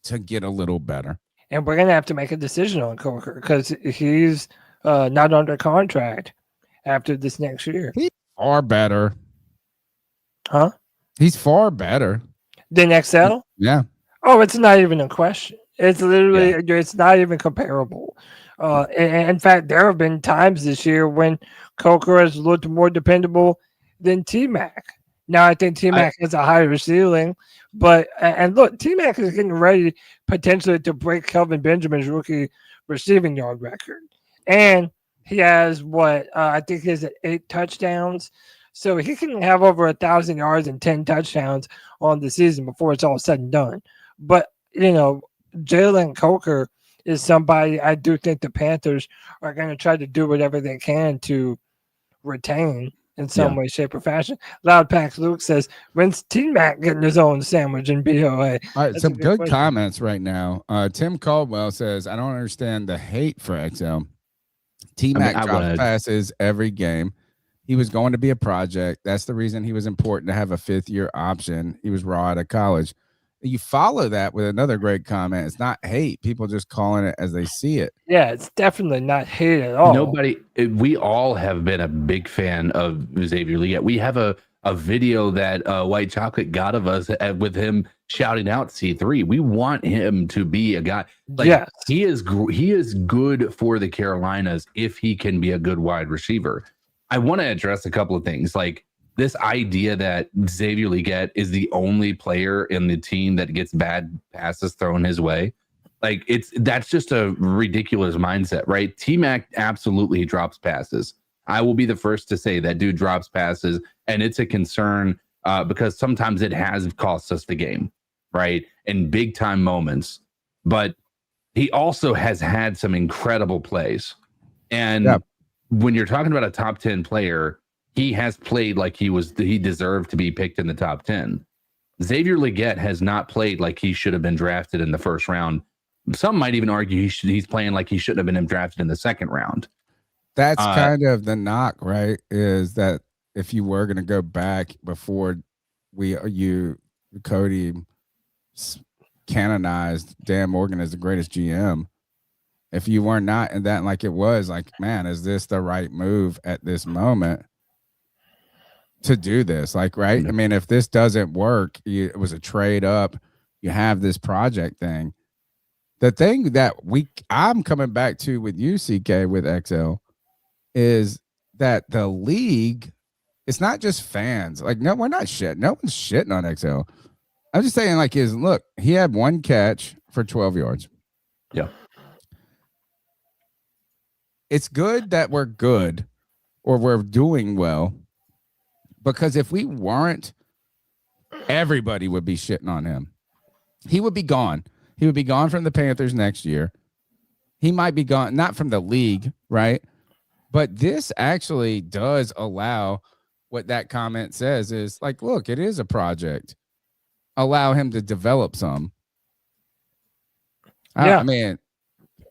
to get a little better. And we're going to have to make a decision on Coker because he's not under contract after this next year. He's far better. Huh? He's far better than XL? Yeah. Oh, it's not even a question. It's literally, it's not even comparable. In fact, there have been times this year when Coker has looked more dependable than T-Mac. Now, I think T-Mac has a higher ceiling, but and look, T-Mac is getting ready potentially to break Kelvin Benjamin's rookie receiving yard record. And he has I think he has 8 touchdowns. So he can have over 1,000 yards and 10 touchdowns on the season before it's all said and done. But, Jalen Coker is somebody I do think the Panthers are going to try to do whatever they can to retain in some way, shape, or fashion. Loud Pack Luke says, when's T-Mac getting his own sandwich in BOA? All right, some good comments right now. Tim Caldwell says, I don't understand the hate for XL. T-Mac drops passes every game. He was going to be a project. That's the reason he was important to have a 5th-year option. He was raw out of college. You follow that with another great comment. It's not hate. People just calling it as they see it. Yeah, it's definitely not hate at all. We all have been a big fan of Xavier Leggett. We have a video that White Chocolate got of us with him shouting out C3. We want him to be a guy. Like, he is good for the Carolinas if he can be a good wide receiver. I want to address a couple of things, like this idea that Xavier Leggett is the only player in the team that gets bad passes thrown his way. Like, that's just a ridiculous mindset, right? T-Mac absolutely drops passes. I will be the first to say that dude drops passes, and it's a concern because sometimes it has cost us the game, right? In big time moments. But he also has had some incredible plays. And when you're talking about a top 10 player, he has played like he deserved to be picked in the top 10. Xavier Leggett has not played like he should have been drafted in the first round. Some might even argue he's playing like he shouldn't have been drafted in the second round. That's kind of the knock, right? Is that if you were going to go back before Cody canonized Dan Morgan as the greatest GM, if you were not in that, like it was, like, man, is this the right move at this moment to do this? Like, right? I mean, if this doesn't work, it was a trade up. You have this project thing. The thing that I'm coming back to with you, CK, with XL, is that the league, it's not just fans. Like, no, we're not shit. No one's shitting on XL. I'm just saying, like, look, he had 1 catch for 12 yards. Yeah. It's good that we're good or we're doing well, because if we weren't, everybody would be shitting on him. He would be gone. He would be gone from the Panthers next year. He might be gone, not from the league, right? But this actually does allow what that comment says is like, look, it is a project. Allow him to develop some. Yeah. I mean,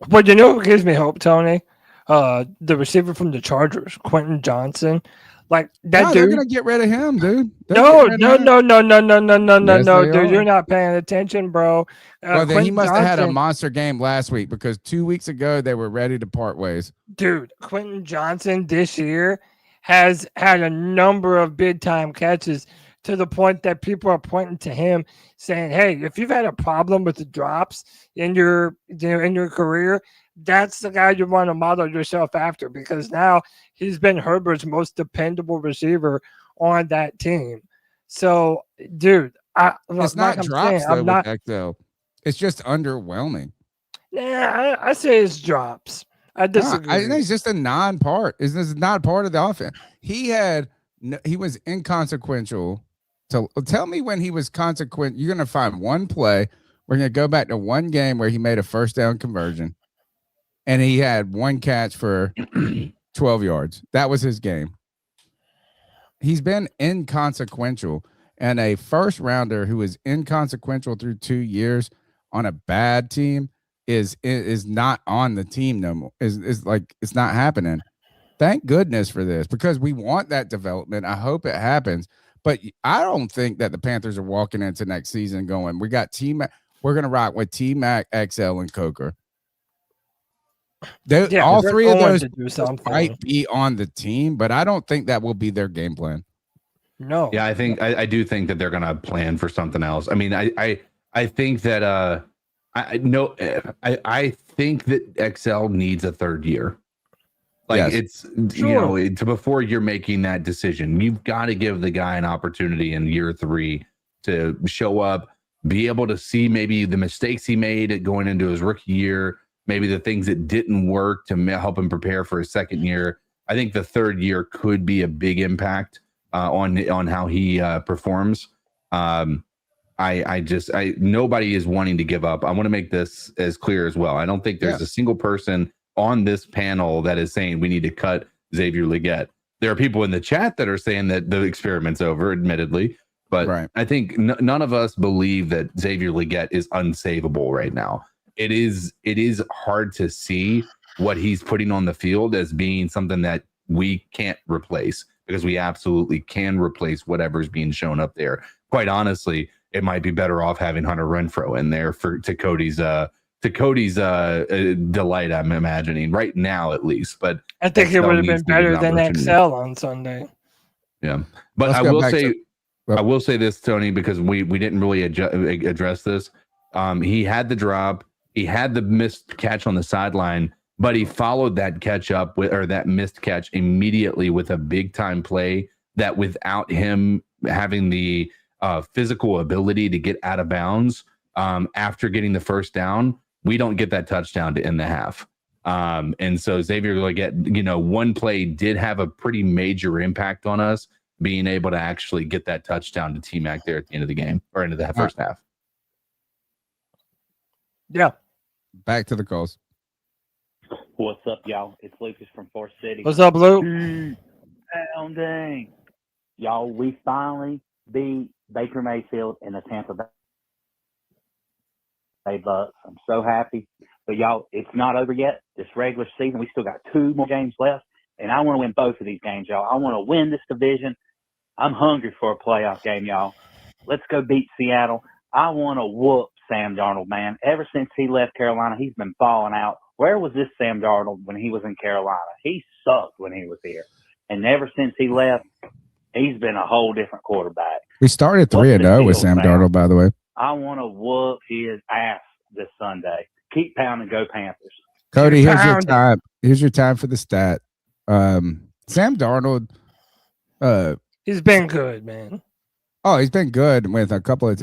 but you know what gives me hope, Tony? The receiver from the Chargers, Quentin Johnson. Like that dude, they're gonna get rid of him, dude. No, dude. You're not paying attention, bro. Well, then he must have had a monster game last week, because 2 weeks ago they were ready to part ways. Dude, Quentin Johnson this year has had a number of big time catches, to the point that people are pointing to him saying, hey, if you've had a problem with the drops in your career, that's the guy you want to model yourself after, because now he's been Herbert's most dependable receiver on that team. So, dude, it's not drops though with XL. It's just underwhelming. Yeah, I say it's drops. I disagree. I think it's just a non-part. This is not part of the offense. He was inconsequential. So tell me when he was consequent. You're going to find one play. We're going to go back to one game where he made a first down conversion, and he had 1 catch for 12 yards. That was his game. He's been inconsequential, and a first rounder who is inconsequential through 2 years on a bad team is not on the team no more. Is like, it's not happening. Thank goodness for this, because we want that development. I hope it happens. But I don't think that the Panthers are walking into next season going, we got T-Mac. We're going to rock with T-Mac, XL, and Coker. All 3 of those might be on the team, but I don't think that will be their game plan. No. Yeah, I do think that they're going to plan for something else. I mean, I think that I think that XL needs a 3rd year. Like, it's, before you're making that decision, you've got to give the guy an opportunity in year 3 to show up, be able to see maybe the mistakes he made going into his rookie year, maybe the things that didn't work to help him prepare for his 2nd year. I think the 3rd year could be a big impact on how he performs. Nobody is wanting to give up. I want to make this as clear as well. I don't think there's a single person on this panel that is saying we need to cut Xavier Leggett. There are people in the chat that are saying that the experiment's over, admittedly, but I think none of us believe that Xavier Leggett is unsavable right now. It is hard to see what he's putting on the field as being something that we can't replace, because we absolutely can replace whatever's being shown up there. Quite honestly, it might be better off having Hunter Renfrow in there to Cody's delight, I'm imagining right now at least. But I think it would have been better than Excel on Sunday. Yeah, but I will say this, Tony, because we didn't really address this. He had the drop, he had the missed catch on the sideline, but he followed that catch up that missed catch immediately with a big time play that, without him having the physical ability to get out of bounds after getting the first down, we don't get that touchdown to end the half. And so Xavier Legette, one play did have a pretty major impact on us being able to actually get that touchdown to T-Mac there at the end of the game, or into the first half. Yeah. Back to the calls. What's up, y'all? It's Lucas from Forest City. What's up, Luke? Pounding. Y'all, we finally beat Baker Mayfield and the Tampa Bay Bucks. I'm so happy. But, y'all, it's not over yet. This regular season, we still got 2 more games left, and I want to win both of these games, y'all. I want to win this division. I'm hungry for a playoff game, y'all. Let's go beat Seattle. I want to whoop Sam Darnold, man. Ever since he left Carolina, he's been falling out. Where was this Sam Darnold when he was in Carolina? He sucked when he was here. And ever since he left, he's been a whole different quarterback. We started 3-0 with Sam Darnold, by the way. I want to whoop his ass this Sunday. Keep pounding, go Panthers. Cody, here's your time. Here's your time for the stat. Sam Darnold. He's been good, man. Oh, he's been good with a couple of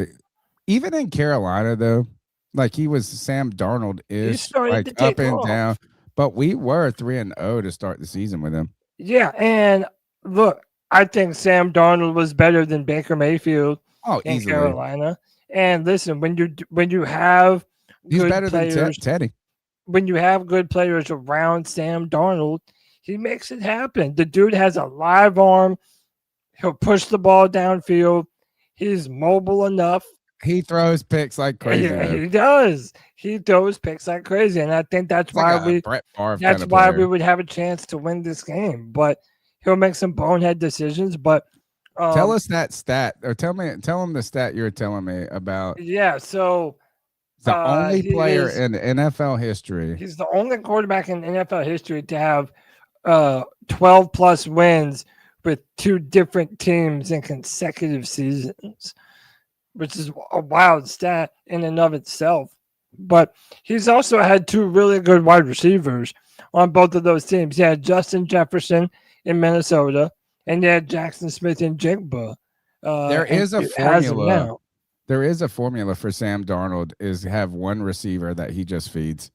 even in Carolina, though. Like, he was Sam Darnold is like up and down. But we were 3-0 to start the season with him. Yeah, and look, I think Sam Darnold was better than Baker Mayfield in easily. Carolina. And listen, when you have he's good better players, than Teddy. When you have good players around Sam Darnold, he makes it happen. The dude has a live arm. He'll push the ball downfield. He's mobile enough. He throws picks like crazy. Yeah, he does. He throws picks like crazy, and I think that's why we would have a chance to win this game. But he'll make some bonehead decisions. But tell us that stat, or tell him the stat you were telling me about. Yeah, so the only player in NFL history. He's the only quarterback in NFL history to have 12 plus wins with 2 different teams in consecutive seasons, which is a wild stat in and of itself. But he's also had 2 really good wide receivers on both of those teams. He had Justin Jefferson in Minnesota, and he had Jackson Smith in Jigba. There is a formula. There is a formula for Sam Darnold, is have one receiver that he just feeds.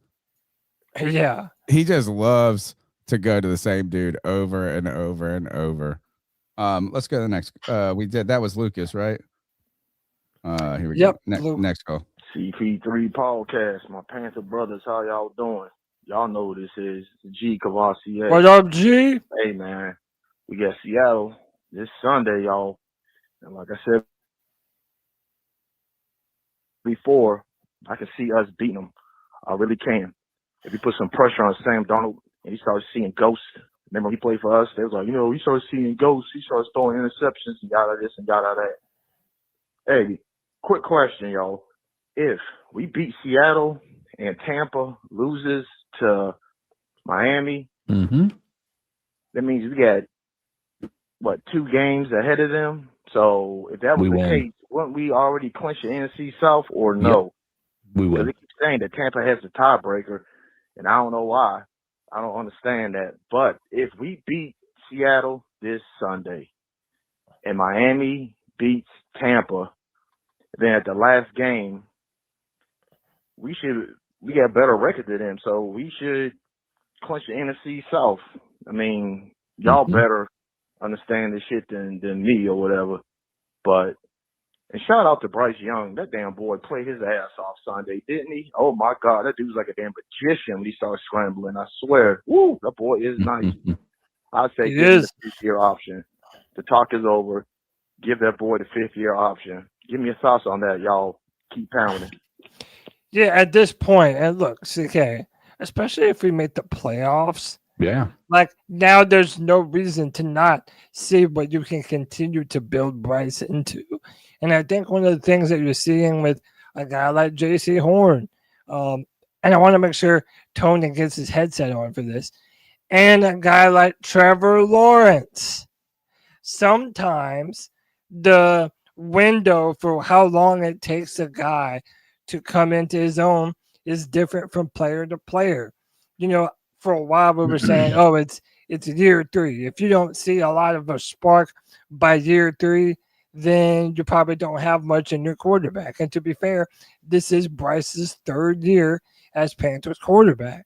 Yeah. He just loves to go to the same dude over and over and over. Let's go to the next. That was Lucas, right? Here we go. Next call. CP3 Podcast. My Panther brothers, how y'all doing? Y'all know who this is. G Cavassier. What up, G? Hey, man. We got Seattle this Sunday, y'all. And like I said before, I can see us beating them. I really can. If you put some pressure on Sam Darnold and he starts seeing ghosts. Remember he played for us? They was like, he started seeing ghosts. He starts throwing interceptions and yada this and yada that. Hey, quick question, y'all. If we beat Seattle and Tampa loses to Miami, that means we got, 2 games ahead of them? So if that was the case, wouldn't we already clinch the NFC South or no? Yep. We would. They keep saying that Tampa has the tiebreaker, and I don't know why. I don't understand that. But if we beat Seattle this Sunday and Miami beats Tampa, then at the last game, we got a better record than them. So we should clinch the NFC South. I mean, y'all better understand this shit than me or whatever. But, and shout out to Bryce Young. That damn boy played his ass off Sunday, didn't he? Oh my God, that dude's like a damn magician when he starts scrambling. I swear. Woo, that boy is nice. I'd say give him the 5th-year option. The talk is over. Give that boy the 5th-year option. Give me your thoughts on that, y'all. Keep pounding. Yeah, at this point, and look, CK, especially if we make the playoffs. Yeah. Like now there's no reason to not see what you can continue to build Bryce into. And I think one of the things that you're seeing with a guy like Jaycee Horn, and I want to make sure Tony gets his headset on for this, and a guy like Trevor Lawrence. Sometimes the window for how long it takes a guy to come into his own is different from player to player. You know, for a while we were saying, oh, it's year 3. If you don't see a lot of a spark by year 3, then you probably don't have much in your quarterback. And to be fair, this is Bryce's 3rd year as Panthers quarterback.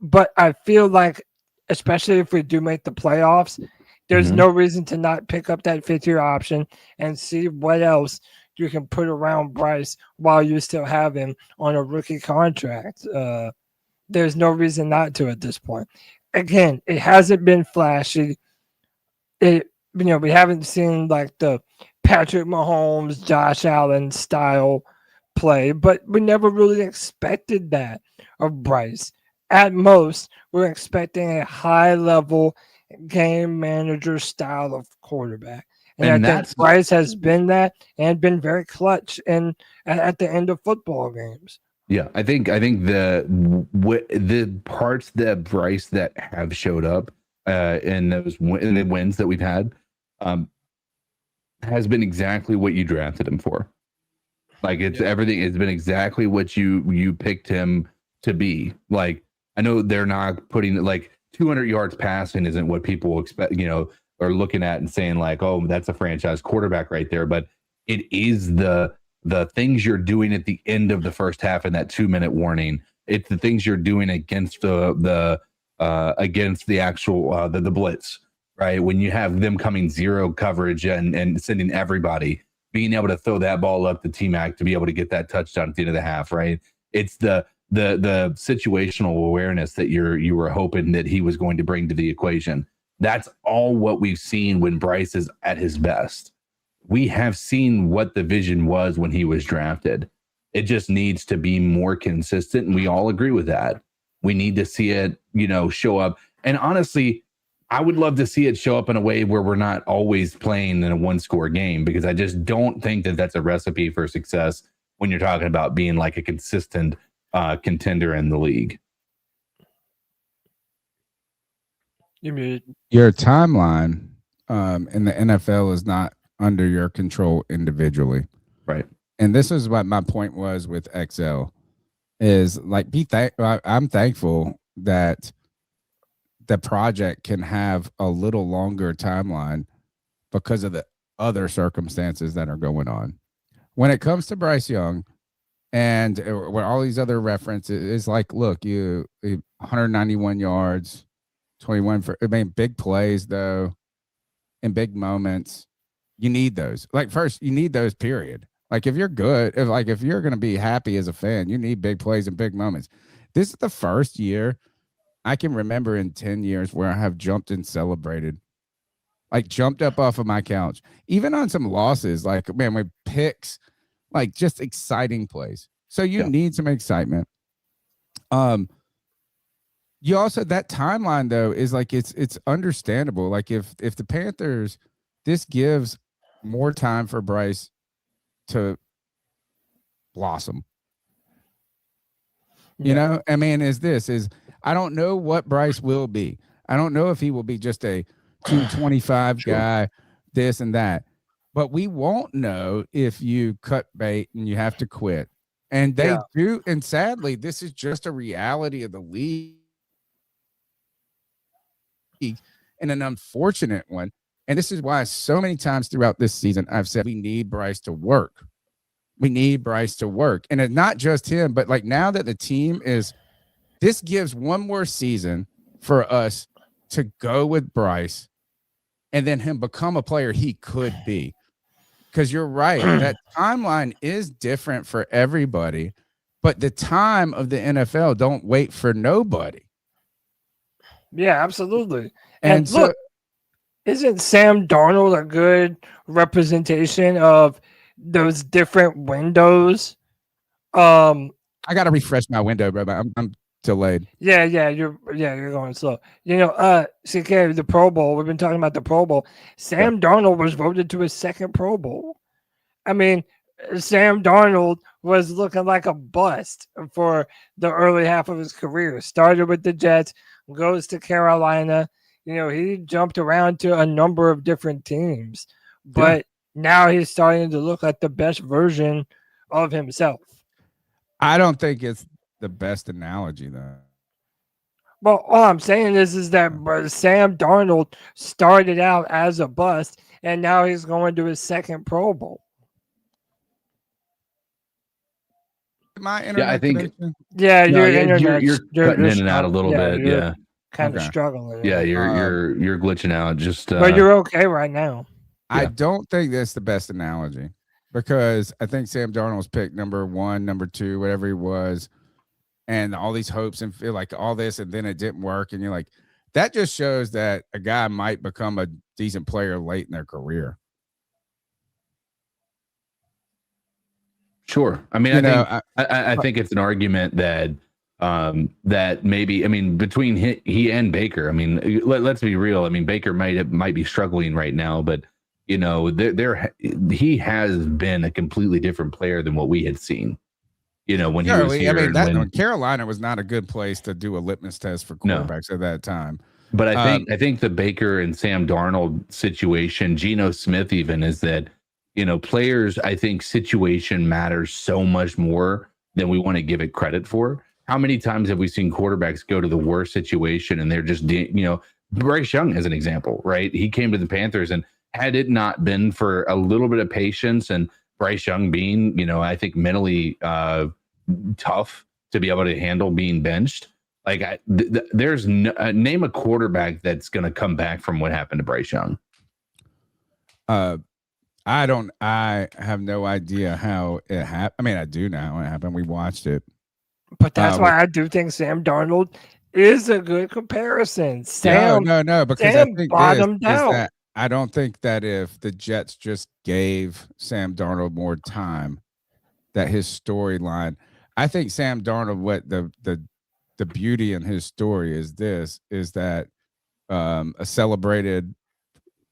But I feel like, especially if we do make the playoffs, there's no reason to not pick up that 5th-year option and see what else you can put around Bryce while you still have him on a rookie contract. There's no reason not to at this point. Again, it hasn't been flashy. We haven't seen like the Patrick Mahomes, Josh Allen style play, but we never really expected that of Bryce. At most, we're expecting a high-level game manager style of quarterback. And I think Bryce has been that and been very clutch at the end of football games. Yeah, I think the parts that Bryce that have showed up in the wins that we've had has been exactly what you drafted him for. Like everything has been exactly what you picked him to be. Like I know they're not putting like 200 yards passing isn't what people expect, are looking at and saying like, oh, that's a franchise quarterback right there. But it is the things you're doing at the end of the first half in that 2-minute warning. It's the things you're doing against the actual the blitz, right? When you have them coming zero coverage and sending everybody, being able to throw that ball up to T-Mac to be able to get that touchdown at the end of the half, right? It's the situational awareness that you were hoping that he was going to bring to the equation. That's all what we've seen when Bryce is at his best. We have seen what the vision was when he was drafted. It just needs to be more consistent, and we all agree with that. We need to see it, show up. And honestly, I would love to see it show up in a way where we're not always playing in a 1-score game, because I just don't think that that's a recipe for success when you're talking about being like a consistent contender in the league. Your timeline in the NFL is not under your control individually. Right. And this is what my point was with XL is like, I'm thankful that the project can have a little longer timeline because of the other circumstances that are going on. When it comes to Bryce Young and with all these other references, it's like, look, you 191 yards, 21 big plays though, in big moments. You need those. Like first, you need those, period. Like if you're good, if you're going to be happy as a fan, you need big plays and big moments. This is the first year I can remember in 10 years where I have jumped and celebrated, like jumped up off of my couch, even on some losses, like, man, with picks, like just exciting plays. So you need some excitement. You also, that timeline though, is like, it's understandable. Like if the Panthers, this gives more time for Bryce to blossom. You know, I mean, I don't know what Bryce will be. I don't know if he will be just a 225 guy, this and that. But we won't know if you cut bait and you have to quit. And they do. And sadly, this is just a reality of the league, and an unfortunate one. And this is why so many times throughout this season, I've said we need Bryce to work. We need Bryce to work. And it's not just him, but like now that the team is, this gives one more season for us to go with Bryce and then him become a player he could be. Because you're right, that timeline is different for everybody, but the time of the NFL don't wait for nobody. Yeah, absolutely. And look, isn't Sam Darnold a good representation of those different windows? I got to refresh my window, bro. I'm delayed. Yeah, you're going slow. CK, the Pro Bowl. We've been talking about the Pro Bowl. Sam Darnold was voted to his second Pro Bowl. I mean, Sam Darnold was looking like a bust for the early half of his career. Started with the Jets, goes to Carolina. He jumped around to a number of different teams, but now he's starting to look like the best version of himself. I don't think it's the best analogy, though. Well, all I'm saying is that Sam Darnold started out as a bust, and now he's going to his second Pro Bowl. My internet I think. connection? Yeah, No, you're cutting in and out a little bit. Yeah, kind of struggling. Yeah, you're glitching out. Just but you're okay right now. I don't think that's the best analogy because I think Sam Darnold was picked number 1, number 2, whatever he was, and all these hopes and feel like all this, and then it didn't work, and you're like, that just shows that a guy might become a decent player late in their career. Sure. I mean, I think it's an argument that that maybe, I mean, between he and Baker, I mean, let's be real. I mean, Baker might be struggling right now, but he has been a completely different player than what we had seen. When he was here. I mean, Carolina was not a good place to do a litmus test for quarterbacks at that time. But I think the Baker and Sam Darnold situation, Geno Smith even, is that players, I think situation matters so much more than we want to give it credit for. How many times have we seen quarterbacks go to the worst situation and they're just, Bryce Young as an example, right? He came to the Panthers, and had it not been for a little bit of patience and Bryce Young being, I think mentally tough to be able to handle being benched, like there's name a quarterback that's going to come back from what happened to Bryce Young. I have no idea how it happened. I mean, I do know how it happened. We watched it. But that's why I do think Sam Darnold is a good comparison. No, because Sam I think bottomed out. that I don't think that if the Jets just gave Sam Darnold more time, that his storyline, I think Sam Darnold, what the beauty in his story is that a celebrated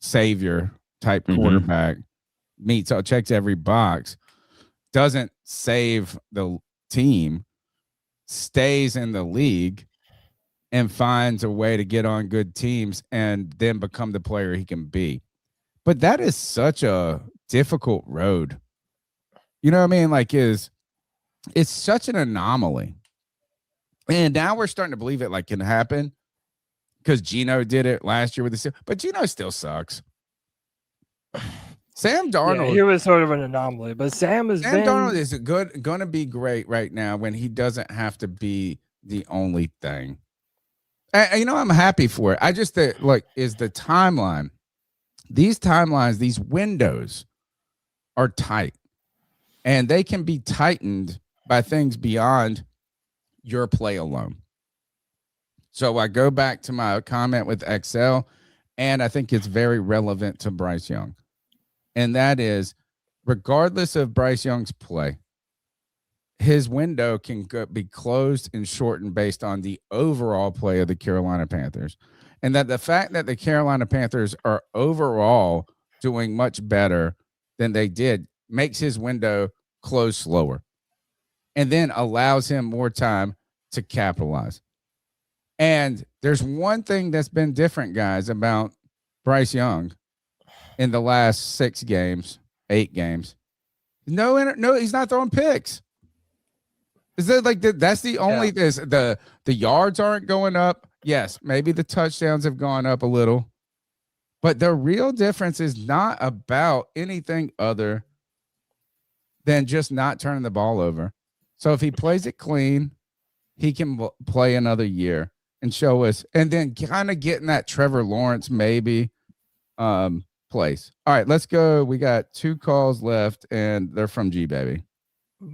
savior type quarterback checks every box, doesn't save the team, stays in the league, and finds a way to get on good teams and then become the player he can be. But that is such a difficult road. You know what I mean? Like, it's such an anomaly. And now we're starting to believe it can happen because Geno did it last year with the, but Geno still sucks. Sam Darnold, he was sort of an anomaly, but Sam Darnold is going to be great right now when he doesn't have to be the only thing. I'm happy for it. I just is the timeline. These timelines, these windows are tight, and they can be tightened by things beyond your play alone. So I go back to my comment with XL, and I think it's very relevant to Bryce Young. And that is, regardless of Bryce Young's play, his window can be closed and shortened based on the overall play of the Carolina Panthers. And that the fact that the Carolina Panthers are overall doing much better than they did makes his window close slower and then allows him more time to capitalize. And there's one thing that's been different, guys, about Bryce Young in the last 8 games. No, he's not throwing picks. Is that that's the only the yards aren't going up? Yes, maybe the touchdowns have gone up a little, but the real difference is not about anything other than just not turning the ball over. So if he plays it clean, he can play another year and show us, and then kind of getting that Trevor Lawrence maybe place. All right, let's go. We got 2 calls left, and they're from G Baby.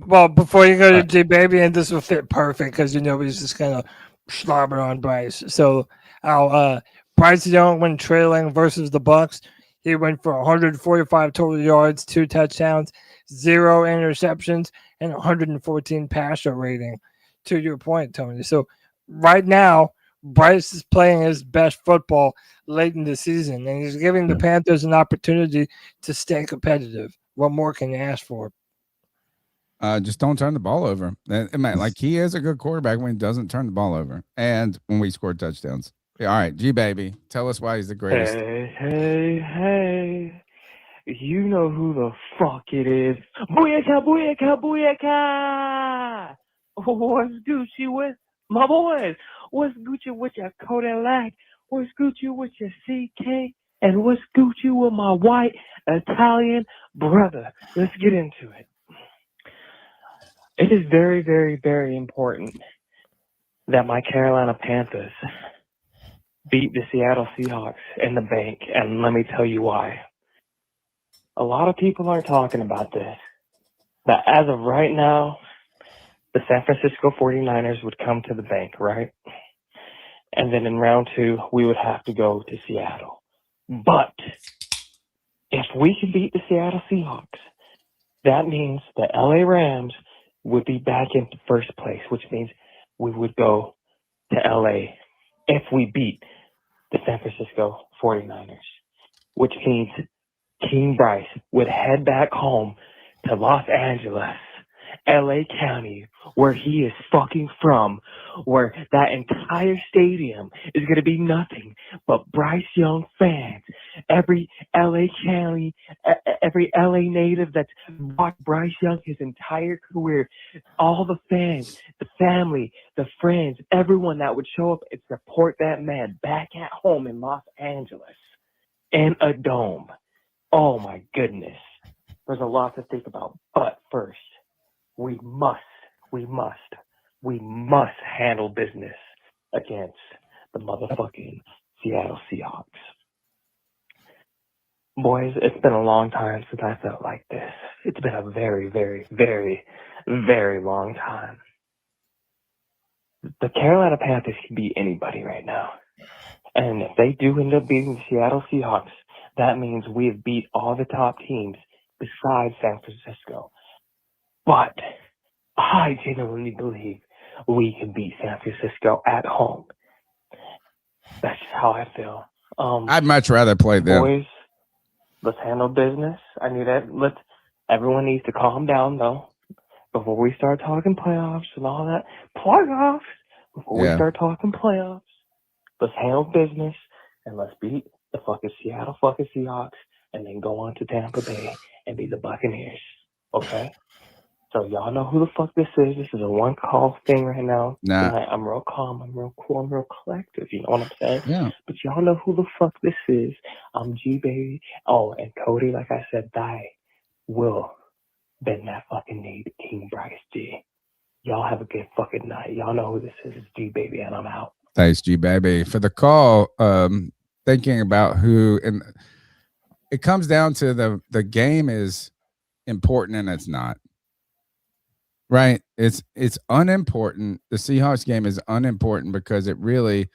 Well, before you go to G Baby, and this will fit perfect because he's just kind of slobber on Bryce. So Bryce Young, when trailing versus the Bucks, he went for 145 total yards, 2 touchdowns, 0 interceptions, and 114 passer rating. To your point, Tony. So right now, Bryce is playing his best football late in the season, and he's giving the Panthers an opportunity to stay competitive. What more can you ask for? Just don't turn the ball over. Man, like, he is a good quarterback when he doesn't turn the ball over, and when we score touchdowns. Yeah, all right, G baby, tell us why he's the greatest. Hey. You know who the fuck it is. Booyaka, booyaka, booyaka! What's Gucci with my boys? What's Gucci with your Cody? What's Gucci with your CK? And what's Gucci with my white Italian brother? Let's get into it. It is very, very, very important that my Carolina Panthers beat the Seattle Seahawks in the bank, and let me tell you why. A lot of people are talking about this, that as of right now, the San Francisco 49ers would come to the bank, right? And then in round 2, we would have to go to Seattle. But if we can beat the Seattle Seahawks, that means the LA Rams would be back in first place, which means we would go to LA if we beat the San Francisco 49ers, which means King Bryce would head back home to Los Angeles, LA County, where he is fucking from, where that entire stadium is going to be nothing but Bryce Young fans. Every LA County, every LA native that's watched Bryce Young his entire career, all the fans, the family, the friends, everyone that would show up and support that man back at home in Los Angeles in a dome. Oh my goodness. There's a lot to think about. But first, we must handle business against the motherfucking Seattle Seahawks. Boys, it's been a long time since I felt like this. It's been a very, very, very, very long time. The Carolina Panthers can beat anybody right now. And if they do end up beating the Seattle Seahawks, that means we have beat all the top teams besides San Francisco. But I genuinely believe we can beat San Francisco at home. That's just how I feel. I'd much rather play them. Boys, let's handle business. Everyone needs to calm down, though, before we start talking playoffs and all that. Before we start talking playoffs, let's handle business and let's beat the fucking Seattle fucking Seahawks and then go on to Tampa Bay and beat the Buccaneers. Okay? So y'all know who the fuck this is. This is a one call thing right now. Nah. Tonight, I'm real calm. I'm real cool. I'm real collective. You know what I'm saying? Yeah. But y'all know who the fuck this is. I'm G baby. Oh, and Cody, like I said, will bend that fucking knee to King Bryce G. Y'all have a good fucking night. Y'all know who this is. It's G baby, and I'm out. Thanks, G baby, for the call. Thinking about who, and it comes down to the game is important and it's not. Right. It's unimportant. The Seahawks game is unimportant because it really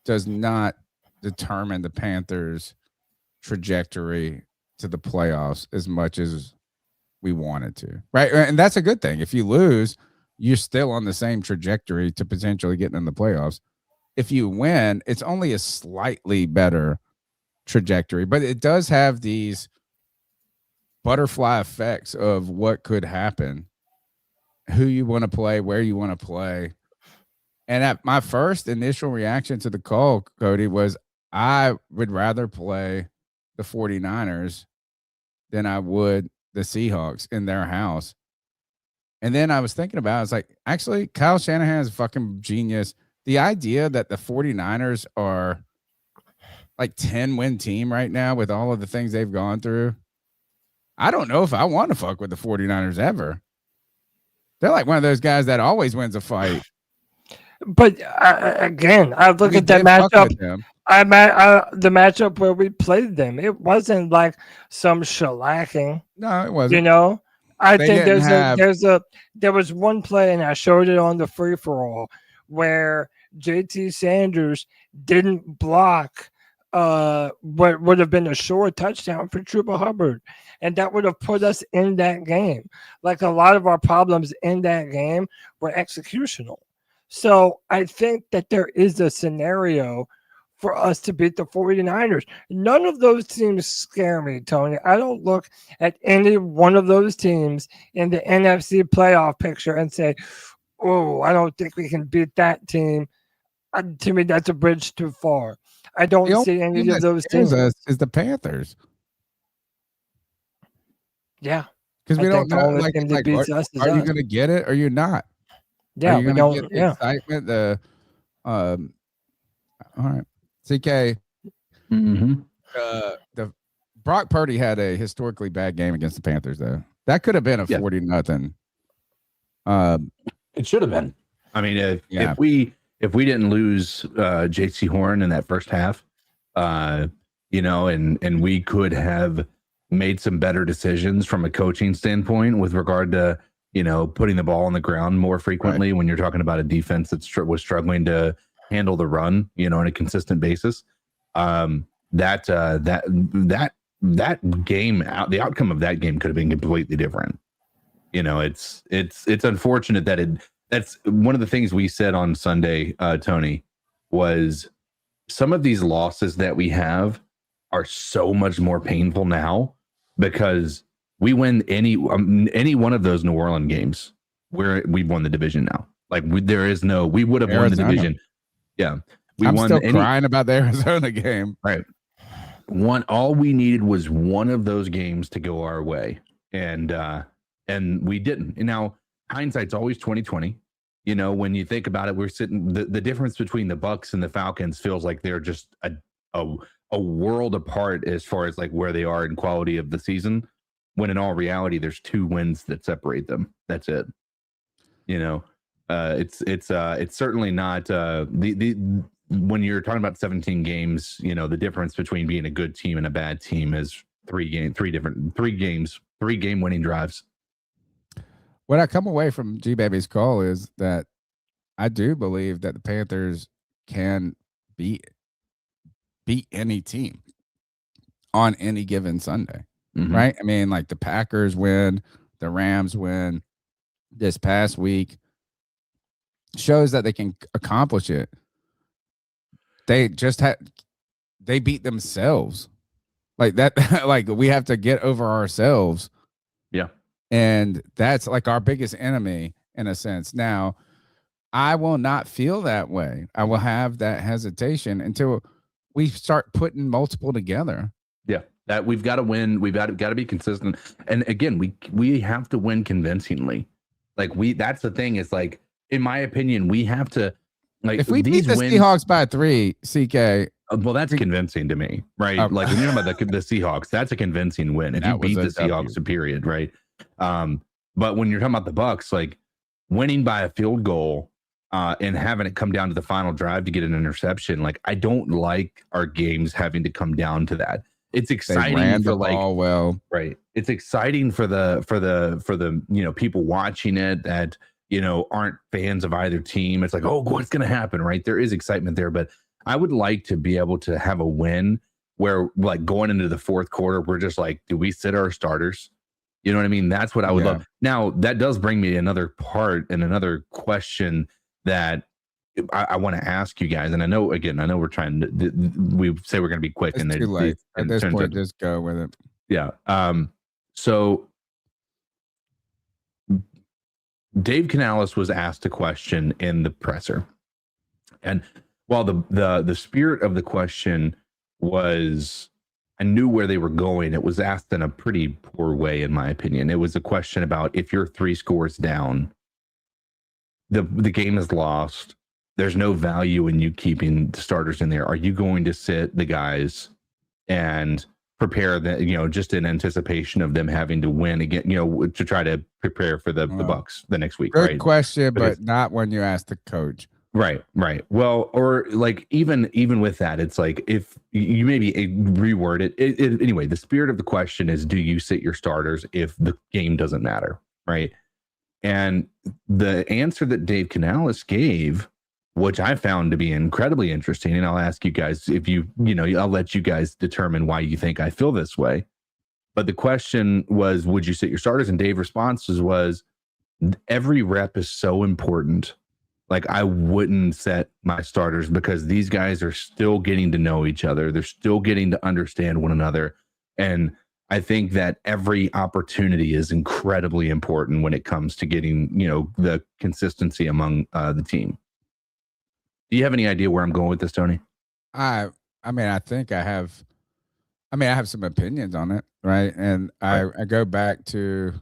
does not determine the Panthers' trajectory to the playoffs as much as we wanted to. Right. And that's a good thing. If you lose, you're still on the same trajectory to potentially getting in the playoffs. If you win, it's only a slightly better trajectory, but it does have these butterfly effects of what could happen. Who you want to play, where you want to play. And at my first initial reaction to the call, Cody, was I would rather play the 49ers than I would the Seahawks in their house. And then I was thinking about it, I was like, actually, Kyle Shanahan is a fucking genius. The idea that the 49ers are like 10-win team right now with all of the things they've gone through, I don't know if I want to fuck with the 49ers ever. They're like one of those guys that always wins a fight. But again, I look at that matchup. The matchup where we played them, it wasn't like some shellacking. No, it wasn't. You know, I think there was one play, and I showed it on the free for all, where JT Sanders didn't block what would have been a short touchdown for Chuba Hubbard. And that would have put us in that game. Like a lot of our problems in that game were executional. So I think that there is a scenario for us to beat the 49ers. None of those teams scare me, Tony. I don't look at any one of those teams in the NFC playoff picture and say, oh, I don't think we can beat that team. To me, that's a bridge too far. I don't see any of those teams. Is the Panthers. Yeah. Because we don't know, are you going to get it or you're not? Yeah, are you we gonna don't. Get the excitement. All right, CK. The Brock Purdy had a historically bad game against the Panthers, though. That could have been a 40-0. It should have been. I mean, if we didn't lose Jaycee Horn in that first half, and we could have made some better decisions from a coaching standpoint with regard to putting the ball on the ground more frequently when you're talking about a defense that was struggling to handle the run, on a consistent basis. That game, the outcome of that game could have been completely different. It's unfortunate that that's one of the things we said on Sunday, Tony, was some of these losses that we have are so much more painful now because we win any one of those New Orleans games where we've won the division now. Like we would have won the division. Yeah. I'm still crying about the Arizona game. Right. All we needed was one of those games to go our way. And we didn't. And now hindsight's always 2020. When you think about it, we're sitting the difference between the Bucs and the Falcons feels like they're just a world apart as far as like where they are in quality of the season. When in all reality, there's 2 wins that separate them. That's it. It's certainly not when you're talking about 17 games, the difference between being a good team and a bad team is 3 game winning drives. What I come away from G Baby's call is that I do believe that the Panthers can beat any team on any given Sunday. Mm-hmm. Right? I mean, like the Packers win, the Rams win this past week. Shows that they can accomplish it. They beat themselves. Like that, like we have to get over ourselves. Yeah. And that's like our biggest enemy in a sense. Now, I will not feel that way. I will have that hesitation until we start putting multiple together. Yeah. That we've got to win. We've got to be consistent. And again, we have to win convincingly. Like that's the thing is like, in my opinion, we have to like if we beat the Seahawks by 3, CK. Well, that's convincing to me, right? Like when you're talking about the Seahawks, that's a convincing win. If you beat the Seahawks, period, right? But when you're talking about the Bucs, like winning by a field goal and having it come down to the final drive to get an interception, like I don't like our games having to come down to that. It's exciting for like right. It's exciting for the people watching it that aren't fans of either team. It's like, oh, what's going to happen, right? There is excitement there, but I would like to be able to have a win where, like, going into the fourth quarter, we're just like, do we sit our starters? You know what I mean? That's what I would love. Now, that does bring me to another part and another question that I want to ask you guys. And I know we're trying to, we say we're going to be quick. It's and too late. At this point, just go with it. Yeah. So Dave Canales was asked a question in the presser. And while the spirit of the question was, I knew where they were going, it was asked in a pretty poor way, in my opinion. It was a question about if you're 3 scores down, the game is lost. There's no value in you keeping the starters in there. Are you going to sit the guys and prepare that, just in anticipation of them having to win again, to try to prepare for the Bucs the next week? Good right? question, but not when you ask the coach. Right. Well, or like even with that, it's like if you maybe reword it. Anyway, the spirit of the question is, do you sit your starters if the game doesn't matter? Right. And the answer that Dave Canales gave, which I found to be incredibly interesting, and I'll ask you guys if I'll let you guys determine why you think I feel this way. But the question was, would you sit your starters? And Dave's response was, every rep is so important like I wouldn't set my starters because these guys are still getting to know each other. They're still getting to understand one another. And I think that every opportunity is incredibly important when it comes to getting, the consistency among the team. Do you have any idea where I'm going with this, Tony? I think I have some opinions on it, right? And I go back to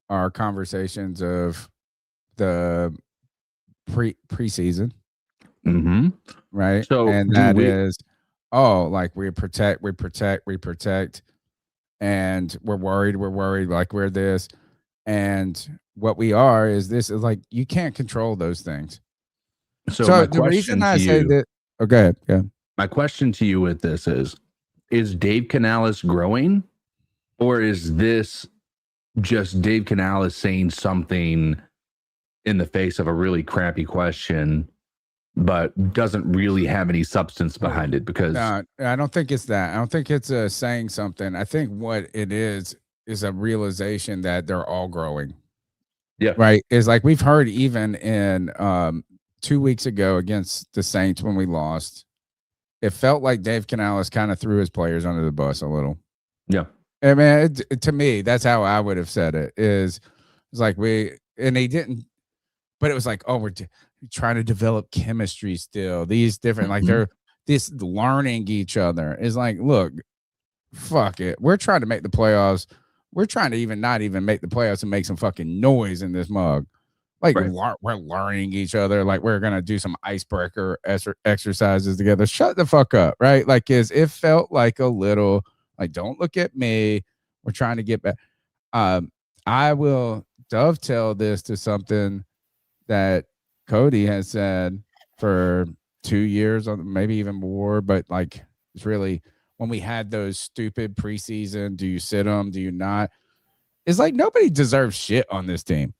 our conversations of the preseason, right? So and that is, like we protect, and we're worried, like we're this, and what we are is this is like you can't control those things. So the reason I say that, okay, yeah. My question to you with this is Dave Canales growing, or is this just Dave Canales saying something in the face of a really crappy question, but doesn't really have any substance behind it? Because no, I don't think it's that. I don't think it's saying something. I think what it is a realization that they're all growing. Yeah. Right. It's like we've heard even in 2 weeks ago against the Saints when we lost, it felt like Dave Canales kind of threw his players under the bus a little. Yeah. I mean, to me, that's how I would have said it. It's like they didn't, but it was like, we're trying to develop chemistry still. These different, like they're this learning each other. It's like, look, fuck it. We're trying to make the playoffs. We're trying to even not even make the playoffs and make some fucking noise in this mug. Like we're learning each other. Like we're going to do some icebreaker exercises together. Shut the fuck up. Right. Like it felt like a little, like, don't look at me. We're trying to get back. I will dovetail this to something that Cody has said for 2 years, or maybe even more. But like, it's really when we had those stupid preseason, do you sit them? Do you not? It's like nobody deserves shit on this team.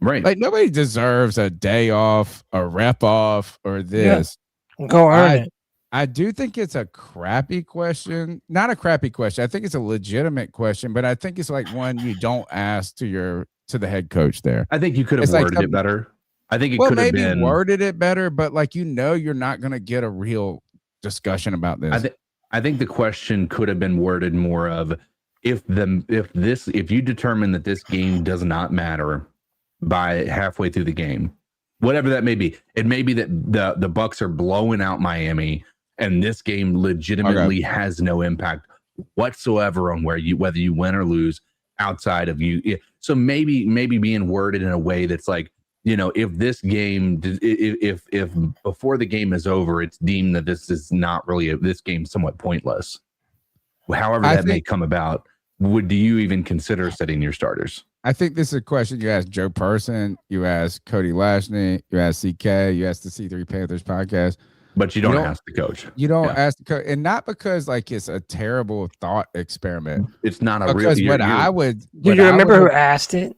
Right. Like nobody deserves a day off, a rep off, or this. Yeah. Go earn it. I do think it's a crappy question. Not a crappy question. I think it's a legitimate question, but I think it's like one you don't ask to the head coach there. I think you could have worded it better. I think it could have been worded it better, but like you're not going to get a real discussion about this. I think the question could have been worded more of if you determine that this game does not matter by halfway through the game, whatever that may be. It may be that the Bucks are blowing out Miami and this game legitimately has no impact whatsoever on whether you win or lose outside of you. So maybe being worded in a way that's like, if this game, if before the game is over, it's deemed that this is not really this game somewhat pointless. However that may come about, do you even consider setting your starters? I think this is a question you ask Joe Person, you ask Cody Lashney, you ask CK, you ask the C3 Panthers podcast. But you don't ask the coach. You don't ask the coach. And not because like it's a terrible thought experiment. It's not a because real. Do you remember who asked it?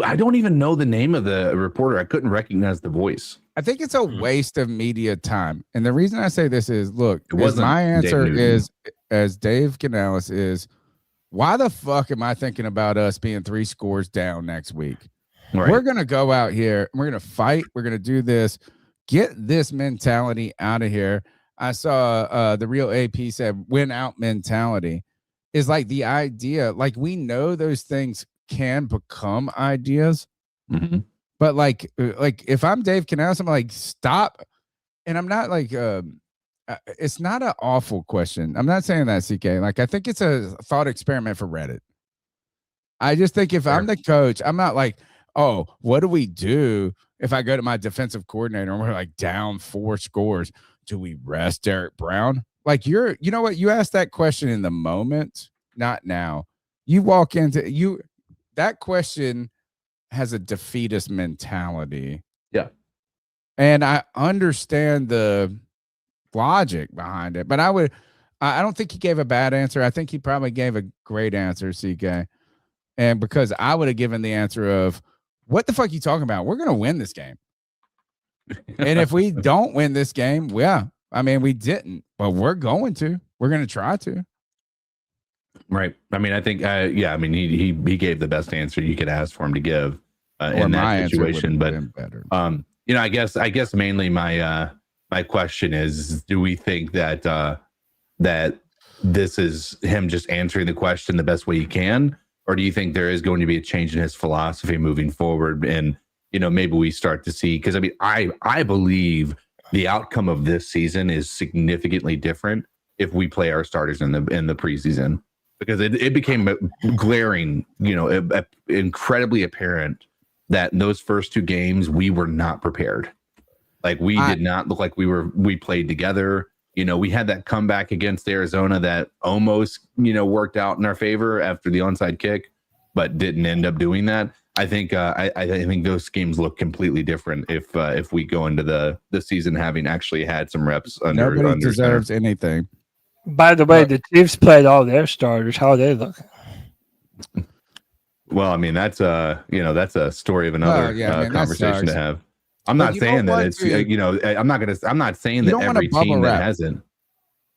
I don't even know the name of the reporter. I couldn't recognize the voice. I think it's a waste of media time. And the reason I say this is, look, wasn't my answer Dave is, as Dave Canales is, why the fuck am I thinking about us being 3 scores down next week? Right. We're going to go out here. We're going to fight. We're going to do this. Get this mentality out of here. I saw the real AP said win out mentality is like the idea. Like we know those things can become ideas. Mm-hmm. But like if I'm Dave Canales, I'm like, stop. And I'm not like, it's not an awful question. I'm not saying that, CK. Like, I think it's a thought experiment for Reddit. I just think if I'm the coach, I'm not like, oh, what do we do if I go to my defensive coordinator and we're like down 4 scores? Do we rest Derrick Brown? Like you know what? You ask that question in the moment, not now. You walk into that question has a defeatist mentality. Yeah. And I understand the logic behind it, but I don't think he gave a bad answer. I think he probably gave a great answer, CK. And because I would have given the answer of, what the fuck are you talking about? We're going to win this game. And if we don't win this game, I mean, we didn't, but we're going to. We're going to try to. Right. I mean, I think, I mean, he gave the best answer you could ask for him to give in that situation. But I guess mainly my question is, do we think that that this is him just answering the question the best way he can, or do you think there is going to be a change in his philosophy moving forward? And maybe we start to see, because I believe the outcome of this season is significantly different if we play our starters in the preseason, because it became glaring, incredibly apparent that in those first 2 games we were not prepared. Like we did not look like we played together. We had that comeback against Arizona that almost, worked out in our favor after the onside kick, but didn't end up doing that. I think I think those games look completely different if we go into the season having actually had some reps under. Nobody deserves anything. By the way, the Chiefs played all their starters. How are they looking? Well, I mean, that's a story of another conversation to have. I'm not saying that it's I'm not saying that every team that hasn't.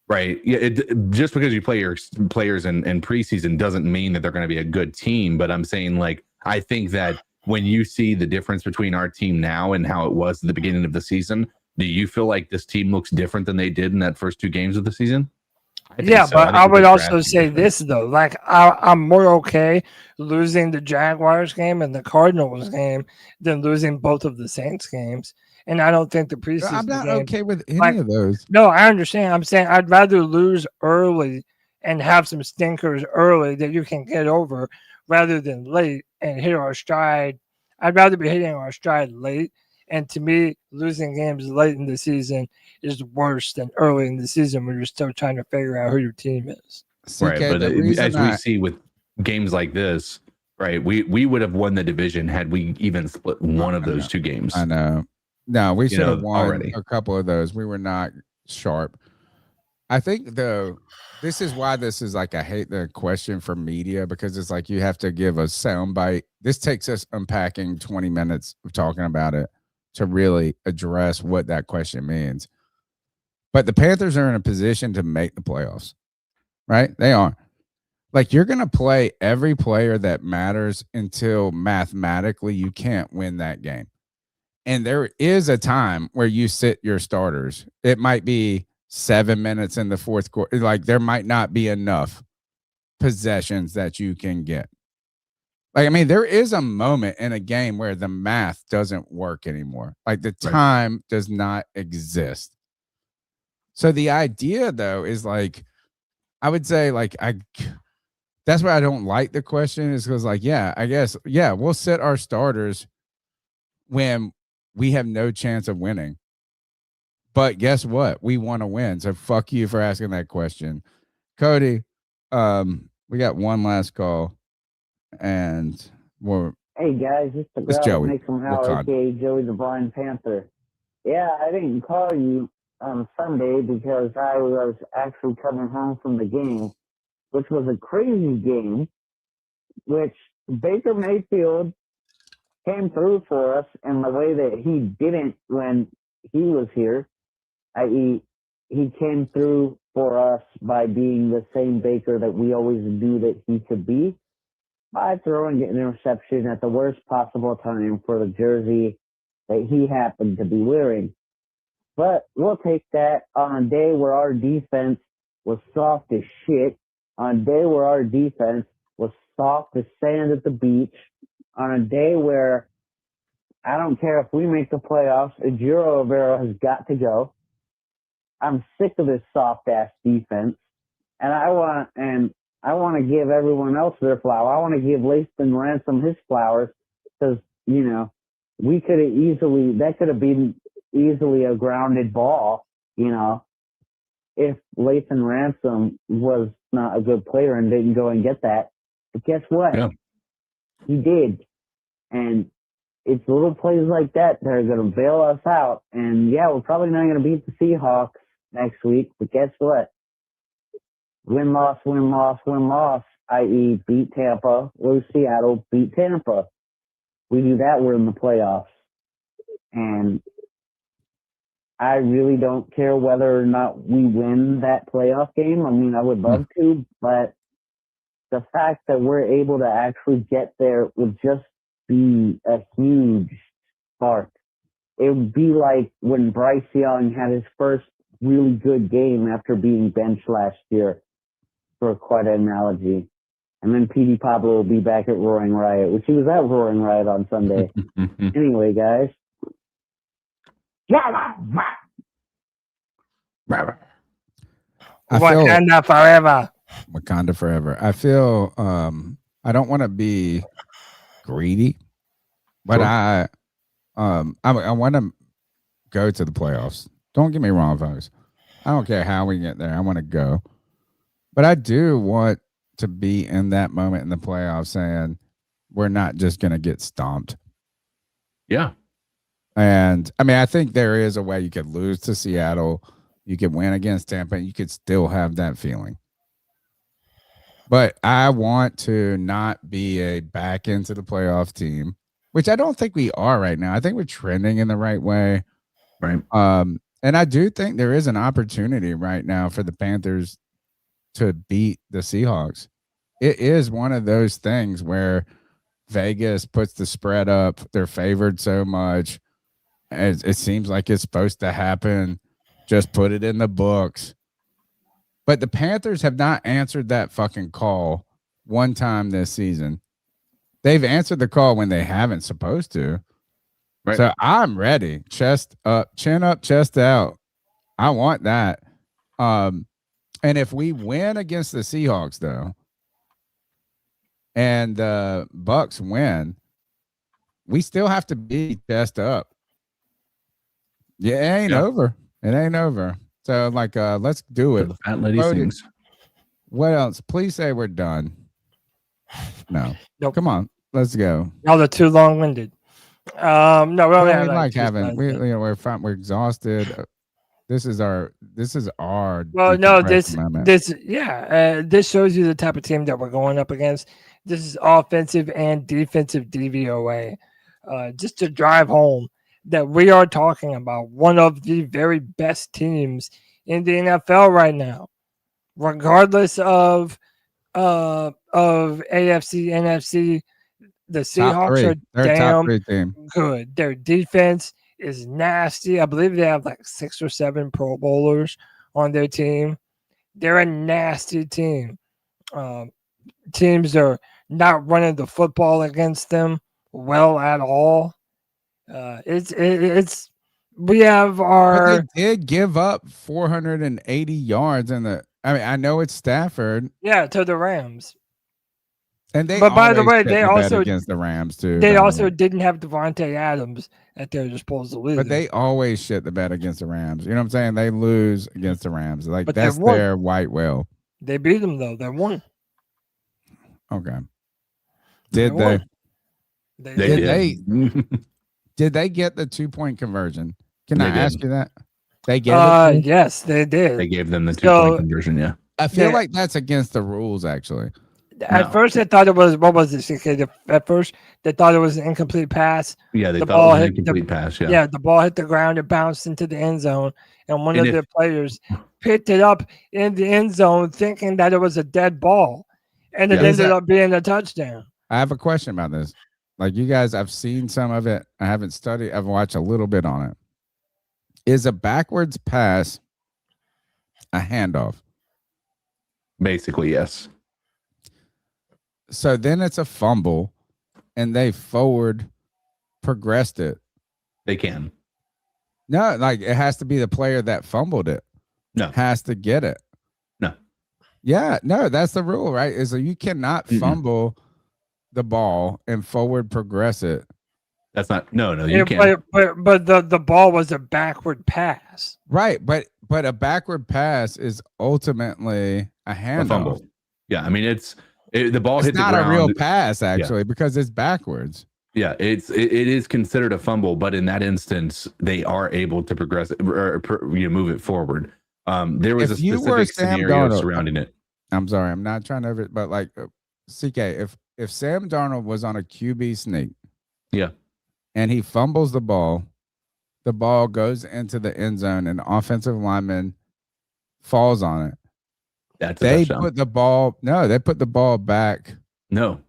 Right. Yeah. Just because you play your players in preseason doesn't mean that they're going to be a good team. But I'm saying, like, I think that when you see the difference between our team now and how it was at the beginning of the season, do you feel like this team looks different than they did in that first 2 games of the season? Yeah, so. But I would also say this, though. Like, I'm more okay losing the Jaguars game and the Cardinals game than losing both of the Saints games. And I don't think the preseason I'm not game, okay with any of those. No, I understand. I'm saying I'd rather lose early and have some stinkers early that you can get over rather than late and hit our stride. I'd rather be hitting our stride late. And to me, losing games late in the season is worse than early in the season when you're still trying to figure out who your team is. Right, but as we see with games like this, right, we would have won the division had we even split one of those 2 games. I know. No, we should have won already a couple of those. We were not sharp. I think, though, this is why this is like, I hate the question for media, because it's like you have to give a soundbite. This takes us unpacking 20 minutes of talking about it to really address what that question means. But the Panthers are in a position to make the playoffs, right? They are. Like, you're going to play every player that matters until mathematically you can't win that game. And there is a time where you sit your starters. It might be 7 minutes in the fourth quarter. Like, there might not be enough possessions that you can get. Like, I mean, there is a moment in a game where the math doesn't work anymore. Like, the time does not exist. So the idea, though, is like, I would say, like, that's why I don't like the question, is because, like, I guess, we'll sit our starters when we have no chance of winning. But guess what? We want to win. So fuck you for asking that question. Cody, we got one last call. And hey guys, it's Joey. Make some Hell, aka Joey the Blind Panther. Yeah, I didn't call you on Sunday because I was actually coming home from the game, which was a crazy game, which Baker Mayfield came through for us in the way that he didn't when he was here, i.e., he came through for us by being the same Baker that we always knew that he could be, by throwing an interception at the worst possible time for the jersey that he happened to be wearing. But we'll take that on a day where our defense was soft as shit, on a day where our defense was soft as sand at the beach, on a day where I don't care if we make the playoffs, Ejiro Rivera has got to go. I'm sick of this soft-ass defense, and I want to give everyone else their flower. I want to give Lathan Ransom his flowers because, we could have that could have been easily a grounded ball, if Lathan Ransom was not a good player and didn't go and get that. But guess what? Yeah. He did. And it's little plays like that that are going to bail us out. And, we're probably not going to beat the Seahawks next week, but guess what? Win-loss, win-loss, win-loss, i.e. beat Tampa, lose Seattle, beat Tampa. We do that, we're in the playoffs. And I really don't care whether or not we win that playoff game. I mean, I would love to, but the fact that we're able to actually get there would just be a huge spark it would be like when Bryce Young had his first really good game after being benched last year, for quite an analogy. And then PD Pablo will be back at Roaring Riot, which he was at Roaring Riot on Sunday. Anyway, guys. Wakanda forever. Wakanda forever. I feel I don't want to be greedy, but Sure. I want to go to the playoffs. Don't get me wrong, folks. I don't care how we get there. I want to go. But I do want to be in that moment in the playoffs saying we're not just going to get stomped. Yeah. And I mean, I think there is a way you could lose to Seattle. You could win against Tampa. And you could still have that feeling. But I want to not be a back into the playoff team, which I don't think we are right now. I think we're trending in the right way. Right. And I do think there is an opportunity right now for the Panthers to beat the Seahawks. It is one of those things where Vegas puts the spread up. They're favored so much. It seems like it's supposed to happen. Just put it in the books. But the Panthers have not answered that fucking call one time this season. They've answered the call when they haven't supposed to. Right. So I'm ready. Chest up, chin up, chest out. I want that. And if we win against the Seahawks, though, and the Bucks win, we still have to be chest up. Yeah, it ain't over. It ain't over. So, like, let's do it. The fat lady sings. What else? Please say we're done. No. Nope. Come on. Let's go. Y'all are too long-winded. No, we only I have mean, like having we're fine. We're exhausted. This is our. Well, no, this moment. this shows you the type of team that we're going up against. This is offensive and defensive DVOA. Just to drive home that we are talking about one of the very best teams in the NFL right now, regardless of AFC, NFC. The Seahawks are damn good. Their defense is nasty. I believe they have like 6 or 7 Pro Bowlers on their team. They're a nasty team. Teams are not running the football against them well at all. We have our. But they did give up 480 yards in the. I mean, I know it's Stafford. Yeah, to the Rams. And but by the way, they also against the Rams too. They also didn't have Devontae Adams at their disposal either. But they always shit the bed against the Rams. You know what I'm saying? They lose against the Rams. Like but that's their white whale. They beat them though. They won. Okay. Did they? Did they get the 2-point conversion? Can I ask you that? They gave it. Yes, they did. They gave them the 2-point conversion. Yeah. I feel like that's against the rules, actually. At first, they thought it was what was it? CK? At first, they thought it was an incomplete pass. Yeah, they thought it was an incomplete pass. Yeah, the ball hit the ground, it bounced into the end zone, and one of their players picked it up in the end zone, thinking that it was a dead ball, and it ended up being a touchdown. I have a question about this. Like you guys, I've seen some of it. I haven't studied. I've watched a little bit on it. Is a backwards pass a handoff? Basically, yes. So then it's a fumble, and they forward progressed it. They can. No, like it has to be the player that fumbled it. No. Has to get it. No. Yeah, no, that's the rule, right? Is that you cannot fumble the ball and forward progress it. That's not you can't. But the ball was a backward pass. Right, but a backward pass is ultimately a handoff. Fumble. Yeah, I mean the ball hit the ground. It's not a real pass actually because it's backwards. Yeah, it is considered a fumble, but in that instance, they are able to progress or move it forward. There was a specific scenario surrounding it. I'm sorry, I'm not trying to, but like CK, if Sam Darnold was on a QB sneak, yeah, and he fumbles the ball goes into the end zone, and the offensive lineman falls on it. They put the ball back. No.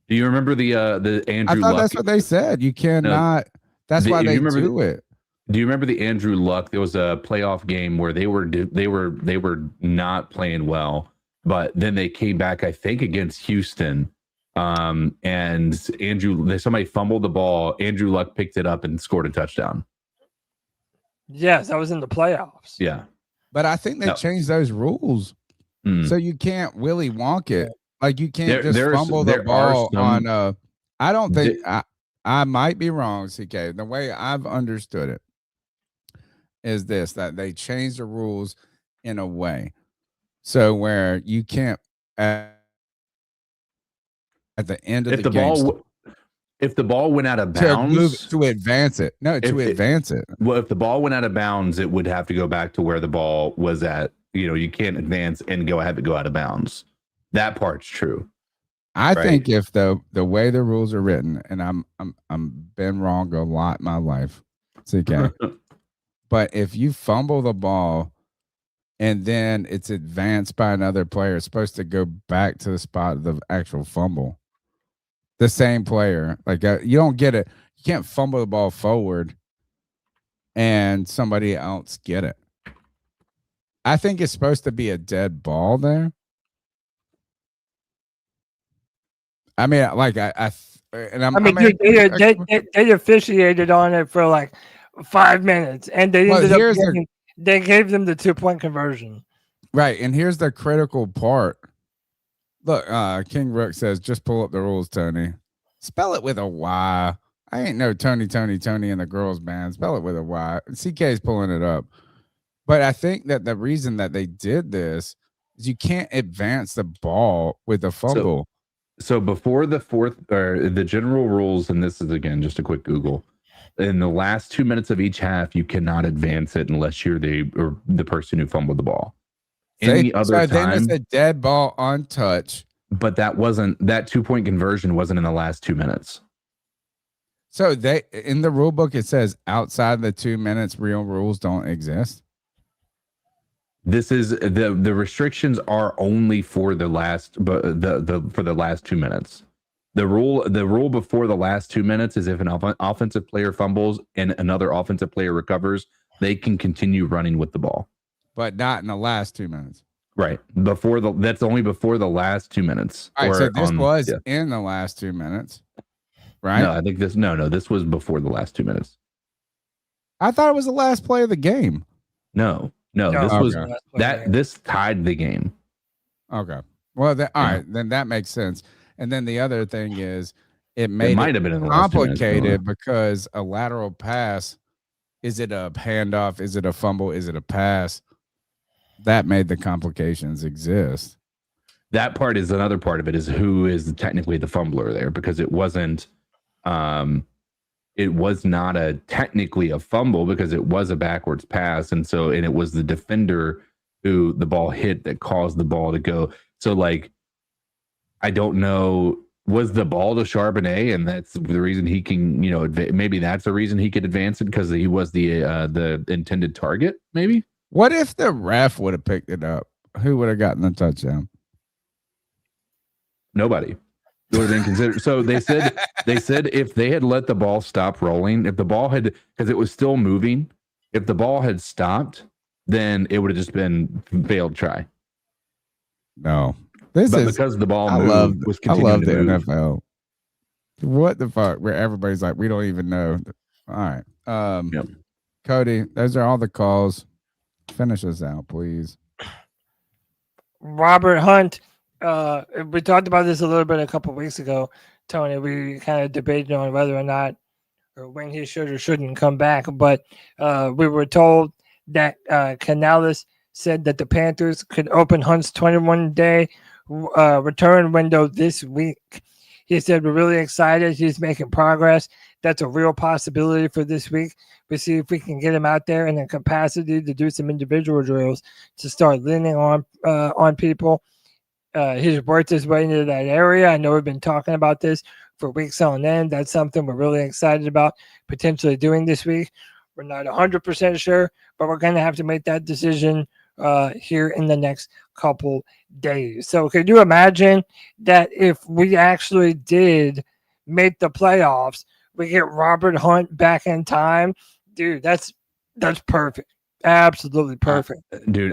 Do you remember the Andrew I thought Luck? that's what they said. You cannot. That's why they do it. Do you remember the Andrew Luck? There was a playoff game where they were not playing well, but then they came back, I think, against Houston. And somebody fumbled the ball. Andrew Luck picked it up and scored a touchdown. Yes, that was in the playoffs. Yeah. But I think they changed those rules. So you can't willy wonk it. Like you can't fumble the ball on I don't think I might be wrong, CK. The way I've understood it is this, that they changed the rules in a way so where you can't at the end of the game if the ball went out of bounds to advance it. No, to advance it. Well, if the ball went out of bounds, it would have to go back to where the ball was at. You can't advance and have to go out of bounds. That part's true. I think if the way the rules are written, and I'm been wrong a lot in my life, it's okay. But if you fumble the ball and then it's advanced by another player, it's supposed to go back to the spot of the actual fumble. The same player. Like you don't get it. You can't fumble the ball forward and somebody else get it. I think it's supposed to be a dead ball there. I mean, like they officiated on it for like 5 minutes, and they they gave them the 2-point conversion. Right, and here's the critical part. Look, King Rook says, just pull up the rules, Tony. Spell it with a Y. I ain't no Tony in the girls' band. Spell it with a Y. CK's pulling it up. But I think that the reason that they did this is you can't advance the ball with a fumble. So before the fourth, or the general rules, and this is again just a quick Google, in the last 2 minutes of each half, you cannot advance it unless you're the person who fumbled the ball. Any other time, then it's a dead ball untouched. But that 2-point conversion wasn't in the last 2 minutes. So in the rule book it says outside the 2 minutes, real rules don't exist. This is the restrictions are only for the last, but for the last 2 minutes. The rule before the last 2 minutes is if an offensive player fumbles and another offensive player recovers, they can continue running with the ball. But not in the last 2 minutes. Right. That's only before the last 2 minutes. All right, so this was in the last 2 minutes. Right? No, I think this was before the last 2 minutes. I thought it was the last play of the game. No, this was this tied the game. Okay. Well, all right, then that makes sense. And then the other thing is it might have been in the complicated because a lateral pass, is it a handoff? Is it a fumble? Is it a pass? That made the complications exist. That part is another part of it, is who is technically the fumbler there, because it wasn't it was not technically a fumble because it was a backwards pass, and it was the defender who the ball hit that caused the ball to go. So like, I don't know, was the ball to Charbonnet, and that's the reason he can, maybe that's the reason he could advance it, because he was the intended target, maybe. What if the ref would have picked it up? Who would have gotten the touchdown? Nobody. It would have been considered. So they said if they had let the ball stop rolling, if the ball had, because it was still moving, if the ball had stopped, then it would have just been failed try. No. Because the ball was continuing to move. NFL. What the fuck? Where everybody's like, we don't even know. All right. Cody, those are all the calls. Finish us out, please. Robert Hunt. We talked about this a little bit a couple of weeks ago, Tony. We kind of debated on whether or not, or when he should or shouldn't come back. But we were told that Canales said that the Panthers could open Hunt's 21-day return window this week. He said, we're really excited. He's making progress. That's a real possibility for this week. We see if we can get him out there in a capacity to do some individual drills to start leaning on people. He's worked his way into that area. I know we've been talking about this for weeks on end. That's something we're really excited about potentially doing this week. We're not 100% sure, but we're going to have to make that decision here in the next couple days. So could you imagine that if we actually did make the playoffs, we get Robert Hunt back in time dude, that's perfect. Absolutely perfect. Dude,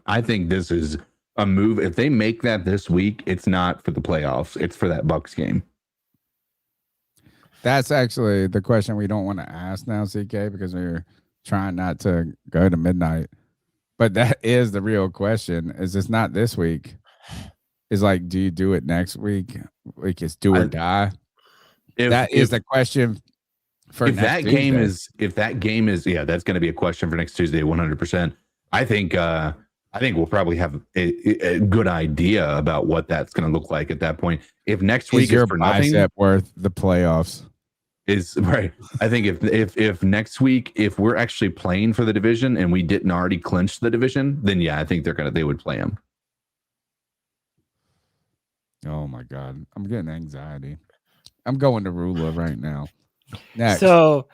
I think this is a move. If they make that this week, it's not for the playoffs. It's for that Bucks game. That's actually the question we don't want to ask now, CK, because we're trying not to go to midnight. But that is the real question. Is it's not this week? Is like, do you do it next week? Like it's do or die. That is the question for if next that Tuesday. game is that's going to be a question for next Tuesday, 100%. I think we'll probably have a good idea about what that's going to look like at that point. If next week is for nothing, worth the playoffs is right. I think if next week, if we're actually playing for the division and we didn't already clinch the division, then yeah, I think they would play him. Oh my God, I'm getting anxiety. I'm going to Rula right now. Next. So,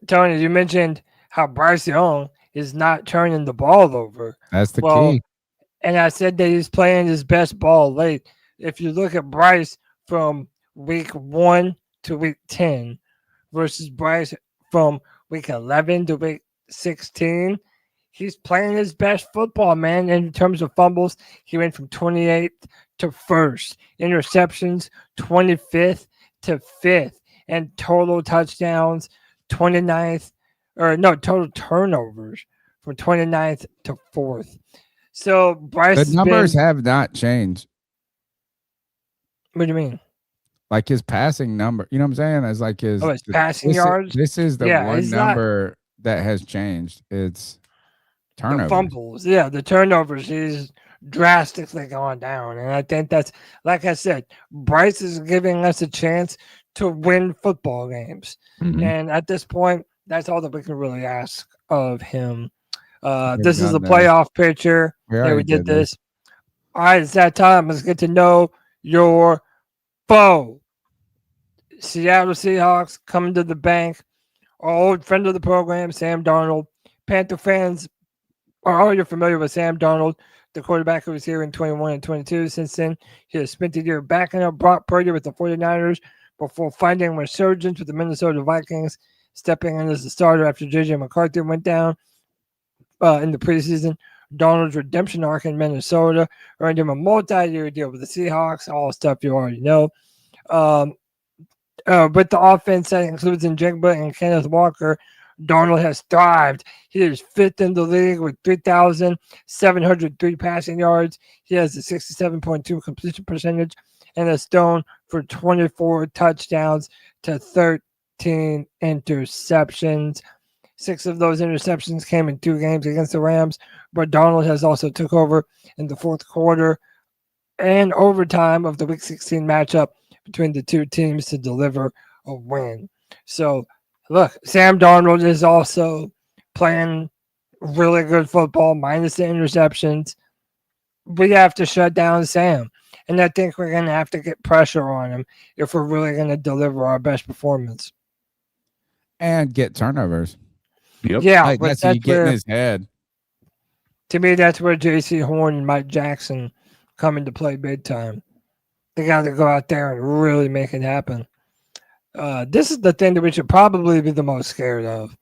Tony, you mentioned how Bryce Young is not turning the ball over. That's the key. And I said that he's playing his best ball late. If you look at Bryce from week 1 to week 10 versus Bryce from week 11 to week 16, he's playing his best football, man. In terms of fumbles, he went from 28th to 1st. Interceptions, 25th to 5th. And total touchdowns, total turnovers from 29th to 4th. So Bryce, the numbers have not changed. What do you mean? Like his passing number, you know what I'm saying? It's like his passing yards. This is the one number that has changed. It's turnovers. The fumbles, the turnovers is drastically gone down. And I think that's, like I said, Bryce is giving us a chance to win football games. Mm-hmm. And at this point, that's all that we can really ask of him. This is the playoff picture. We did this. All right, it's that time. Let's get to know your foe. Seattle Seahawks coming to the bank. Our old friend of the program, Sam Darnold. Panther fans are already familiar with Sam Darnold, the quarterback who was here in 21 and 22. Since then, he has spent the year backing up Brock Purdy with the 49ers before finding a resurgence with the Minnesota Vikings, stepping in as the starter after J.J. McCarthy went down in the preseason. Darnold's redemption arc in Minnesota earned him a multi-year deal with the Seahawks, all stuff you already know. With the offense that includes Njigba and Kenneth Walker, Darnold has thrived. He is 5th in the league with 3,703 passing yards. He has a 67.2 completion percentage and is thrown for 24 touchdowns to 13 interceptions. 6 of those interceptions came in 2 games against the Rams, but Darnold has also took over in the 4th quarter and overtime of the Week 16 matchup between the two teams to deliver a win. So, look, Sam Darnold is also playing really good football, minus the interceptions. We have to shut down Sam. And I think we're going to have to get pressure on him if we're really going to deliver our best performance. And get turnovers. Yep. Yeah, like, that's what you get in his head. To me, that's where Jaycee Horn and Mike Jackson come into play big time. They got to go out there and really make it happen. This is the thing that we should probably be the most scared of.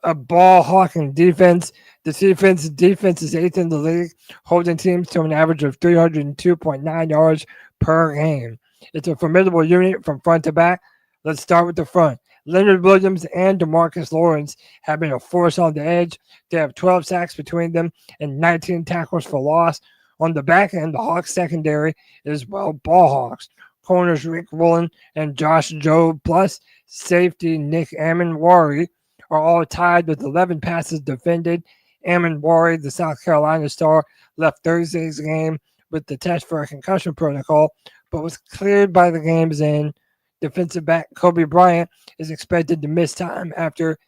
A ball-hawking defense. The defense is 8th in the league, holding teams to an average of 302.9 yards per game. It's a formidable unit from front to back. Let's start with the front. Leonard Williams and DeMarcus Lawrence have been a force on the edge. They have 12 sacks between them and 19 tackles for loss. On the back end, the Hawks secondary is, ball hawks. Corners Rick Woolen and Josh Jobe plus safety Nick Amenwari are all tied with 11 passes defended. Amenwari, the South Carolina star, left Thursday's game with the test for a concussion protocol, but was cleared by the game's end. Defensive back Kobe Bryant is expected to miss time after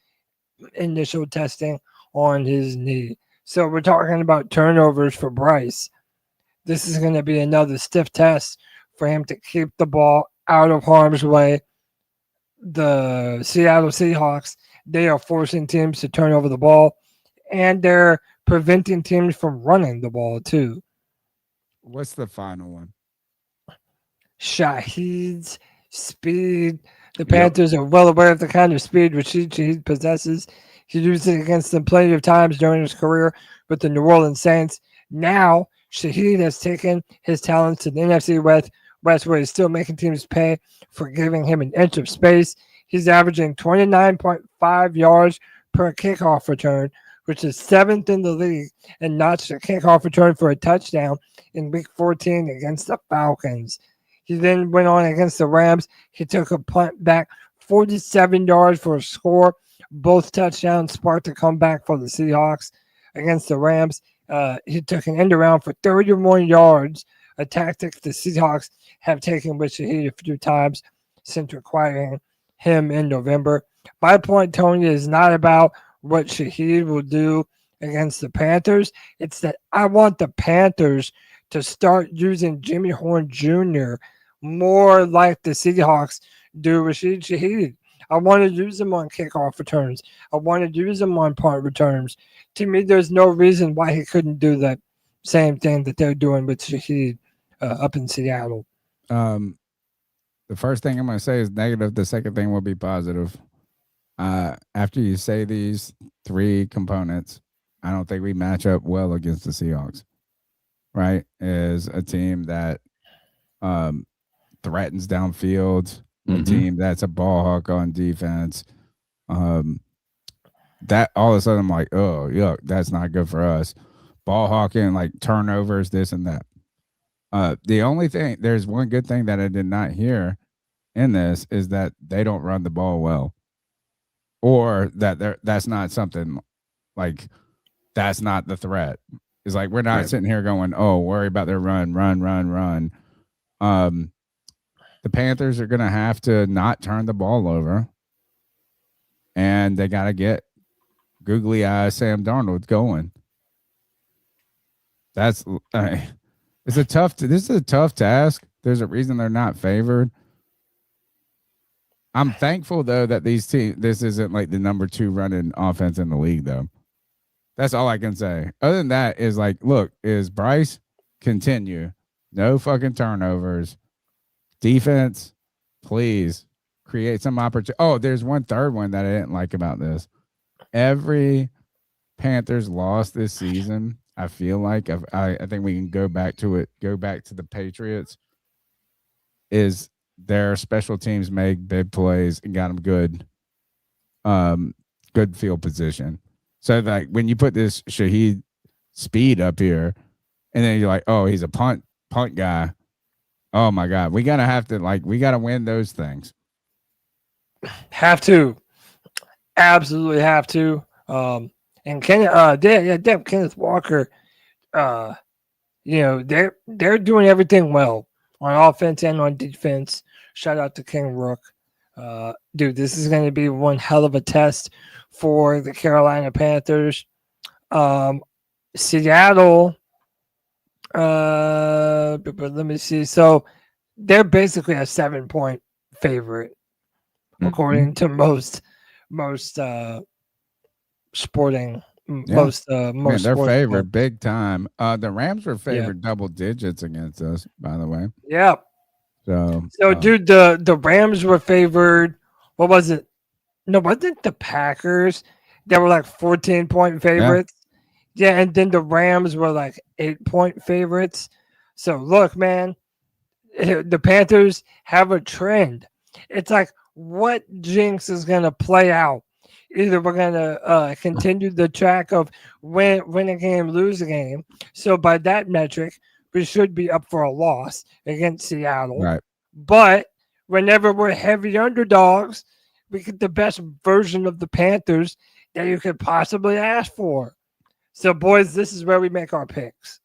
initial testing on his knee. So we're talking about turnovers for Bryce. This is going to be another stiff test for him to keep the ball out of harm's way. The Seattle Seahawks, they are forcing teams to turn over the ball, and they're preventing teams from running the ball too. What's the final one? Shaheed's speed, The Panthers are well aware of the kind of speed Rashid Shaheed possesses. He used it against them plenty of times during his career with the New Orleans Saints. Now, Shaheed has taken his talents to the NFC West, where he's still making teams pay for giving him an inch of space. He's averaging 29.5 yards per kickoff return, which is 7th in the league, and notched a kickoff return for a touchdown in Week 14 against the Falcons. He then went on against the Rams. He took a punt back 47 yards for a score. Both touchdowns sparked a comeback for the Seahawks against the Rams. He took an end around for 31 yards, a tactic the Seahawks have taken with Shaheed a few times since acquiring him in November. My point, Tony, is not about what Shaheed will do against the Panthers. It's that I want the Panthers to start using Jimmy Horn Jr. more like the Seahawks do Rashid Shaheed. I want to use him on kickoff returns. I want to use him on punt returns. To me, there's no reason why he couldn't do that same thing that they're doing with Shaheed up in Seattle. The first thing I'm going to say is negative. The second thing will be positive. After you say these three components, I don't think we match up well against the Seahawks. Right? Is a team that threatens downfield, a team that's a ball hawk on defense. That all of a sudden I'm like, oh, yuck, that's not good for us. Ball hawking, like turnovers, this and that. The only thing, there's one good thing that I did not hear in this is that they don't run the ball well, or that that's not something like that's not the threat. It's like we're not sitting here going, oh, worry about their run. The Panthers are going to have to not turn the ball over, and they got to get googly eye Sam Darnold going. This is a tough task. There's a reason they're not favored. I'm thankful though that this isn't like the number 2 running offense in the league though. That's all I can say. Other than that is like, look, is Bryce continue. No fucking turnovers. Defense, please create some opportunity. Oh, there's one third one that I didn't like about this. Every Panthers loss this season, I feel like I think we can go back to it. Go back to the Patriots. Is their special teams make big plays and got them good field position. So like when you put this Shaheed speed up here, and then you're like, oh, he's a punt guy. Oh my God, we gotta win those things. Have to, absolutely have to. And Kenneth Walker, they're doing everything well on offense and on defense. Shout out to King Rook. Dude, this is going to be one hell of a test for the Carolina Panthers. Seattle, but let me see. So they're basically a 7-point favorite, according to most sporting. Most they're favored big time. The Rams were favored double digits against us, by the way. Yeah. So dude, the Rams were favored. What was it? No, wasn't the Packers that were like 14-point favorites? Yeah, and then the Rams were like 8-point favorites. So look, man, the Panthers have a trend. It's like what jinx is gonna play out? Either we're gonna continue the track of win a game, lose a game. So by that metric, we should be up for a loss against Seattle. Right. But whenever we're heavy underdogs, we get the best version of the Panthers that you could possibly ask for. So, boys, this is where we make our picks.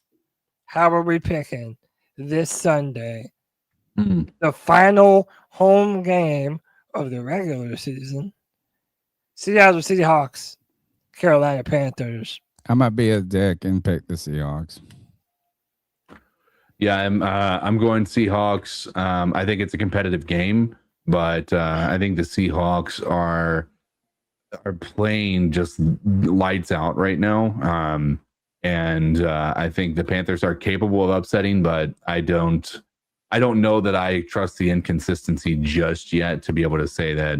How are we picking this Sunday? The final home game of the regular season. Seattle Seahawks, Carolina Panthers. I might be a dick and pick the Seahawks. Yeah, I'm going Seahawks. I think it's a competitive game, but I think the Seahawks are playing just lights out right now. And I think the Panthers are capable of upsetting, but I don't I don't know that I trust the inconsistency just yet to be able to say that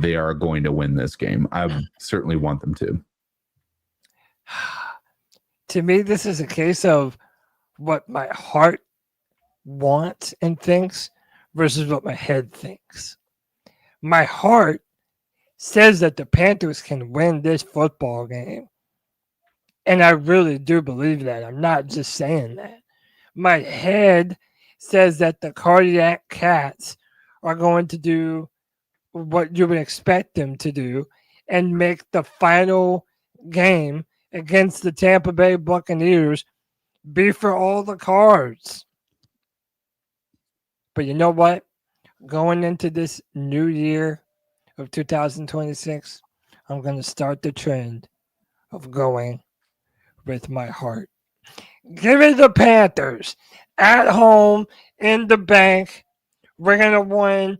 they are going to win this game. I certainly want them to. To me, this is a case of what my heart wants and thinks versus what my head thinks. My heart says that the Panthers can win this football game. And I really do believe that. I'm not just saying that. My head says that the Cardiac Cats are going to do what you would expect them to do and make the final game against the Tampa Bay Buccaneers be for all the cards. But you know what? Going into this new year of 2026, I'm going to start the trend of going with my heart. Give it the Panthers at home in the bank. We're going to win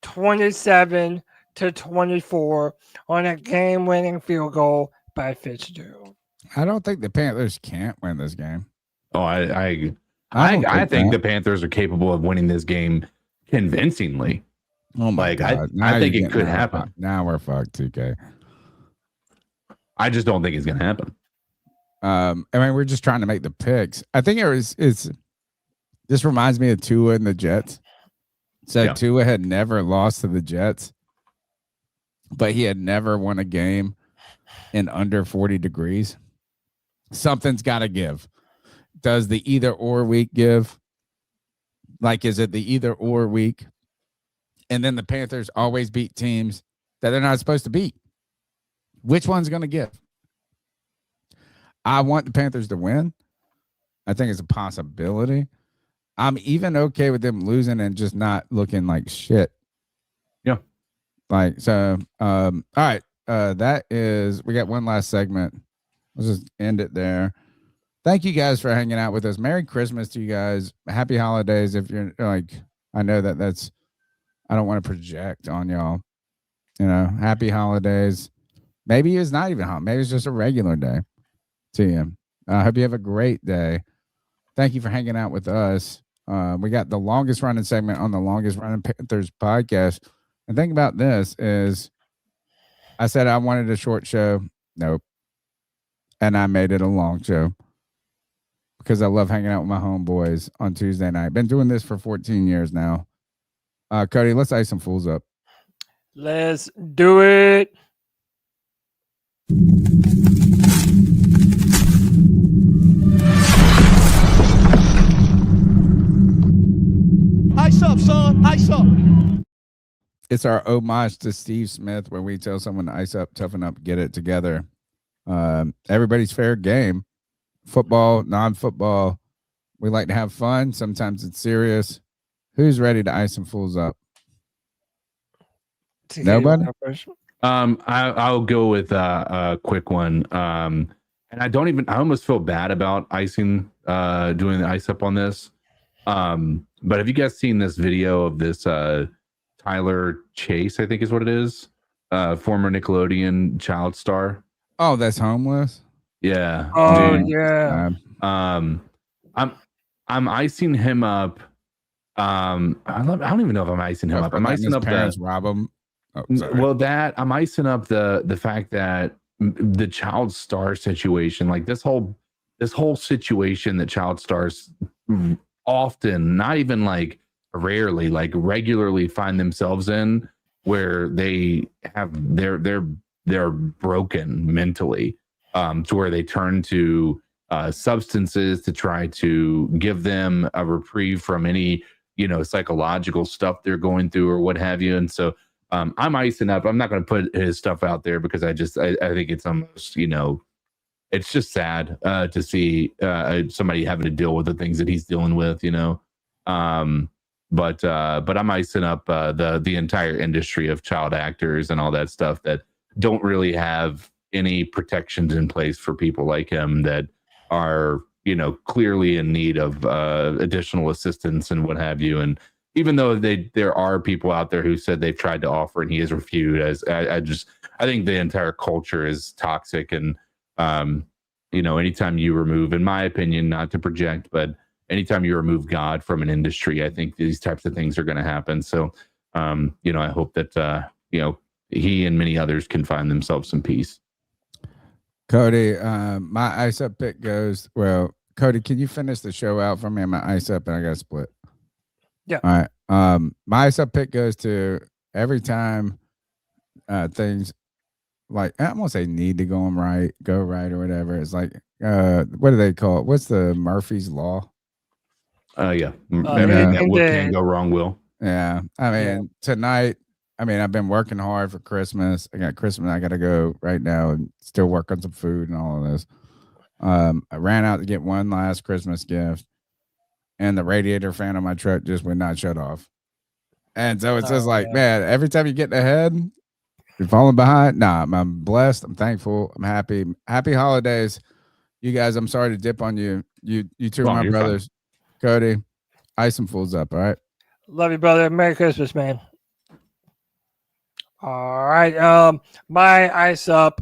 27-24 on a game-winning field goal by Fitzgerald. I don't think the Panthers can't win this game. Oh, I think the Panthers are capable of winning this game convincingly. Oh my God. I think it could happen. Now we're fucked, TK. I just don't think it's going to happen. I mean, we're just trying to make the picks. I think this reminds me of Tua and the Jets. So yeah. Tua had never lost to the Jets, but he had never won a game in under 40 degrees. Something's got to give. Does the either or week give? Like, is it the either or week? And then the Panthers always beat teams that they're not supposed to beat. Which one's going to give? I want the Panthers to win. I think it's a possibility. I'm even okay with them losing and just not looking like shit. Yeah. Like, so, all right. That is, we got one last segment. Let's just end it there. Thank you guys for hanging out with us. Merry Christmas to you guys. Happy holidays. If you're like, I know that's, I don't want to project on y'all. You know, happy holidays. Maybe it's not even hot. Maybe it's just a regular day to you. I hope you have a great day. Thank you for hanging out with us. We got the longest running segment on the longest running Panthers podcast. And think about this is I said I wanted a short show. Nope. And I made it a long show because I love hanging out with my homeboys on Tuesday night. Been doing this for 14 years now. Cody, let's ice some fools up. Let's do it. Ice up, son. Ice up. It's our homage to Steve Smith where we tell someone to ice up, toughen up, get it together. Everybody's fair game. Football, non-football. We like to have fun. Sometimes it's serious. Who's ready to ice some fools up? Nobody? I'll go with a quick one. And I almost feel bad about icing, doing the ice up on this. But have you guys seen this video of this Tyler Chase, I think is what it is, former Nickelodeon child star? Oh, that's homeless? Yeah. Oh, dude. yeah. I'm icing him up. I don't even know if I'm icing him up. I'm icing up parents rob him. Oh, I'm icing up the fact that the child star situation, like this whole situation that child stars often, not even like rarely, like regularly find themselves in, where they have they're broken mentally, to where they turn to substances to try to give them a reprieve from any psychological stuff they're going through or what have you. And so I'm icing up. I'm not going to put his stuff out there because I think it's almost, it's just sad to see somebody having to deal with the things that he's dealing with, but I'm icing up the entire industry of child actors and all that stuff that don't really have any protections in place for people like him that are, clearly in need of additional assistance and what have you. And even though there are people out there who said they've tried to offer and he has refused, I think the entire culture is toxic. And anytime you remove, in my opinion, not to project, but anytime you remove God from an industry, I think these types of things are going to happen. So, I hope that, he and many others can find themselves some peace. Cody, my ice up pick goes, well, Cody, can you finish the show out for me? My ice up and I got to split. Yeah. All right. My ice up pick goes to every time things like, I won't say need to go right or whatever. It's like, what do they call it? What's the Murphy's Law? Yeah. What can go wrong will. Yeah. I mean, tonight, I've been working hard for Christmas. I got Christmas. I got to go right now and still work on some food and all of this. I ran out to get one last Christmas gift, and the radiator fan on my truck just would not shut off. And so it's just like, man, every time you get ahead, you're falling behind. Nah, I'm blessed. I'm thankful. I'm happy. Happy holidays. You guys, I'm sorry to dip on you. You two are my brothers. Fine. Cody, ice some fools up, all right? Love you, brother. Merry Christmas, man. All right. My ice up.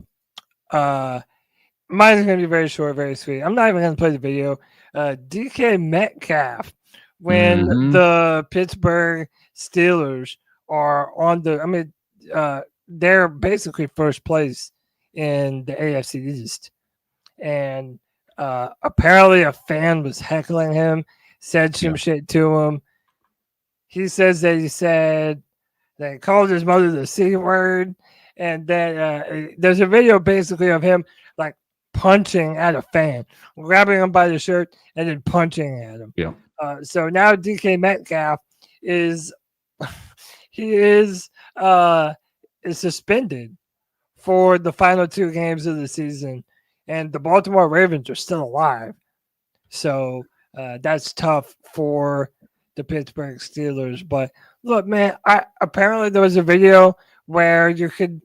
Mine's gonna be very short, very sweet. I'm not even gonna play the video. DK Metcalf, when the Pittsburgh Steelers are on they're basically first place in the AFC East. And apparently a fan was heckling him, said some shit to him. He says that they called his mother the C word, and that there's a video basically of him like punching at a fan, grabbing him by the shirt and then punching at him. Yeah. So now DK Metcalf is suspended for the final 2 games of the season, and the Baltimore Ravens are still alive. So that's tough for the Pittsburgh Steelers. But look, man, apparently there was a video where you could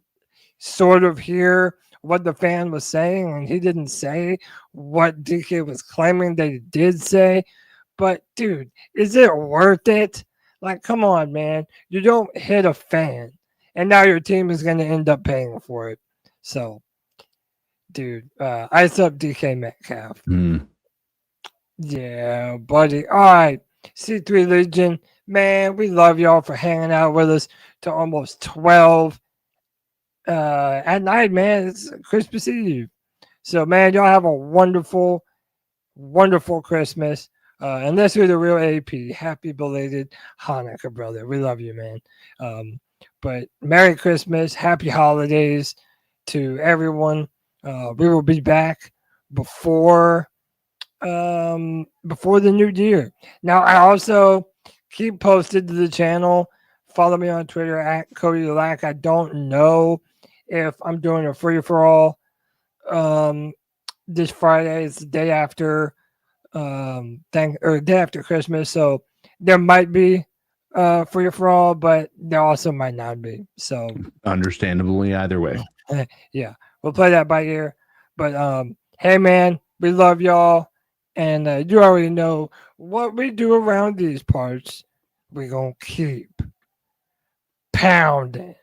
sort of hear what the fan was saying, and he didn't say what DK was claiming that he did say. But dude, is it worth it? Like, come on, man. You don't hit a fan, and now your team is going to end up paying for it. So, dude, ice up DK Metcalf. Yeah, buddy. All right. C3 Legion, man, we love y'all for hanging out with us to almost 12 at night, man. It's Christmas Eve. So, man, y'all have a wonderful, wonderful Christmas. Unless you're the real AP, happy belated Hanukkah, brother. We love you, man. But Merry Christmas, happy holidays to everyone. We will be back before the new year. Now, I also keep posted to the channel. Follow me on Twitter at Cody Lack. I don't know if I'm doing a free for all this Friday. It's the day after day after Christmas, so there might be free for all, but there also might not be. So understandably, either way. Yeah, we'll play that by ear. But hey, man, we love y'all. And you already know what we do around these parts. We're going to keep pounding.